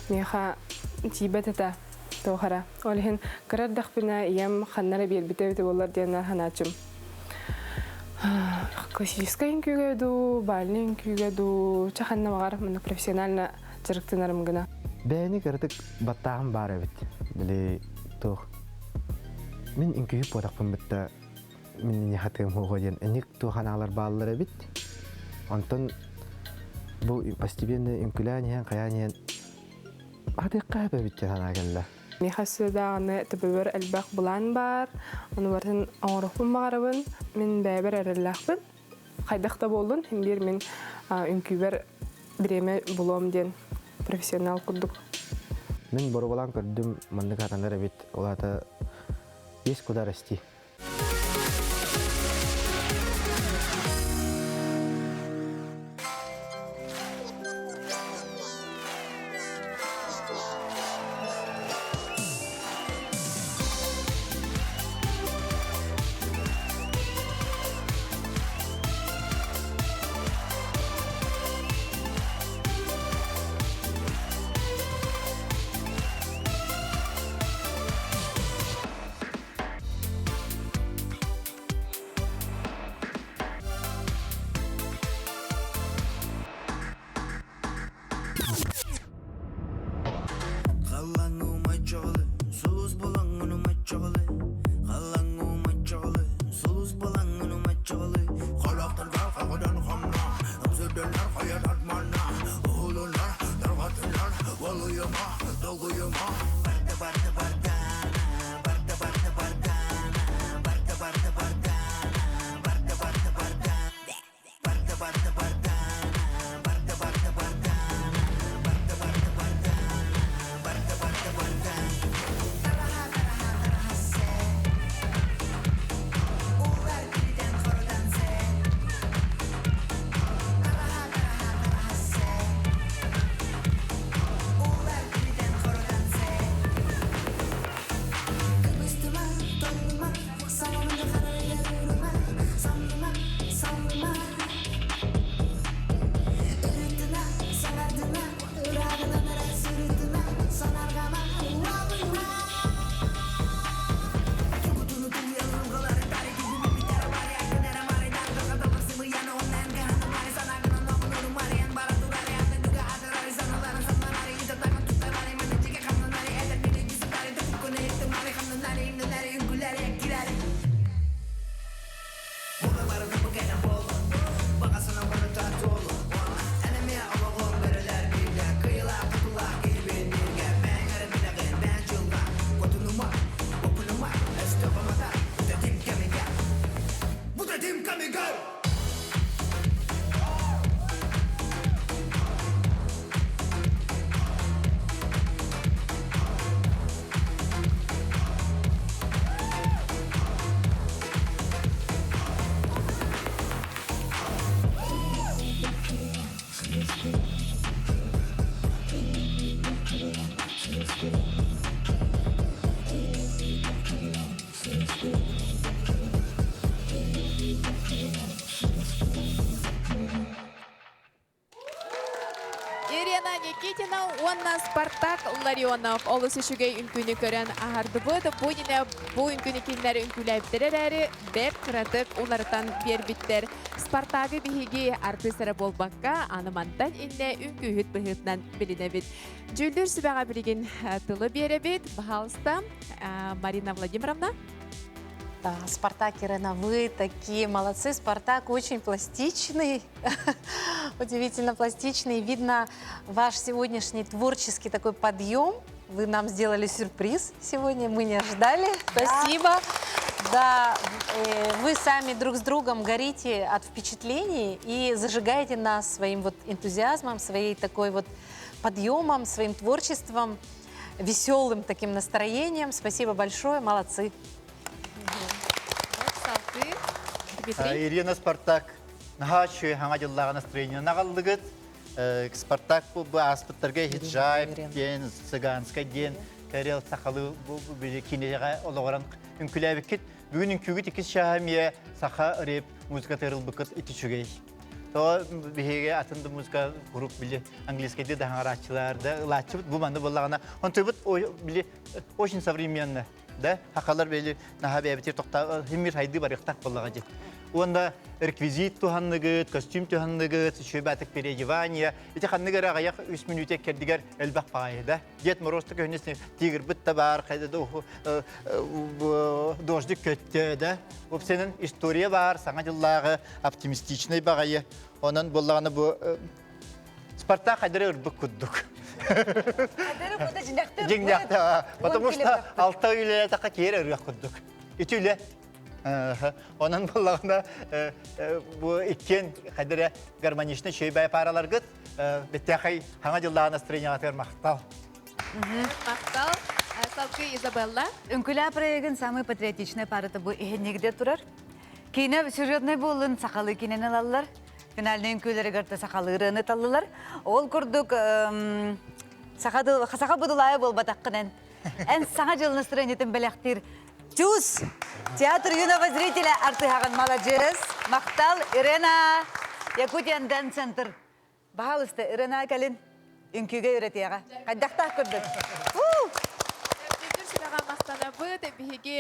S21: меха тибет это тохара. Олхин кырдак бина ям ханнара бир бите болар дигән ханачым. Классическая инкюге ду, бальный инкюге ду, чаханна магар мына профессионально жырыктынарым гына.
S22: Бәйни кырдык баттагым бар бит. Биле тох. Мен инкюге подакпын битта. Мен не хатым хогоден. Эник туханалар баллары бит. Антон бу постепенно инкуляниян каяниан адыкка бит чанагалла.
S21: Мехасыда аны тыбыр элбак булан бар. Аны бартын оңрохпун багарабын. Мен бәбер эреллахпын. Кайдакта болдун. Химбир мен инкюбер биреме булом ден профессионал курдук.
S22: Мен борбалан көрдүм мынды катандар бит. Олата есть куда расти.
S2: Ирина Никитина, онна Спартак Ларионов. Олыс үшіге үнкүні көрен ағарды бұд. Бұ үнкүні келінер үнкүләйіптерері бәп қыратық оларытан бербіттер. Спартагы біхіге артыстары болбаққа анымантан инне үнкүхіт бұхытнан біліне біт. Жүлдір сүбәға білген тылы бере біт. Бағалыста Марина Владимировна.
S15: Да, Спартак, Ирина, вы такие молодцы. Спартак очень пластичный, удивительно пластичный. Видно ваш сегодняшний творческий такой подъем. Вы нам сделали сюрприз сегодня, мы не ожидали. Спасибо. Да, вы сами друг с другом горите от впечатлений и зажигаете нас своим вот энтузиазмом, своей такой вот подъемом, своим творчеством, веселым таким настроением. Спасибо большое, молодцы.
S11: Ирина Спартак, нахачу хангадиллага настроение нагаллыгыт. Спартак бу аспыттарга хиджайб ден, цыганска ден, карел сахалы бу кинега ологоран үнкүләбикет. Бүгүн үнкүгүт икис шахамия саха реп музыка терилбыкыт итичүгей. То биһиге атынды музыка групп биле английскийде да хаңарачылар да лачып бу манда боллагана. Онтыбыт биле очень современно. Да, хакалар бели нахабе битер токта химир хайды бар яктак боллага же. Онда реквизит туханныгыт, костюм туханныгыт, шөбәтік переодевание. Эти ханныгыр ағаяқ 3 минутек кердігер әлбәқ пайда. Дед Морозты көнесіне тигр бұтта бар, қайда дождик көтті, да? Ол сенің история бар, саңа жыллағы оптимистичный бағайы. Онан болағаны бұл спартақ қайдары үрбік күддік. Жеңдяқты, потому что алты үйлері таққа кері үрбік күддік. Үтілі. Онан болағында бұл ikкен қайдары гармоничный шөйбәй паралар күт, беттәқай хаңа жыллағы настроение атығыр мақтал.
S2: Мақтал. Салкы Изабелла.
S12: Үнкүлі проегін самый патриотичный парыты бұл ихеннегде тұрар. Кейіне сюжетный болын сақалы кейнен алалар. Финальный үнкүлері көрті сақалы ұрыны талылар. Ол күрдік сақа бұдылайы бол батаққынан. Ән саңа жыл настроениетін бәліқтір. Тюз! Театр юного зрителя артығаған молодец. Мақтал Ирена. Якутиян Дэн Центр. Бағалысты Ирена кәлін үнкүге үйретеға. Қайдақтақ күрдік.
S2: Мақтана бұд, бігі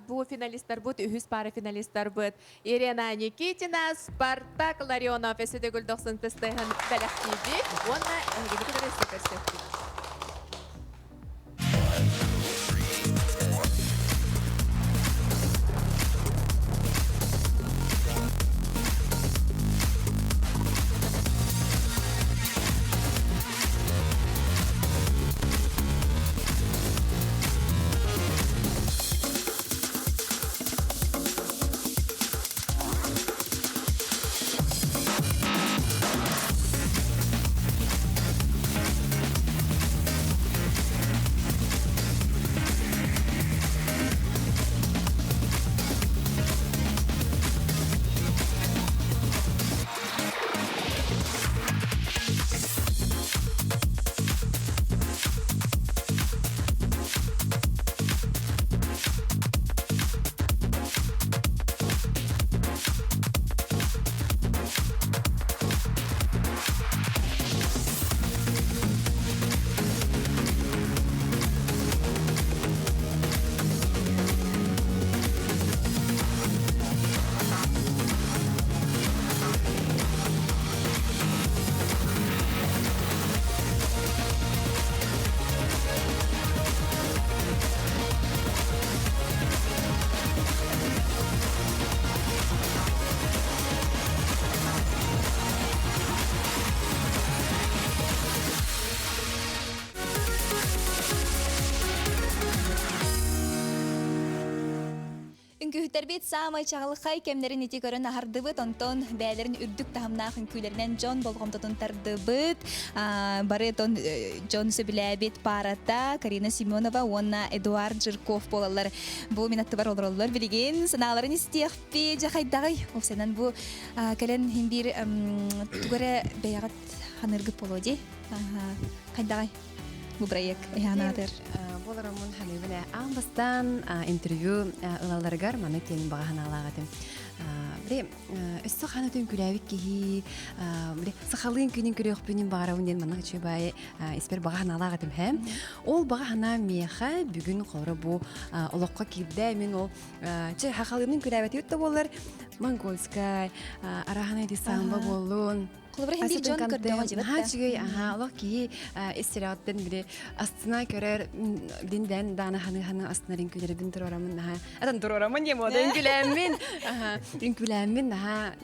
S2: бұл финалистар бұд, үхіз пары финалистар бұд. Ирена Никитина, Спартак Ларионов, әсіде гүлдоқсын пістайған бәліқтейді. Онна әңгені күдіресі көрсетті.
S3: Күхтербет самай чағылықай кемнерін еті көрін ағардыбыт, онтон бәлерін үрдік тағымнағын күйлерінен Джон болғымтатын тардыбыт. Бары тон Джон сөбіләбет парата, Карина Семенова, онна Эдуард Жирков болалар. Бұл минатты бар олар білеген, саналарын істеқпе жақайдағай. Офсенен бұл кәлін хембір түгірі бәяғат ханыргып болуды. Қайдағай бұл проект әйянадыр.
S4: Боларамын хәлебіне аңбастан интервью ылаларгар маны тенін бағахан алағадым. Өссі қанатын күләвік кейі, сақалығын күнін күрек бүнін бағарауын ден маны күчі бай еспер бағахан алағадым хәм. Ол бағахана меха бүгін қоры бұл олыққа келді. Мен ол хақалығының күләветі өтті болар. Монгольскай, арахана десамба болуын.
S3: Құлыбыр хембір Джон көрді ғажы бітті.
S4: Чүгей, олық кейі истерияттен бірі астына көрер білінден даны ханы астынарын күлері бін тұр орамын. Әтін тұр орамын дем ода үңкіләмін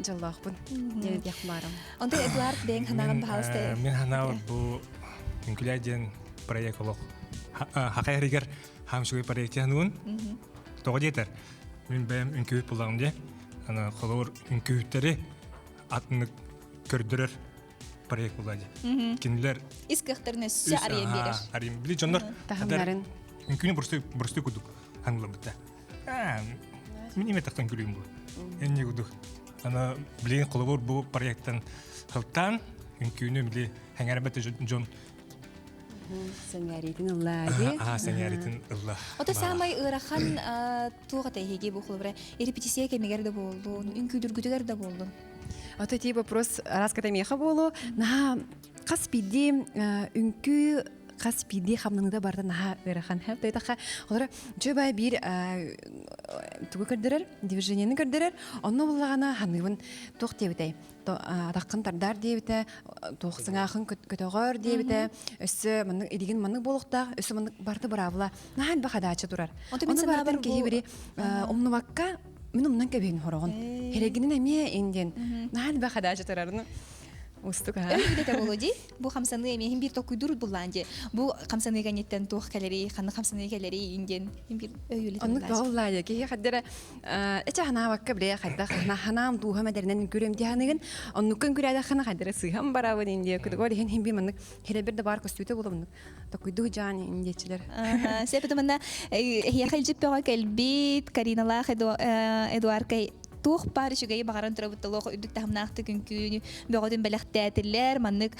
S4: жаллақпын. Дені дек барым.
S3: Онда Эдуард бәң ханағын бағалысты.
S7: Мен ханағын бұл үңкіләден проект олық. Хақайригер хамшығай проекті хануын. Тоғы детер. Мен бәйім үңкілет болағым де. Қолауыр үңкілеттері атынық көрдірер проект болады. Кенілер...
S3: Искіқтірін өсі арайын берер.
S7: Арайын білі жондар.
S4: Тағымларын.
S7: Үңкіне бұрысты күдік ханылым бітті. Мен еме тақтан көрейін бұл. Әне күдік. Білеген қолауыр бұл проекттан қылттан үңкіне біле әңәрі бәті жон.
S4: Сәңәретін ұллады.
S7: Сәңәретін ұлла.
S3: Ота самай ұрахан туға тәйхеге бұл қолыбыра. Репетисия кемегер де болу, үңкүдіргүдігер де болу.
S4: Вот эти вопрос раската меха болу. На каспиди үнкү қас пиди хамныңда барды наха ырахан хэп тайтаха олар жөбай бир тугу көрдөрөр движениені көрдөрөр онно буллагана ханыбын тух дебитай атаккын тардар дебите тухсыңахын көтөгөр дебите өссө маны илигин маны болукта өссө маны барды барабла нахан бахадачы турар оны бардын кеги бири умнубакка мен умнан кебегин хорогон херегинин эме инден нахан бахадачы турарын устука
S3: Öyle oldu. Bu hamsanı emeğin bir tokuy durur bulanca. Bu hamsanı ganyetten toh kalori, kanı hamsanı kalori ingen. Bir öyle.
S4: Onu vallahi ki haddere hana vakka bile hadda hanam duha madernen görem dihanıgın onu kan gürada hana haddere sığam baravan indiye kudu hem bir manık hele bir de bar kostüte bulunuk. Tokuy duh jani indiyeciler.
S3: Sebep tamana هي خلجت بقى البيت كارينا لا ادوار كي توخ بارش جاي بقرن ترى بتلاقي إدك تهم ناخت كنكو بقعدين بلختات اللير منك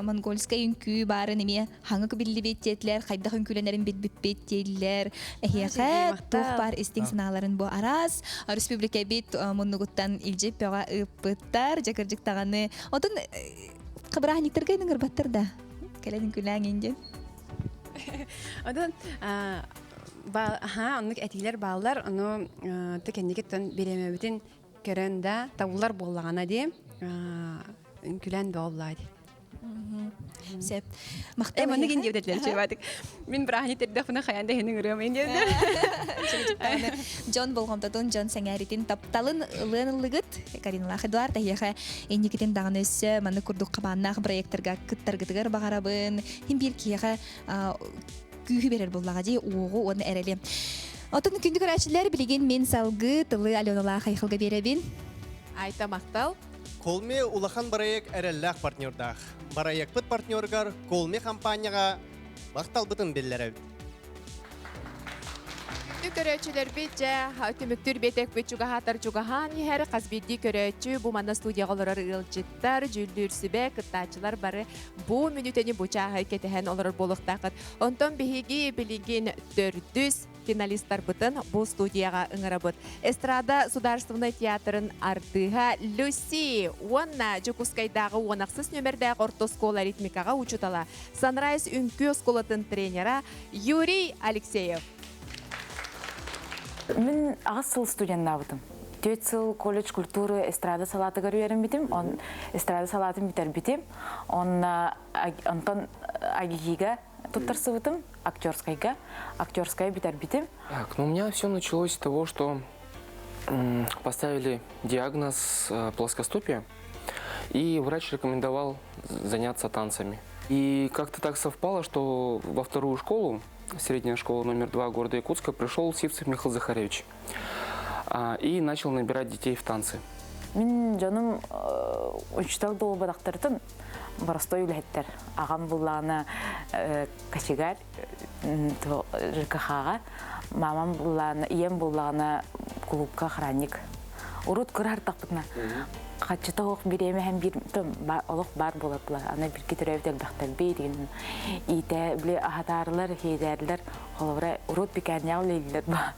S3: منقولس كينكو بارن مية هنگك باللي بيتيتلر خيدا كنكو لنرين بيت اللير هي خات توخ بار استنسنالرن بو أراس ريسبوبليكا بيت منقطن الجيب بقى بتر جكرجك تغني أظن خبره نكتر كي نقدر بتر ده كلام كلام إنجن
S4: أظن onluk etiler bağlar onu tükendikten bilemebütün körende tavullar bollağına diye külen bolladı.
S3: Sep.
S4: Onu gidin diyorlar çevadık. Min brahni terdafına hayanda henin görüyorum diyorlar.
S3: John bolğamda John sengeritin taptalın ılınlıgıt Karina Khadwar tahiya ennikitin dağınısı manı kurduk qabanna proyektlarga kıttargıtıgar bağarabın hem bir kiyaga kühü berer bollağadı oğu onu ereli. Otun kündü görəçilər bilgin men salgı tılı Alyonala xayxılga berebin.
S2: Айта мақтал.
S1: Колме улахан барайык әрелләк партнердақ. Барайык бұт партнергар Колме компанияға мақтал бұтын беллері.
S2: Көрөчүлөр битже төмүктүр бетек бүчүгө хатар чугахан хер казбидди көрөчү бу манда студияга ылжыттар жүлдүрсүбе кыттачылар бары бу мүнүтени буча кетехен олор болуктакыт онтон биһиги билигин 400 финалисттар бытын бу студияга ыңырабыт эстрада сударственный театрын артыга Люси онна Жукускайдагы онаксыз нөмердәг ортоскола ритмикага учутала Sunrise үнкү сколатын тренера Юрий Алексеев.
S13: Мен ағыз сыл студентна бұдым. 4 сыл колледж культуры эстрада салаты көрерім бітім. Он эстрада салатын бітер бітім. Онтан агигига тұттарсы бұдым, актерскайга бітер бітім.
S14: Так, ну у меня все началось с того, что поставили диагноз плоскостопия, и врач рекомендовал заняться танцами. И как-то так совпало, что во вторую школу, средняя школа номер 2 города Якутска, пришел Сивцев Михаил Захаревич и начал набирать детей в танцы.
S13: Мен жаным учитал долу бадақтардың барастой үлеттер. Ағам бұллағына кашигар ЖКХ-ға, мамам бұллағына, ием бұллағына клубқа храник. Урут көрар тақпытына. Қатшыта оқ биреме hem bir олық бар болапла. Ана bir кетірәвдер бақтар бейдеген. Ите біле ахатарылар, хейдерлер, қолыбыра урут бекәрнеғыл ейлер ба.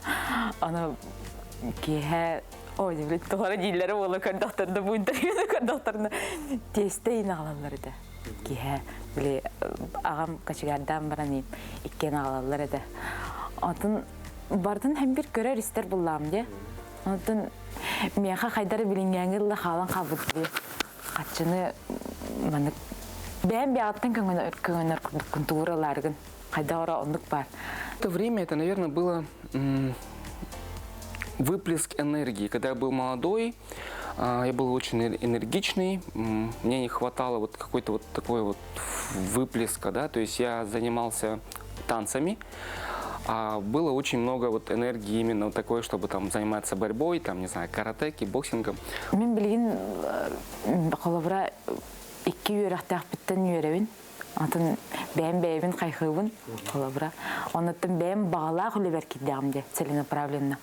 S13: Ана кейе, ой, біле тұғары дейлері олы көрдақтарында, bu интервьюді көрдақтарында тесте инағалалар еді. Кейе, біле ағам качыгардан баран еккен ағалалар еді. Атын бардың hem bir көрер істер бұллам де. Атын мияха хайдары билингәңгелле халан кабытты. Качыны маны бәм бяттан көңөнөр культураларгын хайдара ондук бар.
S14: Это время, это, наверное, было выплеск энергии. Когда я был молодой, я был очень энергичный, мне не хватало вот какой-то вот такой вот выплеска, да, то есть я занимался танцами. Было очень много вот энергии именно такой, чтобы там заниматься борьбой, там, не знаю, карате, кикбоксингом.
S13: Мен билген колобра 2 үйрәктәк биттен үйрәбин. Атын бәм кайхыбын колобра. Оннан бәм багала хулебер кидәмде, целенаправленно.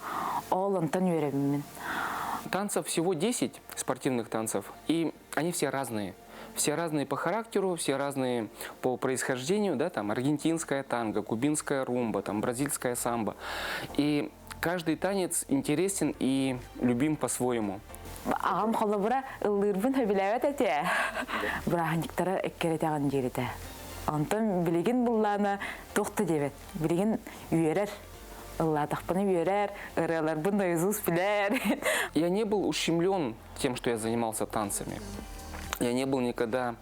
S13: Ол онтан үйрәбин мен.
S14: Танцев всего 10 спортивных танцев, и они все разные. Все разные по характеру, все разные по происхождению, да, там аргентинская танго, кубинская румба, там бразильская самбо. И каждый танец интересен и любим по-своему.
S13: Ағам қолыбыра ылырбын хөбіләует әте. Бұрағындықтары әккеретіған жерді. Антон билеген булланы тоқты дебет. Билеген үйерер. Ладахпаны үйерер, ыралар бында Иисус билер.
S14: Я не был ущемлен тем, что я занимался танцами. Я не был никогда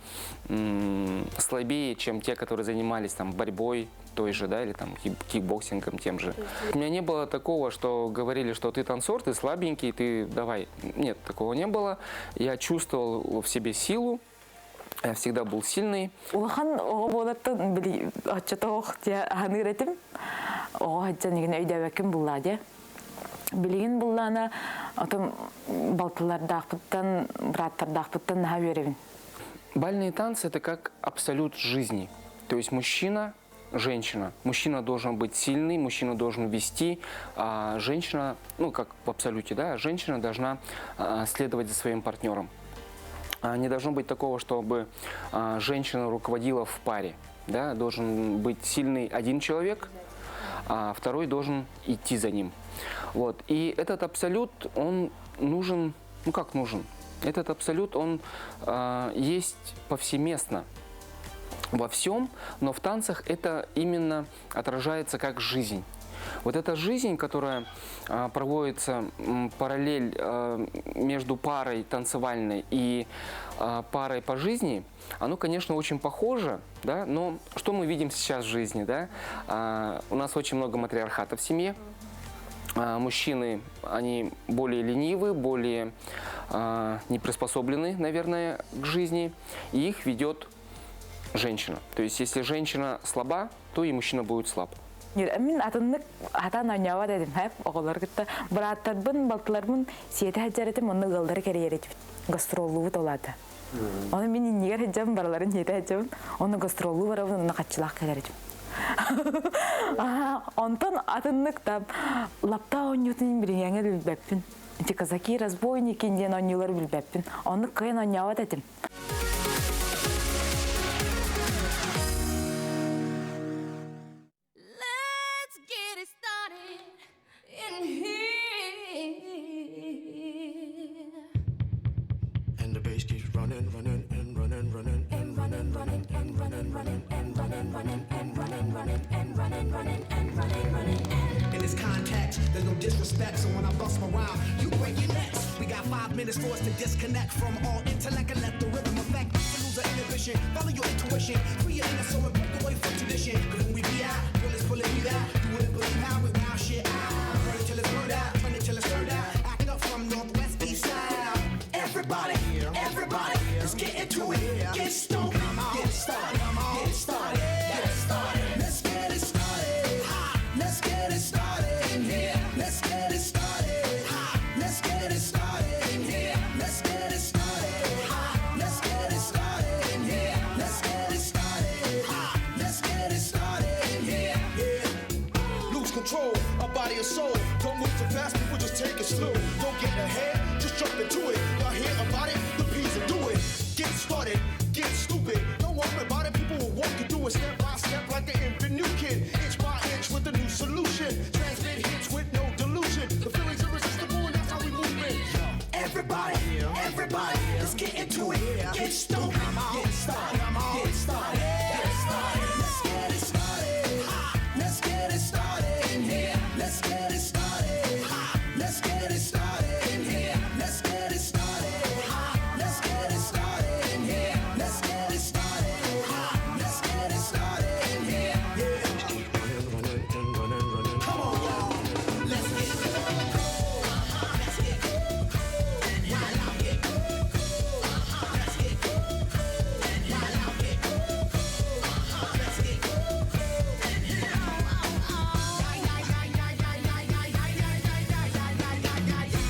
S14: слабее, чем те, которые занимались там борьбой той же, да, или там кикбоксингом тем же. У меня не было такого, что говорили, что ты танцор, ты слабенький, ты давай. Нет, такого не было. Я чувствовал в себе силу. Я всегда был сильный.
S13: Улахан оғаболаттан білі отчата оқтия ағаны ретім. Оғаджан егін өйдәвәкім бұлладе. Білеген бұлланы отым балтылардақпыттан, браттардақпыттан наға веревін.
S14: Бальные танцы – это как абсолют жизни. То есть мужчина, женщина. Мужчина должен быть сильный, мужчина должен вести, а женщина, ну как в абсолюте, да, женщина должна следовать за своим партнером. Не должно быть такого, чтобы женщина руководила в паре. Да? Должен быть сильный один человек, а второй должен идти за ним. Вот. И этот абсолют, он нужен, ну как нужен? Этот абсолют, он есть повсеместно во всем, но в танцах это именно отражается как жизнь. Вот эта жизнь, которая проводится параллель между парой танцевальной и парой по жизни, оно, конечно, очень похоже, да, но что мы видим сейчас в жизни, да? У нас очень много матриархата в семье. Мужчины, они более ленивы, более не приспособлены, наверное, к жизни, и их ведет женщина. То есть, если женщина слаба, то и мужчина будет слаб.
S13: Мен атыннык атан ойнауа дедим, хәп, оғылар күтті. Бұраттарбын, балтыларбын, сеті әджаретім, оны ғылдары кәрі еретіп, гастролуы толады. Оны мен негер әджам, бараларын еті әджам, оны гастролуы барабын, оны қатшылақ кәрі еретіп. Онтан атыннык там, лапта ойнютын біріңеңі білбәппін. Казаки, разбойники, ден ойнылар білбәппін. Оны қайын ойнауа дедим.
S6: And the bass keeps running, running, and running, running, and running, running, and running, running, and running, running, and running, running, and running, running, and running, running. In this context, there's no disrespect, so when I bust my rhyme, you break your necks. We got 5 minutes for us to disconnect from all intellect and let the rhythm affect. To lose our inhibition, follow your intuition, free your inner soul and break away from tradition. Cause when we be out, girl, it's pulling me out. Do it and believe how we wow shit out. Burn it till it's burned out, turn it till it's turned out. Act up from northwest, east side. Everybody, everybody, let's get into it. Get stoned, get started, get started, get started. Let's get it started. Let's get it started in here. Let's get it started. Let's get it started in here. Let's get it started. Let's get it started in here. Let's get it started. Let's get it started in here. Yeah. Lose control of body and soul. Don't move too fast, people just take it slow. Don't get ahead, just jump into it. Y'all hear about it? The P's will do it. Get started, get stupid. Don't worry about it, people will walk you through it step by step like an infant new kid. Inch by inch with a new solution. Transmit hits with no delusion. The feeling's irresistible and that's how we move it. Everybody, everybody, let's get into it. Get stoked, get started, get started, get started. Let's get it started. Let's get it started in here. Let's get it started. Let's get it started in here. Let's get it started. Let's get it started in here. Let's get it started. Let's get it started in here. Yeah. Running, running, running, running. Come on, y'all. Let's get it. Let's get it. While I get it. Let's get it. While I get it. Let's get it.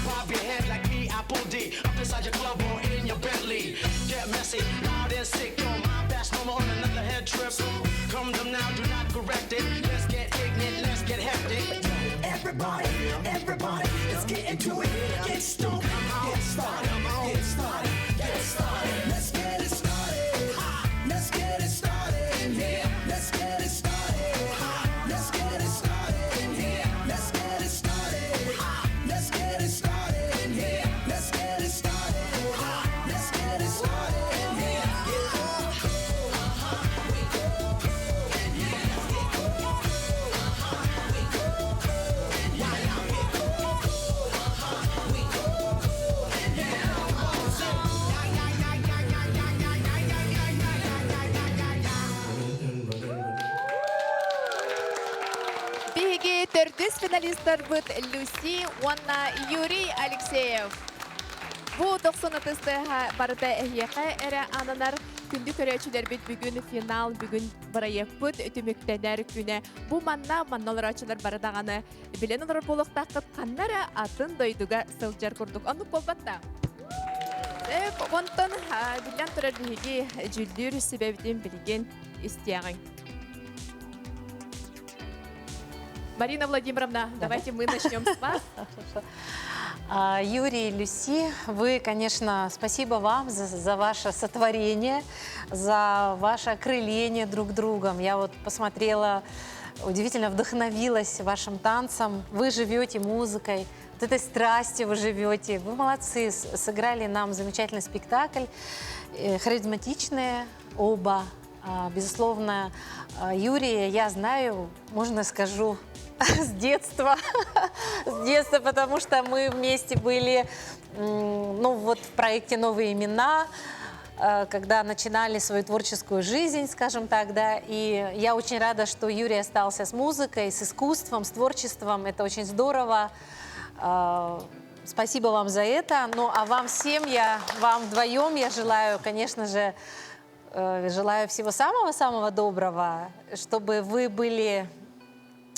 S6: Bob your head like me, Apple D. Up inside your club or in your Bentley. Get messy, loud and sick. Yo, my best mama on another head trip. So come them now, do not correct it. Let's get ignorant, let's get hectic. Everybody, everybody, let's get into it. Get stoked, get started, get started, get started. Let's get it started. Let's get it started in here. Let's get it started. Let's get it started in here. Let's get it started. Let's get it started in here. Let's get it started. Let's get it started in here.
S2: Биги төрдүс финалисттер бут Люси, Уанна, Юрий Алексеев. Бу 90-тысты барыта эхияқа әрі ананар күнді көрәчілер бит бүгін финал, бүгін барайық бұд өтіміктенер күні. Бу манналар ачылар барыдағаны білен олар болуқтақыт қаннары атын дойдуға сылжар күрдік. Анық болбатта. Онтон білен тұрар бігі жүлдір себебден білген істияғын. Марина Владимировна, давайте мы начнем с вас.
S15: Юрий, Люси, вы, конечно, спасибо вам за ваше сотворение, за ваше окрыление друг другом. Я вот посмотрела, удивительно вдохновилась вашим танцем. Вы живете музыкой, вот этой страстью вы живете. Вы молодцы, сыграли нам замечательный спектакль, харизматичные оба. Безусловно, Юрия я знаю, можно скажу, с детства, потому что мы вместе были, ну вот в проекте «Новые имена», когда начинали свою творческую жизнь, скажем так, да, и я очень рада, что Юрий остался с музыкой, с искусством, с творчеством, это очень здорово. Спасибо вам за это, ну а вам всем, вам вдвоем я желаю, конечно же, желаю всего самого-самого доброго, чтобы вы были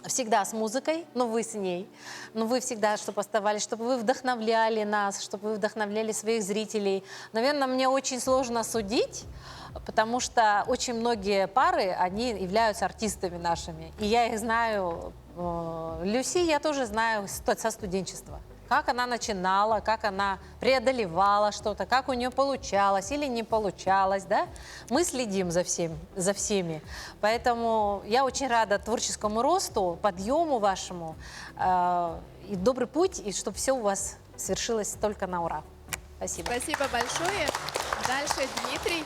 S15: всегда с музыкой, но вы с ней, но вы всегда, чтобы оставались, чтобы вы вдохновляли нас, чтобы вы вдохновляли своих зрителей. Наверное, мне очень сложно судить, потому что очень многие пары, они являются артистами нашими. И я их знаю, Люси я тоже знаю со студенчества. Как она начинала, как она преодолевала что-то, как у нее получалось или не получалось, да? Мы следим за всеми. Поэтому я очень рада творческому росту, подъему вашему, и добрый путь, и чтобы все у вас свершилось только на ура. Спасибо.
S2: Спасибо большое. Дальше Дмитрий.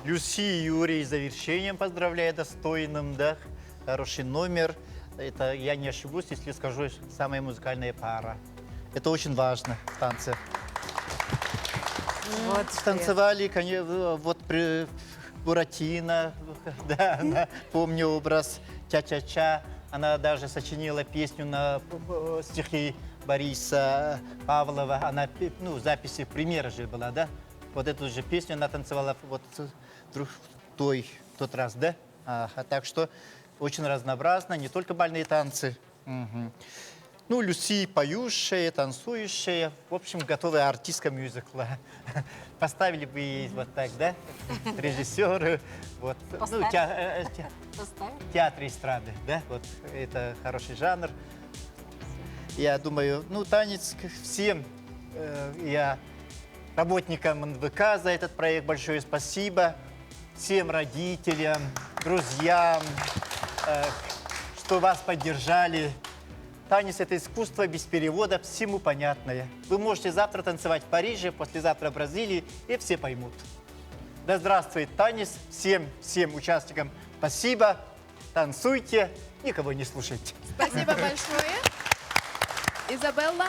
S11: Люси и Юрий с завершением поздравляю достойным, да? Хороший номер. Это, я не ошибусь, если скажу, самая музыкальная пара. Это очень важно в танце. Вот, танцевали, конечно, вот при Буратино, да, помню образ Ча-Ча-Ча. Она даже сочинила песню на стихи Бориса Павлова. Она, ну, записи, примера же была, да? Вот эту же песню она танцевала вот тот раз, да? Так что очень разнообразно, не только бальные танцы. Угу. Ну, Люси поющая, танцующая, в общем, готовая артистка мюзикла. Поставили бы ей вот так, да? Режиссеры, вот. Ну, театр эстрады, да? Вот это хороший жанр. Я думаю, ну, танец всем, я работникам НВК за этот проект большое спасибо. Всем родителям, друзьям, что вас поддержали. Танец – это искусство без перевода, всему понятное. Вы можете завтра танцевать в Париже, послезавтра в Бразилии, и все поймут. Да здравствует танец! Всем участникам спасибо. Танцуйте, никого не слушайте.
S2: Спасибо большое. Изабелла?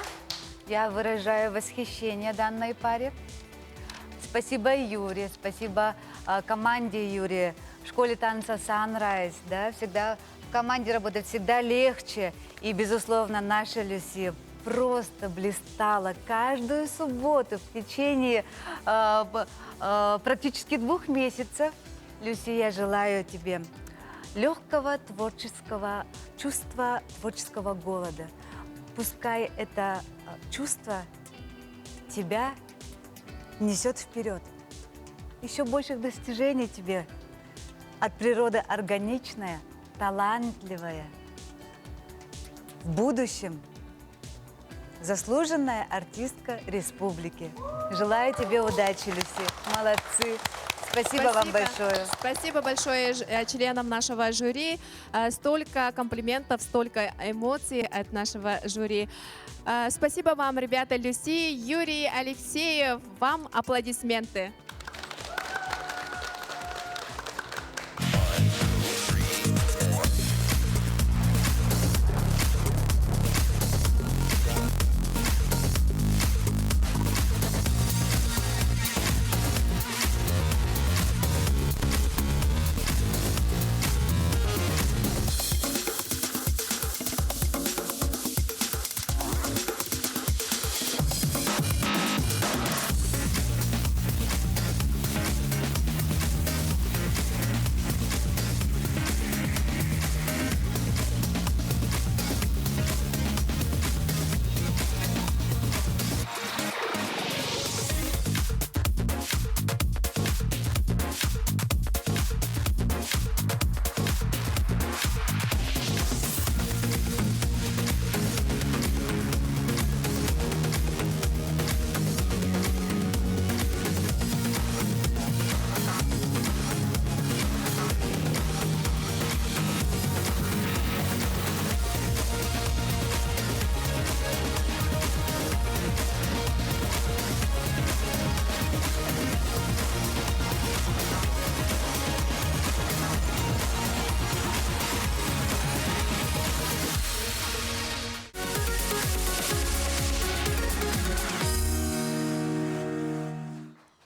S12: Я выражаю восхищение данной паре. Спасибо Юре, спасибо команде Юрия. В школе танца Sunrise, да, всегда в команде работать всегда легче. И, безусловно, наша Люси просто блистала каждую субботу в течение практически 2 месяцев. Люси, я желаю тебе легкого творческого чувства, творческого голода. Пускай это чувство тебя несет вперед. Еще больших достижений тебе от природы органичная, талантливая. В будущем заслуженная артистка республики. Желаю тебе удачи, Люси. Молодцы. Спасибо вам большое.
S2: Спасибо большое членам нашего жюри. Столько комплиментов, столько эмоций от нашего жюри. Спасибо вам, ребята, Люси, Юрий, Алексеев. Вам аплодисменты.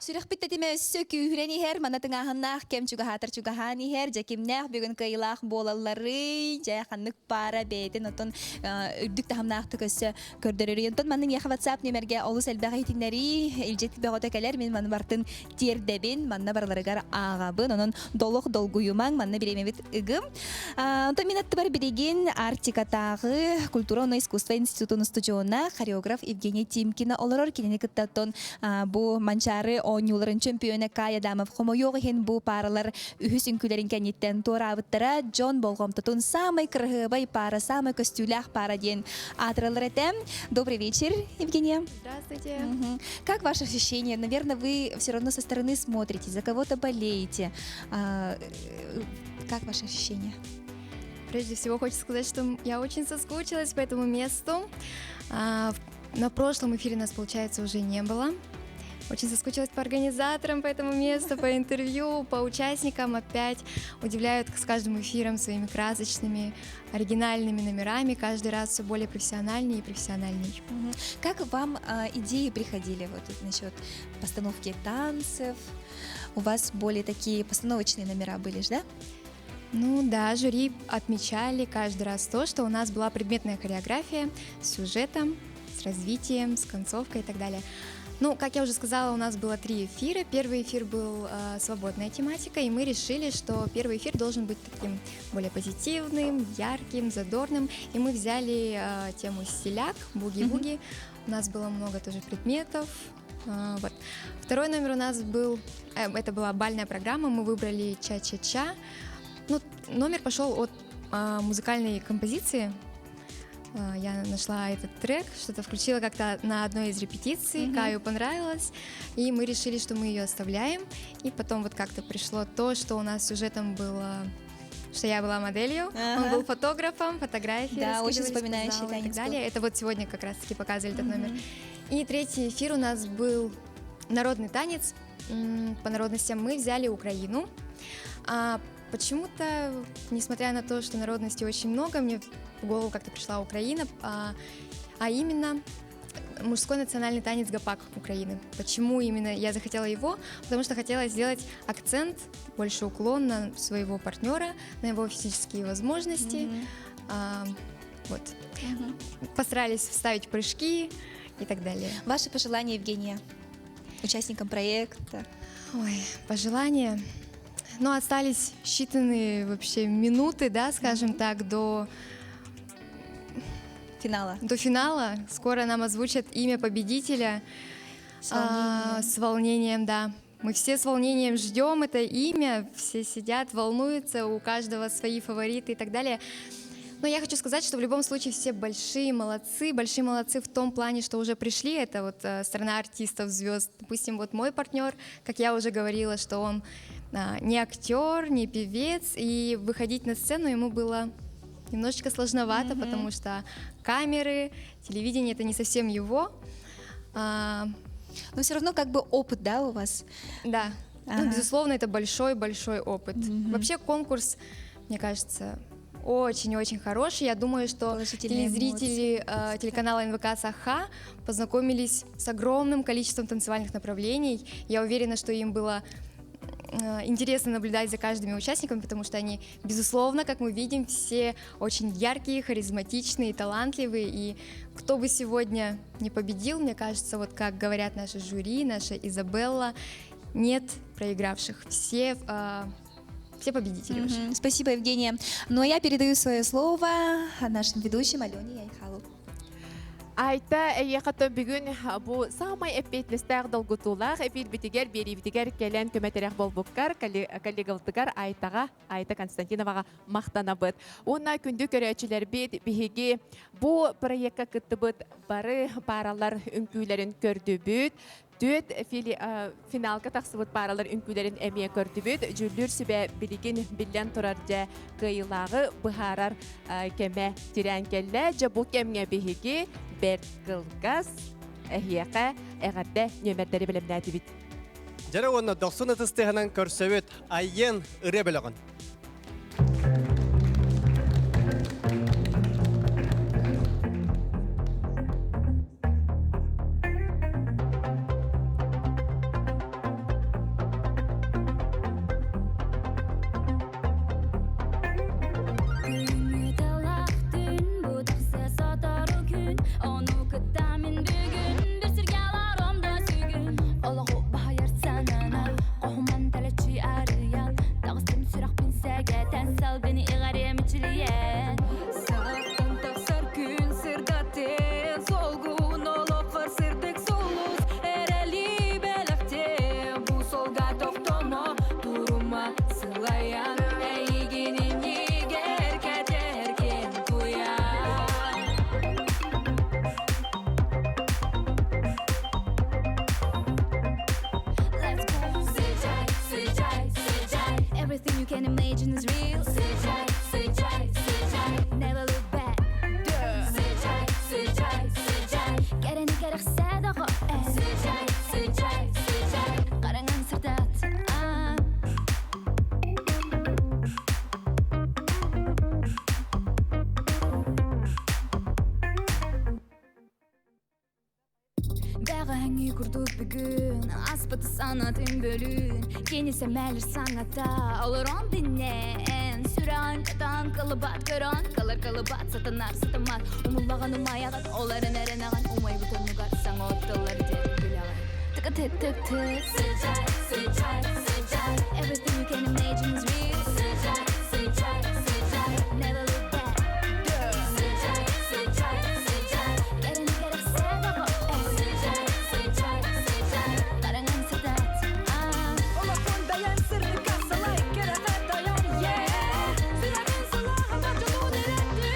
S3: Сүрөх биттетиме өссө күүрен ихер, мана тыңаһыннаах кем чугаһатыр чугаһаан ихер, жакимнээх бүгүн кыйлаах болаллары, жайханнык пара бейтин, отон үрдүк тахамнаах түкөссө көрдөрөрү. Онтон манның яха WhatsApp нөмерге олус элбэҕи хитиннери, илжет бэҕота келер, мен маны бартын тиердебин, манна барларыгар ағабын, онон долох долгуюмаң, манна биремебит ыгым. Онтон мен атты бар бирегин Артикатағы культура оны искусство институтын студионна хореограф Евгения Тимкина олорор кинени кыттаттон бу манчары оңюларын чемпионы Кая Дамов хомойоғы хен бу паралар үхіс үнкілерін кәнеттен туарабыттара Джон Болгомтотун самый крыгыбай пара, самый костюлях пара ден атралар этем. Добрый вечер, Евгения.
S2: Здравствуйте.
S3: Как ваши ощущения? Наверное, вы все равно со стороны смотрите, за кого-то болеете. Как ваши ощущения?
S18: Прежде всего, хочу сказать, что я очень соскучилась по этому месту. На прошлом эфире нас, получается, уже не было. Очень соскучилась по организаторам, по этому месту, по интервью, по участникам. Опять удивляют с каждым эфиром своими красочными, оригинальными номерами. Каждый раз все более профессиональнее и профессиональней.
S3: Как вам идеи приходили вот насчет постановки танцев? У вас более такие постановочные номера были же, да?
S18: Ну да, жюри отмечали каждый раз то, что у нас была предметная хореография с сюжетом, с развитием, с концовкой и так далее. Ну, как я уже сказала, у нас было 3 эфира. Первый эфир был свободная тематика, и мы решили, что первый эфир должен быть таким более позитивным, ярким, задорным. И мы взяли тему стиляк, буги-буги. У нас было много тоже предметов. Вот. Второй номер у нас был, это была бальная программа, мы выбрали ча-ча-ча. Ну, номер пошел от музыкальной композиции. Я нашла этот трек, что-то включила как-то на одной из репетиций, Каю понравилось, и мы решили, что мы ее оставляем. И потом вот как-то пришло то, что у нас сюжетом было, что я была моделью, он был фотографом, фотографии,
S3: да, очень вспоминающий
S18: и так далее. Это вот сегодня как раз-таки показывали этот номер. И третий эфир у нас был народный танец. По народностям мы взяли Украину. Почему-то, несмотря на то, что народностей очень много, мне в голову как-то пришла Украина, а именно мужской национальный танец гопак Украины. Почему именно я захотела его? Потому что хотела сделать акцент, больше уклон на своего партнера, на его физические возможности. Вот. Постарались вставить прыжки и так далее.
S3: Ваши пожелания, Евгения, участникам проекта?
S18: Ой, пожелания... Но остались считанные вообще минуты, да, скажем так, до
S3: финала.
S18: До финала. Скоро нам озвучат имя победителя. С волнением, да. Мы все с волнением ждем это имя, все сидят, волнуются, у каждого свои фавориты и так далее. Но я хочу сказать, что в любом случае все большие молодцы в том плане, что уже пришли, это вот страна артистов, звезд. Допустим, вот мой партнер, как я уже говорила, что он не актер, не певец, и выходить на сцену ему было немножечко сложновато, потому что камеры, телевидение — это не совсем его.
S3: Но все равно как бы опыт, да, у вас?
S18: Да, ну, безусловно, это большой-большой опыт. Вообще конкурс, мне кажется, очень-очень хороший. Я думаю, что телезрители телеканала НВК «Саха» познакомились с огромным количеством танцевальных направлений. Я уверена, что им было интересно наблюдать за каждыми участниками, потому что они, безусловно, как мы видим, все очень яркие, харизматичные, талантливые. И кто бы сегодня не победил, мне кажется, вот как говорят наши жюри, наша Изабелла, нет проигравших. Все победители уже.
S3: Спасибо, Евгения. Ну а я передаю свое слово нашим ведущим Алене Яйхалу.
S2: Айта эйяқаты бүгін бұл самай әппетлістәғ долгутулақ, әпел бітігер, бері бітігер кәлен көмәтерек болбұққар, коллегалдығар Айта Константиноваға мақтана бұд. Онна күнді көрәчілер бет бігі бұл проектқа күтті бұд бары паралар үнкүйлерін көрді бүд. Төт финалка тақсыбыт паралар үнкүлерін әмия көрді бүд. Жүлдір сүбә білген білен тұрарда қиылағы бұхарар кәмә тирән кәлі. Жабу кәмге бігі бәр қылғас әхияқа әғадда нөмірдері білімнәді бүд.
S1: Жара оны 90 тыстығынан көрсөбет айен үрі біліғын.
S16: Аяға әңі күрдік бүгін Аспаты санатын бөлін Кенесе мәлір саңата Олар он дінен Сүрән жатан қылыбат көрін Қалар қылыбат сатанар сатамат Умыллаған умаяған Оларын әрінаған Умай бұтын мұғат Саң оттылар деп күліған Тыка тык тык тык Sıcak sıcak sıcak Everything you can imagine is real Sıcak sıcak sıcak Never look back Girl Sıcak sıcak sıcak Gelin gerek sevda bu Sıcak sıcak sıcak Karangan sedat Ola kon dayan sırrı kasalay Kerefet dayan yeah Süremin salaha bacılı nerettin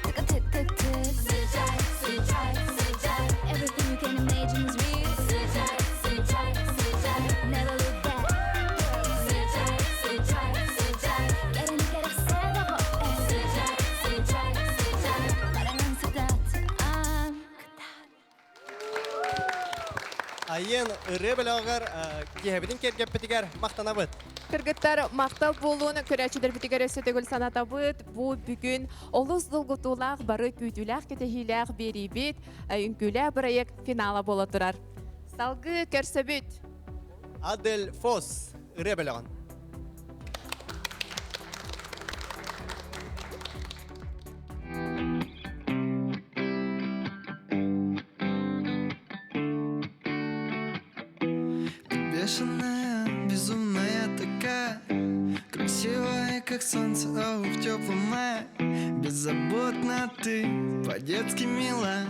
S16: Tıka tık tık tık Sıcak sıcak sıcak Everything you can imagine is real Sıcak sıcak sıcak Never look back Sıcak sıcak sıcak Gelin gerek sevda bu Sıcak sıcak sıcak Karangan sedat
S1: Айын ыры білағыр кехебідін кергеппетігер мақтанабыд.
S2: Кыргыттар мақтал болуын көрәчілер бітігер өсетігіл санатабыд. Бұл бүгін олыс дұлғытулақ бары күйділәқ кетехиләқ берибет үңкілә проект финала бола тұрар. Салғы көрсөбіт.
S1: Адель Фос ыры білағын.
S17: Бешеная, безумная такая, красивая, как солнце, в теплом мае. Беззаботно ты, по-детски мила.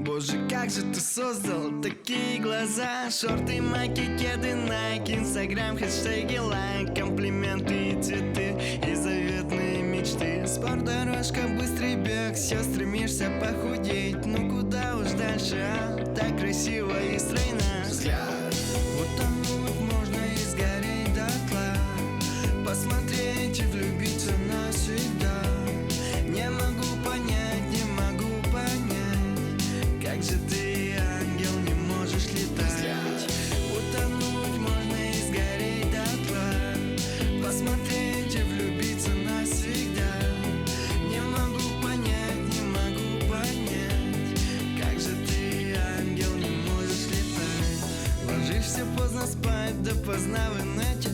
S17: Боже, как же ты создал такие глаза. Шорты, майки, кеды, найк, инстаграм, хэштеги, лайк, комплименты и цветы, и заветные мечты. Спорт-дорожка, быстрый бег, все стремишься похудеть. Ну куда уж дальше, так красиво и стройно. Взгляд, утонуть можно и сгореть дотла. Посмотреть и влюбиться навсегда. Не могу понять, как же ты, ангел, не можешь летать. Утонуть можно и сгореть дотла. Посмотреть и влюбиться навсегда. Не могу понять, как же ты, ангел, не можешь летать. Ложишься поздно спать, допоздна в инете.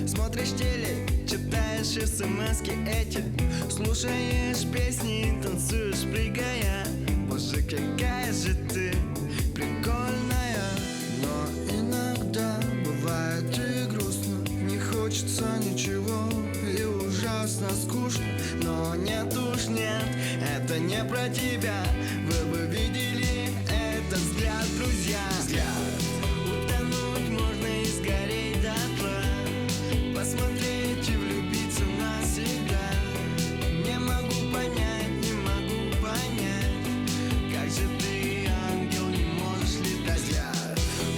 S17: Смотришь телек, читаешь смски эти. Слушаешь песни, танцуешь, прыгая. Боже, какая же ты прикольная. Но иногда бывает и грустно. Не хочется ничего и ужасно скучно. Но нет уж нет, это не про тебя. Вы бы видели этот взгляд, друзья. Утонуть можно и сгореть дотла. Посмотреть и влюбиться навсегда. Не могу понять, как же ты, ангел, не можешь летать.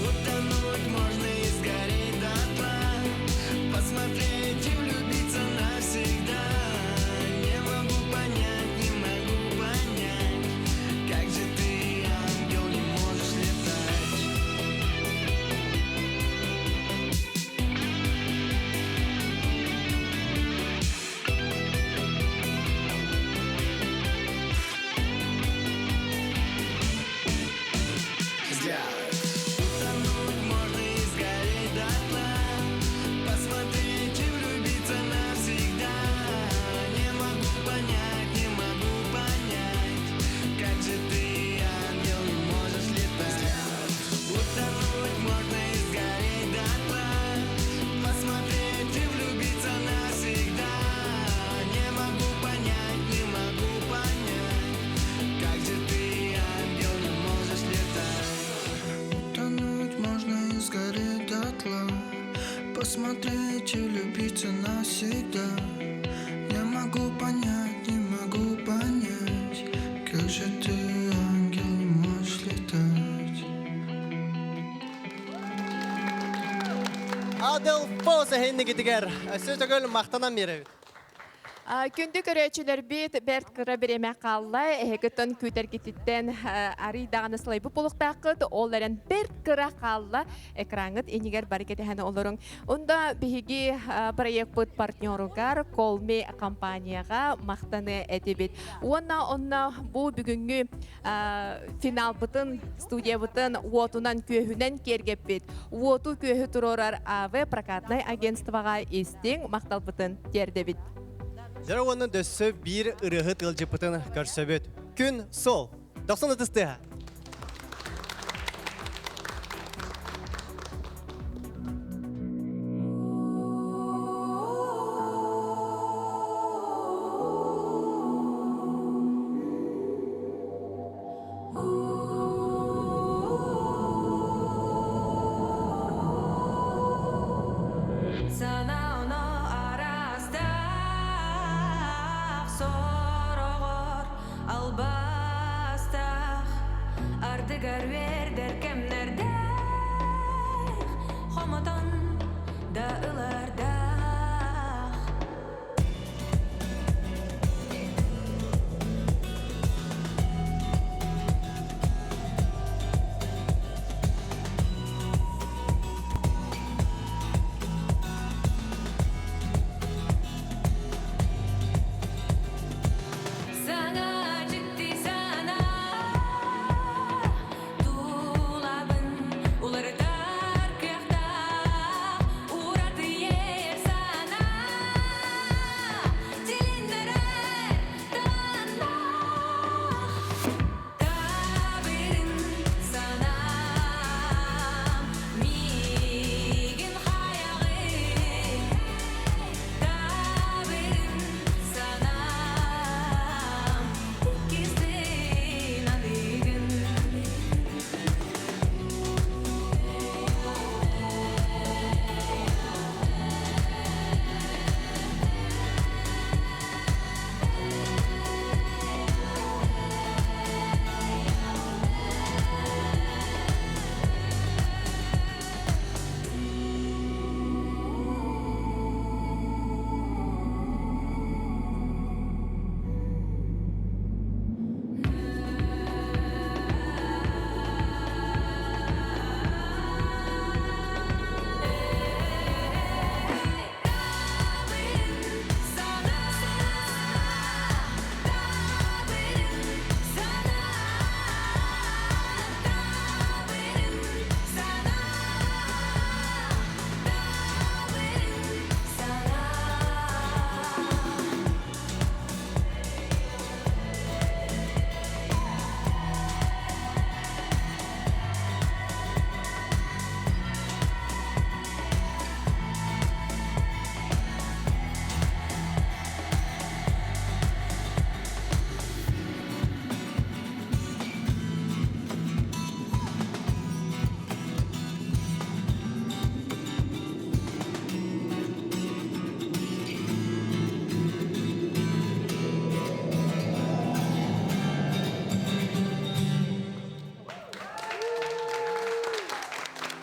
S17: Утонуть можно и сгореть дотла. Посмотреть и влюбиться навсегда. Не могу понять, как же ты, ангел, не можешь летать. Утонуть можно и сгореть дотла. Посмотреть и влюбиться навсегда. Не могу понять, как же ты, ангел, не можешь летать. Утонуть можно и сгореть дотла. Посмотреть и влюбиться навсегда. Не могу понять, как же ты, ангел, не можешь летать. Утонуть можно и сгореть дотла. Посмотреть и влюбиться навсегда. Не могу понять, как же ты, ангел, не можешь летать.
S1: Адель Фос хейні кетігер. Сөз өгіл мақтанан береді.
S2: Күндү көрөчүлөр бит берт кыра береме калла эгетон күтер кититтен ари даганы слайбы болуктакыт оларен берт кыра калла экраныт энигер барекете хана олорун онда биги проект бут партнеругар колме компанияга мактаны этебит онна бу бүгүнгү финал бутын студия бутын уотунан көһүнен кергеп бит уоту көһү турорар АВ прокатный агентствога истиң мактал бутын тердебит.
S1: Жара оның дөссі бір ұрығы тылжыпытын көрсөбөт. Күн сол. 90 ұтыстыға.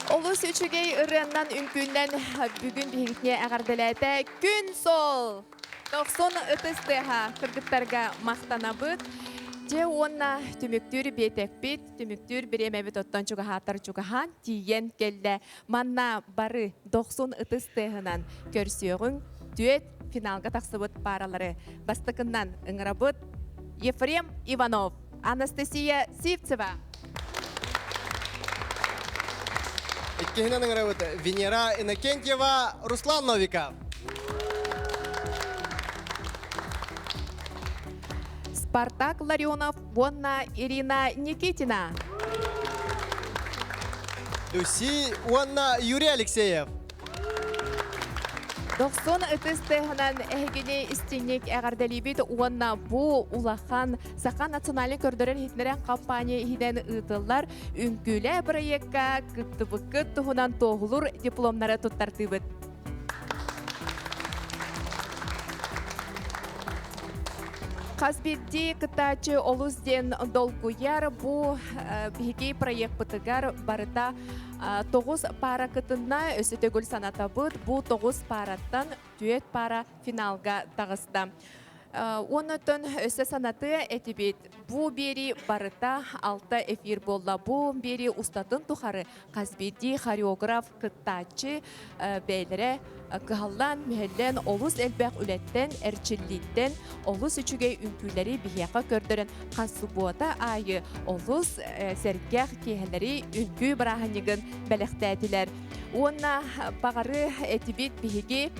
S2: Олус үчүгей ырыаннан үңкүннен бүгүн бигитне агардалата күн сол 90 ытыстыга кыргыттарга мактанабыт же онна түмүктүр бетекпит түмүктүр биремебит оттон чугахатар чугахан тиен келде манна бары 90 ытыстыгынан көрсөөгүн дүет финалга таксыбыт паралары бастыкыннан ыңырабыт Ефрем Иванов, Анастасия Сивцева.
S1: Иккенен ыңырабыт Венера Иннокентьева, Руслан Новиков.
S2: Спартак Ларионов, Вонна Ирина Никитина.
S1: Люси Уанна Юрий Алексеев.
S2: 90 ытыстыгынан эхигини истинник эгардалибит уонна бу улахан саха национальный көрдөрөр хитнерен компания хиден ытыллар үңкүле проектка кыттыбыккыт тухунан тоғулур дипломнары туттартыбыт. Казбирди кытачы олузден долгуяр бу биги проект бытыгар барыта тоғыз пара кытынна өсөтөгүл санатабыт. Бу тоғыз параттан түйет пара финалга тагыста. Онытын өсі санаты әтебет. Бу бери барыта алта эфир болла. Бу бери устатын тухары қазбеди хореограф кыттачы бәйлері кыхаллан мехеллен олус әлбәк үлеттен, әрчиллиттен, олус үчүгей үнкүлері бихияқа көрдірін қасыбуата айы олус сәргәқ кейхелері үнкү бараханигын бәліқтәділер. Онна бағары әтебет бихиги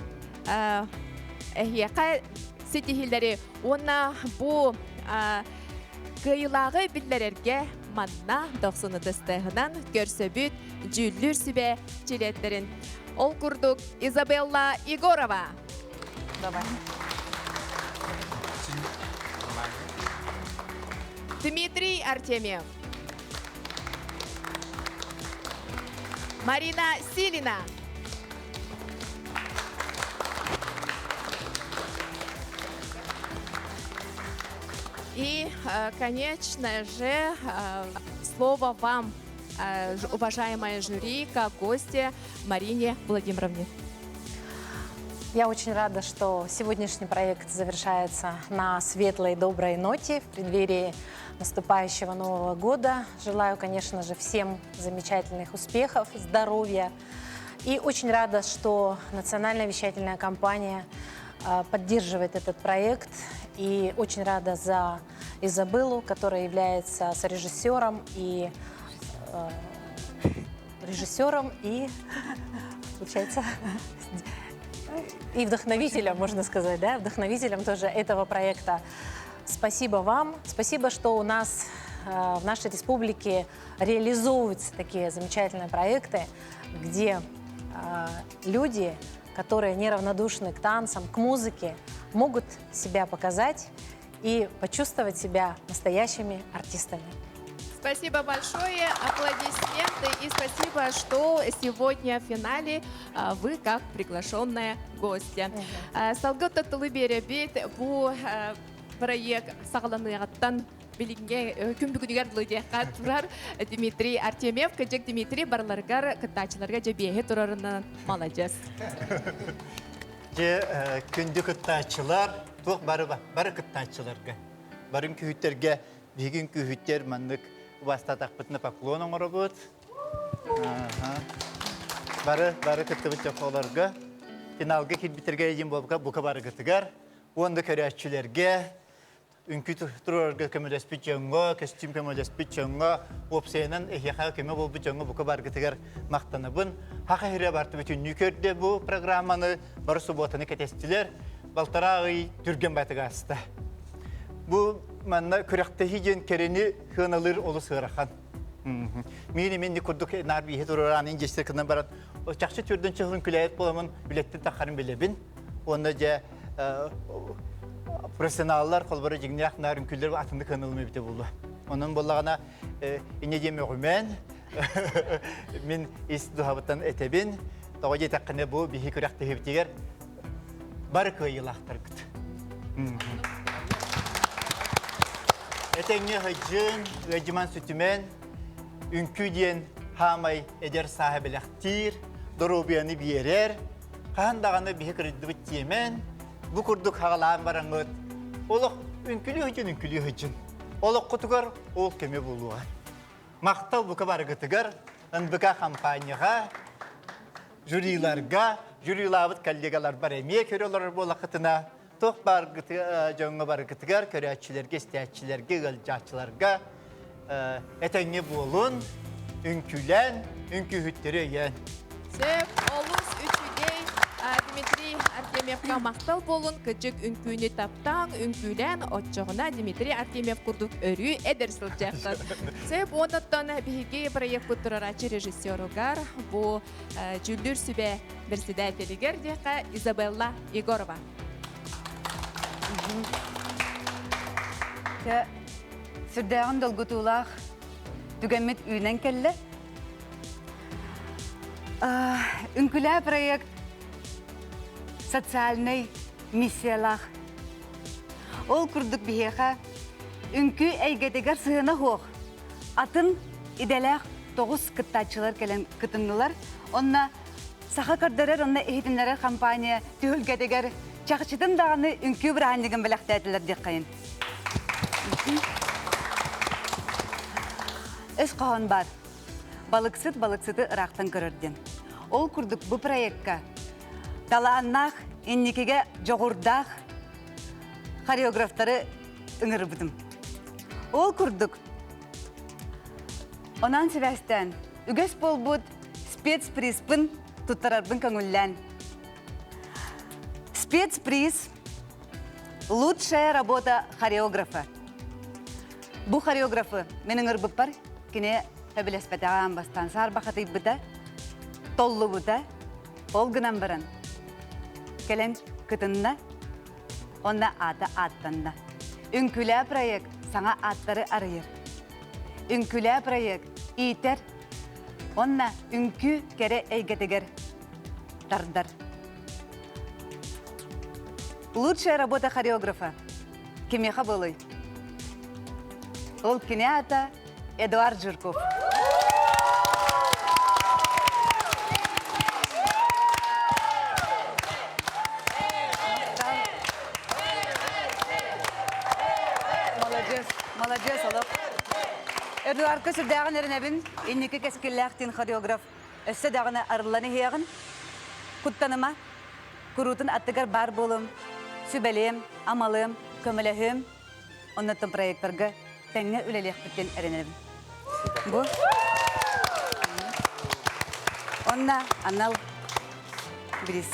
S2: әхияқа сетихилleri ona bu kıyılağı billererge manna 90'ından görsöbüt cüllür sübe çiletlerin. Ol kurduk Izabella Igorova. Dmitry Artemyev. Marina Silina. И, конечно же, слово вам, уважаемая жюри, как гости Марине Владимировне.
S15: Я очень рада, что сегодняшний проект завершается на светлой, доброй ноте в преддверии наступающего Нового года. Желаю, конечно же, всем замечательных успехов, здоровья. И очень рада, что национальная вещательная компания поддерживает этот проект. И очень рада за Изабеллу, которая является сорежиссером и получается, и вдохновителем, можно сказать, да, вдохновителем тоже этого проекта. Спасибо вам. Спасибо, что у нас в нашей республике реализовываются такие замечательные проекты, где люди, которые неравнодушны к танцам, к музыке, могут себя показать и почувствовать себя настоящими артистами.
S2: Спасибо большое, аплодисменты, и спасибо, что сегодня в финале вы как приглашенная гостья. Салгыта Тулыбере бит бу проект сағланығаттан билинге күн бүгінігер лыдияққа тұрар Дмитрий Артемьев, көжек Дмитрий барларғар кыттачыларға жебейе тұрарынан молодец.
S11: Күнді кыттачылар, тоқ бары кыттачыларға. Барын күйіттерге, бейгін күйіттер маңдық бастатақ бұтына поклоның ұры бұд. Бары кытты бұт жоқоларға. Финалға келбітерге еден болға бұқа бары кыттығар. Онды көрәтшілерге, үнкі тұрарға көмелеспі жоңға, костюм көмелеспі жоңға, опсайынан әйеқа көме болбы жоңға бұқа бары кыттығар мақтаныбын. Хақа хире барты бүтін нүкерде бұл программаны бары сұботаны кәтестілер. Балтарағы түрген батыға асты. Бұл манна күрәқті хиген керені хыналыр олы сығырақан. Менде күрдік нарбейі тұрыранын жестер кінен барат. Чақшы түрден чығылын күләйет боламын, білеттен тақарын білебін. Оны жа профессионаллар қолбары жігінеақ нарын күлдер атынды хынылымы біте болды. Оның болағына ине деме ғымен, мен есі дұхабыттан әтебін, тоға жетаққыны бұл бейі күрәқті хептегер бары көйілақтар күт. Әтәңе ғыжын, ғыжыман сүтімен, үнкі ден хамай әдер сахабіліқтір, дұрубияны бейерер, қандағаны бейі күрді бүттемен, бұл күрдік хағалағын бараңғыд. Олық үнкілі ғыжын. Олық құтығар, ол көме болуға. Мақтал бұқа барғытығар, ұнбыға компанияға, жюриларға, жюрилабыт коллегалар бар әме көрелер болақытына, тоқ жоңға барғытығар, көрәтшілерге, стәтшілерге, ғылжатшыларға әтәңе болын, үнкілен, үнкі хүттері ең.
S2: Сөп, олыс үшігей Дмитрий Артемьевқа мақтал болын, күчік үнкүйні таптан, үнкүлен отчоғына Дмитрий Артемьев күрдік өрі әдірсіл жақтыр. Сөп, онаттан бігі проект бұттырарачы режиссерігер, бұл жүлдір сүбе бірседәтелігер деқа Изабелла Егорова.
S12: Сүрдәғын долгутулақ түгәмет үйнен келі. Үнкілі проект социальный миссиялақ. Ол күрдік бейеға үнкі әйгетегер сығына хоқ. Атын иделәқ 9 кыттачылар келен кытыннылар. Онна саха кардырыр, онна ehitинлері компания түйілгедегер чақчытын дағаны үнкі бір аннеген біліқтәділер дек қайын. Өз қоғын бар. Балықсыты ырақтан көрірден. Ол күрдік бұл проектка талааннақ, еннекеге жоғырдақ хореографтары үңір бұдым. Ол күрдік онан себәстен үгес бол бұд спецприспын тұттарарбын көңіллән. Спецприз «Лучшая работа хореографа». Бұл хореографы менің ұрбып бар, кене әбілеспәтіған бастан сар бақыты бұда, толлы бұда, олғынан баран. Келем күтінна, онна аты аттанна. Үнкілі проект саңа аттары арыйыр. Үнкілі проект ийтер, онна үнкі кере әйгетігер тардар. Лучшая работа хореографа. Кемеха болой. Ол кене ата Эдуард Жирков. Молодец, олық. Эдуард көсір дағын әрінәбін, еннекі кәскелләқтен хореограф өсі дағыны арыланы хеғын. Құттаныма, күрутын аттығар бар болым, сүбәлем, амалым, көміләхім, оннаттың проекттарға тәңі үлелек біткен әрінәбін. Бұл. Онна, анал, біріс.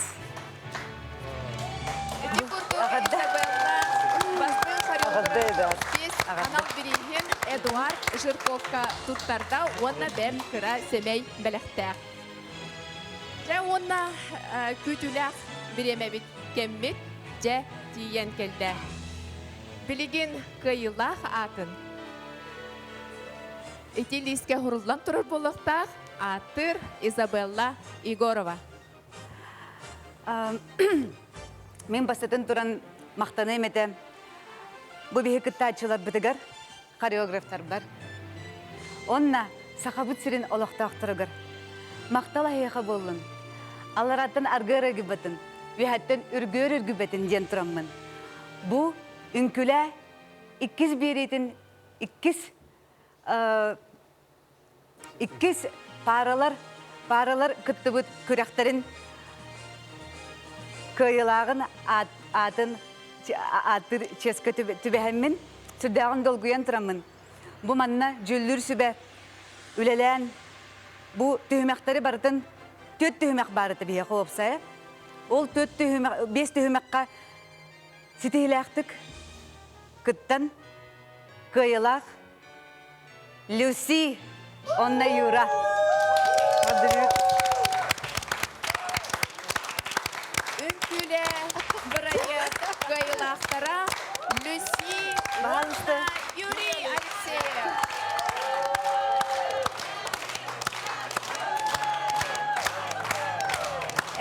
S2: Анал бірейген Эдуард Жирковка тұттарда онна бәм кіра семей бәліқтәк. Жа онна күтіләк біреме біт кеммет жа тиен келді. Білеген қиылақ атын. Итилиске хұрылдан тұрыр болықтақ атыр Изабелла Игорова.
S12: Мен басытын тұран мақтаны еметі. Бұл бейі күттачылар бітігір, хореографтар бар. Онна сақабыт сірін олықтақ тұрығыр. Мақтала хейқа болын. Алараттын арғыр өгібетін, вейхаттын үргөр үргібетін ден тұрамын. Бұл үнкілі иккіз беретін, иккіз паралар күттібіт күректарын көйілағын атын атыр ческі түбәхіммен сүрдәғын долгуян тұрамын. Бұл манна жүллүр сүбә үлелән. Бұл түйімәқтары барытын төт түйімәқ барыты бейе қоопсая. Ол 5 түйімәққа сетейләқтік күттан көйілақ Люси онна юра.
S2: Үнкілі бірайы көйілақтара Люси онна Юрий Алексеев.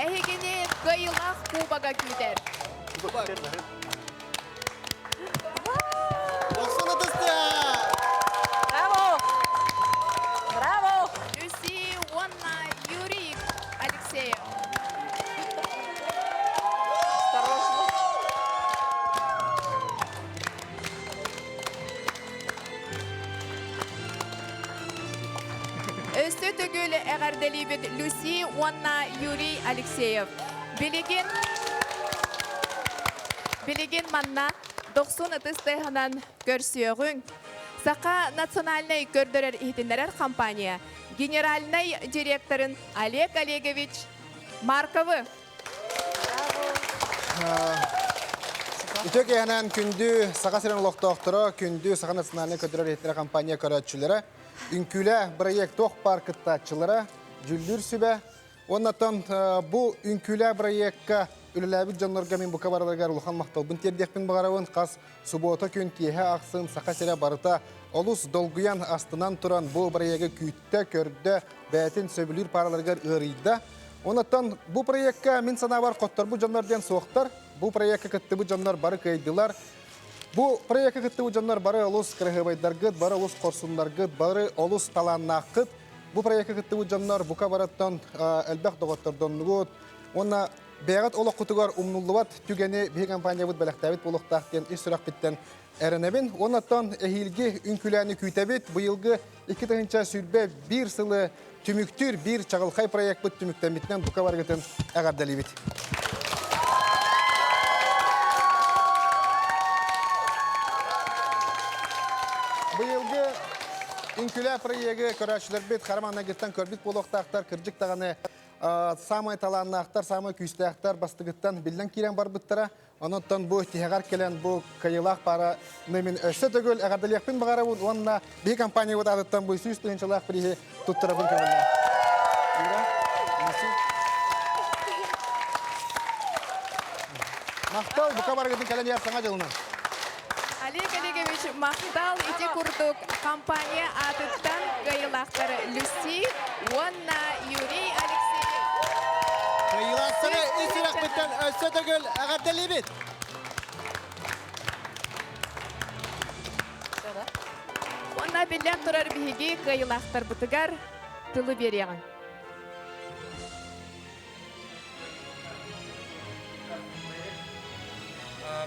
S2: Әйгене көйілақ кубаға күйдер.
S12: Браво!
S2: Люси онна Юрий Алексеев. Өсті түгіл әғарделейбет Люси онна Юрий Алексеев. Білеген манна 90 ұтыстайғынан көрсіоғын. Сақа национальный көрдірер ихтіндерер компания генеральный директорын Олег Олегович Марковы.
S5: Үтек яғынан күнді сақа сирен лоқтоқтыры, күнді сақа национальный көрдірер ихтіндерер компания көрәтшілері, үнкілі проект тоқ паркыттатшылары, жүлдір сүбә. Оннаттан бұл үнкілі проектқа үліләбі жанларға мен бұқа бараларғар ұлған мақталбын тердекпін бағарауын қас суббота күн тиеге ақсын сақа сірі барыта олыс долгуян астынан тұран бұл проекті күйтті, көрді, бәтін сөбілір параларғар ұрыйды. Оннаттан бұл проектқа мен сана бар қоттар бұл жанларден соқтар, бұл проектқа күтті бұл жанлар бары көйділар. Бұл проектқа күтті бұл жанлар бары олыс кірғыбайдарғыд, бары олыс қорсындарғыд, бары олыс таланнақыд, Бу проектка кыттыбы жаннар бука бараттан элбэх доготтордон нугут. Онна бәгат олық кутугар умнуллубат түгені бей компания бут бәләктәбит болуқтақтен ис сұрақ біттен әрінебін. Оннаттан әхилге үнкүләні күйтәбит. Бұйылғы 2-тігінші сүрбе бір сылы түміктір бір чағылқай проект бұт түміктен бітнен бұқа барғытын әғардалі бит. Бұйылғы үнкүлә проекті көрәшілер бет қараман әгістен көрбит болуқтақтар кіржік тағаны самай таланнақтар, самай күйістақтар бастығыттан білден керен бар бұттара. Онықтан бұл тихағар келен бұл қайылақ бара нөмін өсі түгіл әғардалияқпен бағара бұл. Онына бей компания бұд адыттан бұл сүйіс тұғыншылақ бірі тұттырабын көмілі. Мақтал бұқа барғыдың кәлен яр саңа жылына.
S2: Олег Олегович, мақтал ити курдук компания адыттан қайылақтар Люси, Уанна, Юрий, Алексей.
S1: Кайылақтары исірек біттен өсі түгіл әғардалі бит.
S2: Онна білен тұрар бігі қайылақтар бұтығар тылы береғін.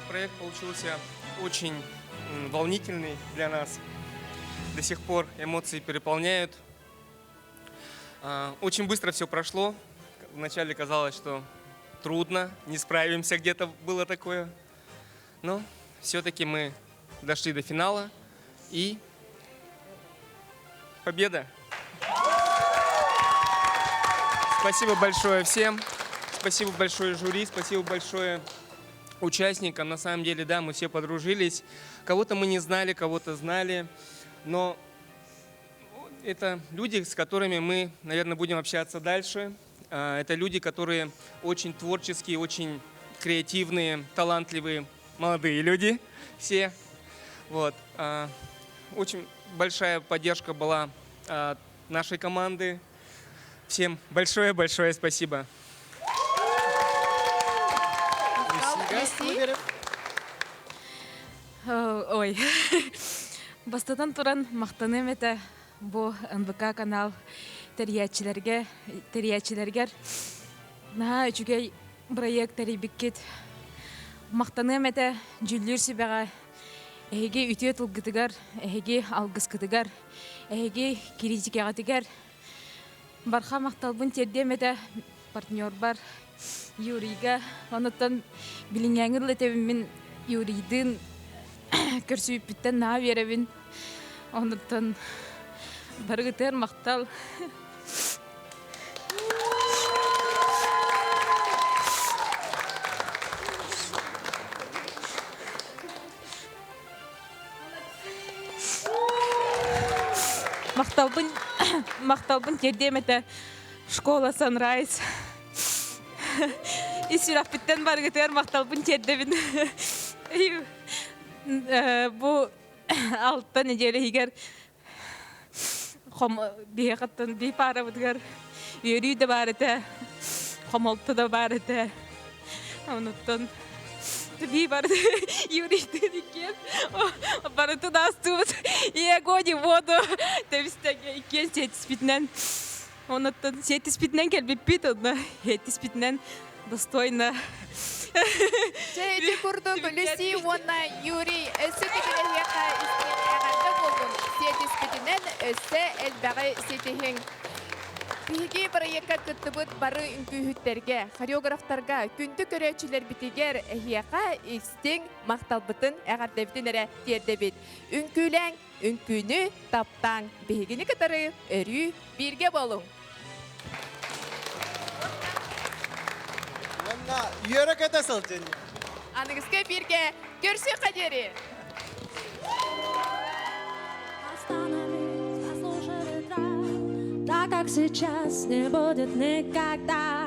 S8: Проект получился очень волнительный для нас. До сих пор эмоции переполняют. Очень быстро все прошло. Вначале казалось, что трудно, не справимся, где-то было такое. Но все-таки мы дошли до финала и победа. Спасибо большое всем. Спасибо большое жюри, спасибо большое участникам. На самом деле, да, мы все подружились. Кого-то мы не знали, кого-то знали. Но это люди, с которыми мы, наверное, будем общаться дальше. Это люди, которые очень творческие, очень креативные, талантливые, молодые люди все. Вот. Очень большая поддержка была от нашей команды. Всем большое-большое спасибо.
S20: Ой, бастадан туран мақтаным әті бұл НВК канал териячилергер наға үчігей проект тәрибіккет мақтаным әті жүллер себеға әйге үте тұлғытығар, әйге алғысқытығар, әйге критикаға тігер. Барха мақталбын тердем әті партнер бар Юрийға. Онықтан біліңәңір летевімін Юрийдің көрсүйіп біттен наға беревін. Онықтан барғытыр мақтал. Мақталбын тердем әті школа Sunrise. Исүрақ біттен барғытыр мақталбын тердемін. Бұл алтын неделе егер бейқаттан бейпара бұдығар үйрі де бар әті, қомолты да бар әті. Онықтан бей бар әті үйрейді екен. Барыты да астуыз. Егоди воду. Тәбістәге екен сетіспітінен. Онықтан сетіспітінен кәлбеп бейт одна. Сетіспітінен достойна.
S2: Эти курдук Люси, Уанна, Юрий, өсі тегелерге әғарды болдым. Сетіспетінен өсі әлбәғі сетіхен. Бігі проектқа күттібіт бары үнкүйіттерге, хореографтарға, күнді көрәчілер бітігер әхияқа істің мақталбытын әғардебітін әрі тердебет. Үнкүләң, үнкүні таптаң. Бігіні кітары өрі бірге болың.
S1: Yörük ötesıl canım.
S2: Anыңызға бірге көрсі қадері.
S9: Так как сейчас не будет никогда.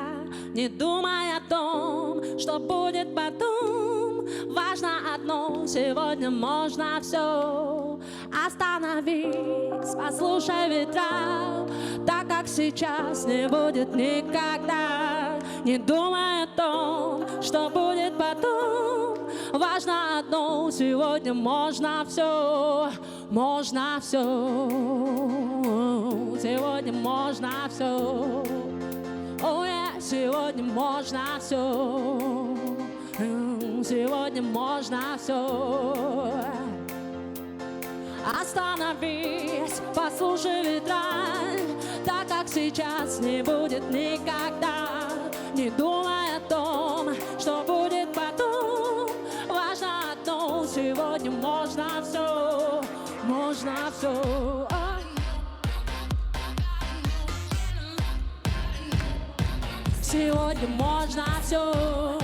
S9: Не думай о том, что будет потом. Важно одно, сегодня можно все. Остановись, послушай ветра. Так как сейчас не будет никогда. Не думай о том, что будет потом. Важно одно, сегодня можно все. можно все. Сегодня можно все. О, сегодня можно все. Сегодня можно все. Остановись, послушай ветра, так как сейчас не будет никогда. Не думай о том, что будет потом. Важно одно, сегодня можно все, можно все. Сегодня можно все.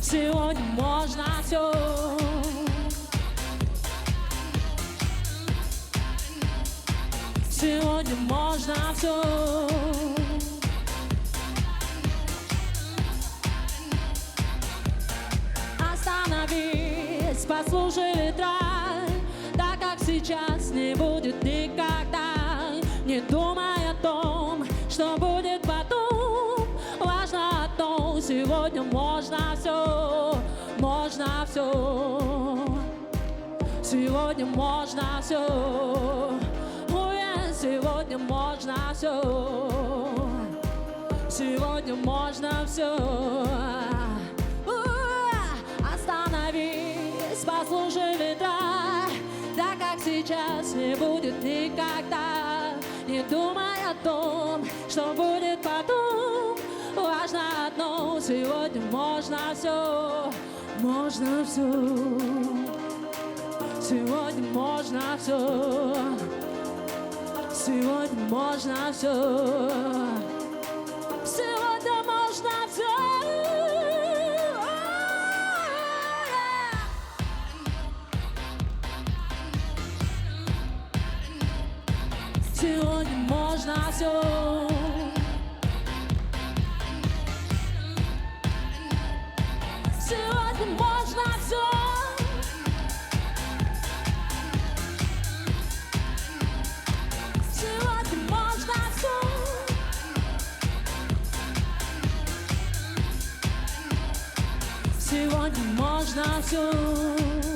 S9: Сегодня можно все. Сегодня можно все. Остановись, послушай ветра, так как сейчас не будет никогда. Не думай о том, что будет потом. Важно одно, сегодня можно все, можно все. Сегодня можно все. Сегодня можно все. Сегодня можно все. Остановись, послушай ветра, так как сейчас не будет никогда. Не думай о том, что будет потом. Важно одно, сегодня можно все, можно все. Сегодня можно все. Сегодня можно все. Сегодня можно все. Сегодня можно все. Сегодня можно все. Сегодня можно все.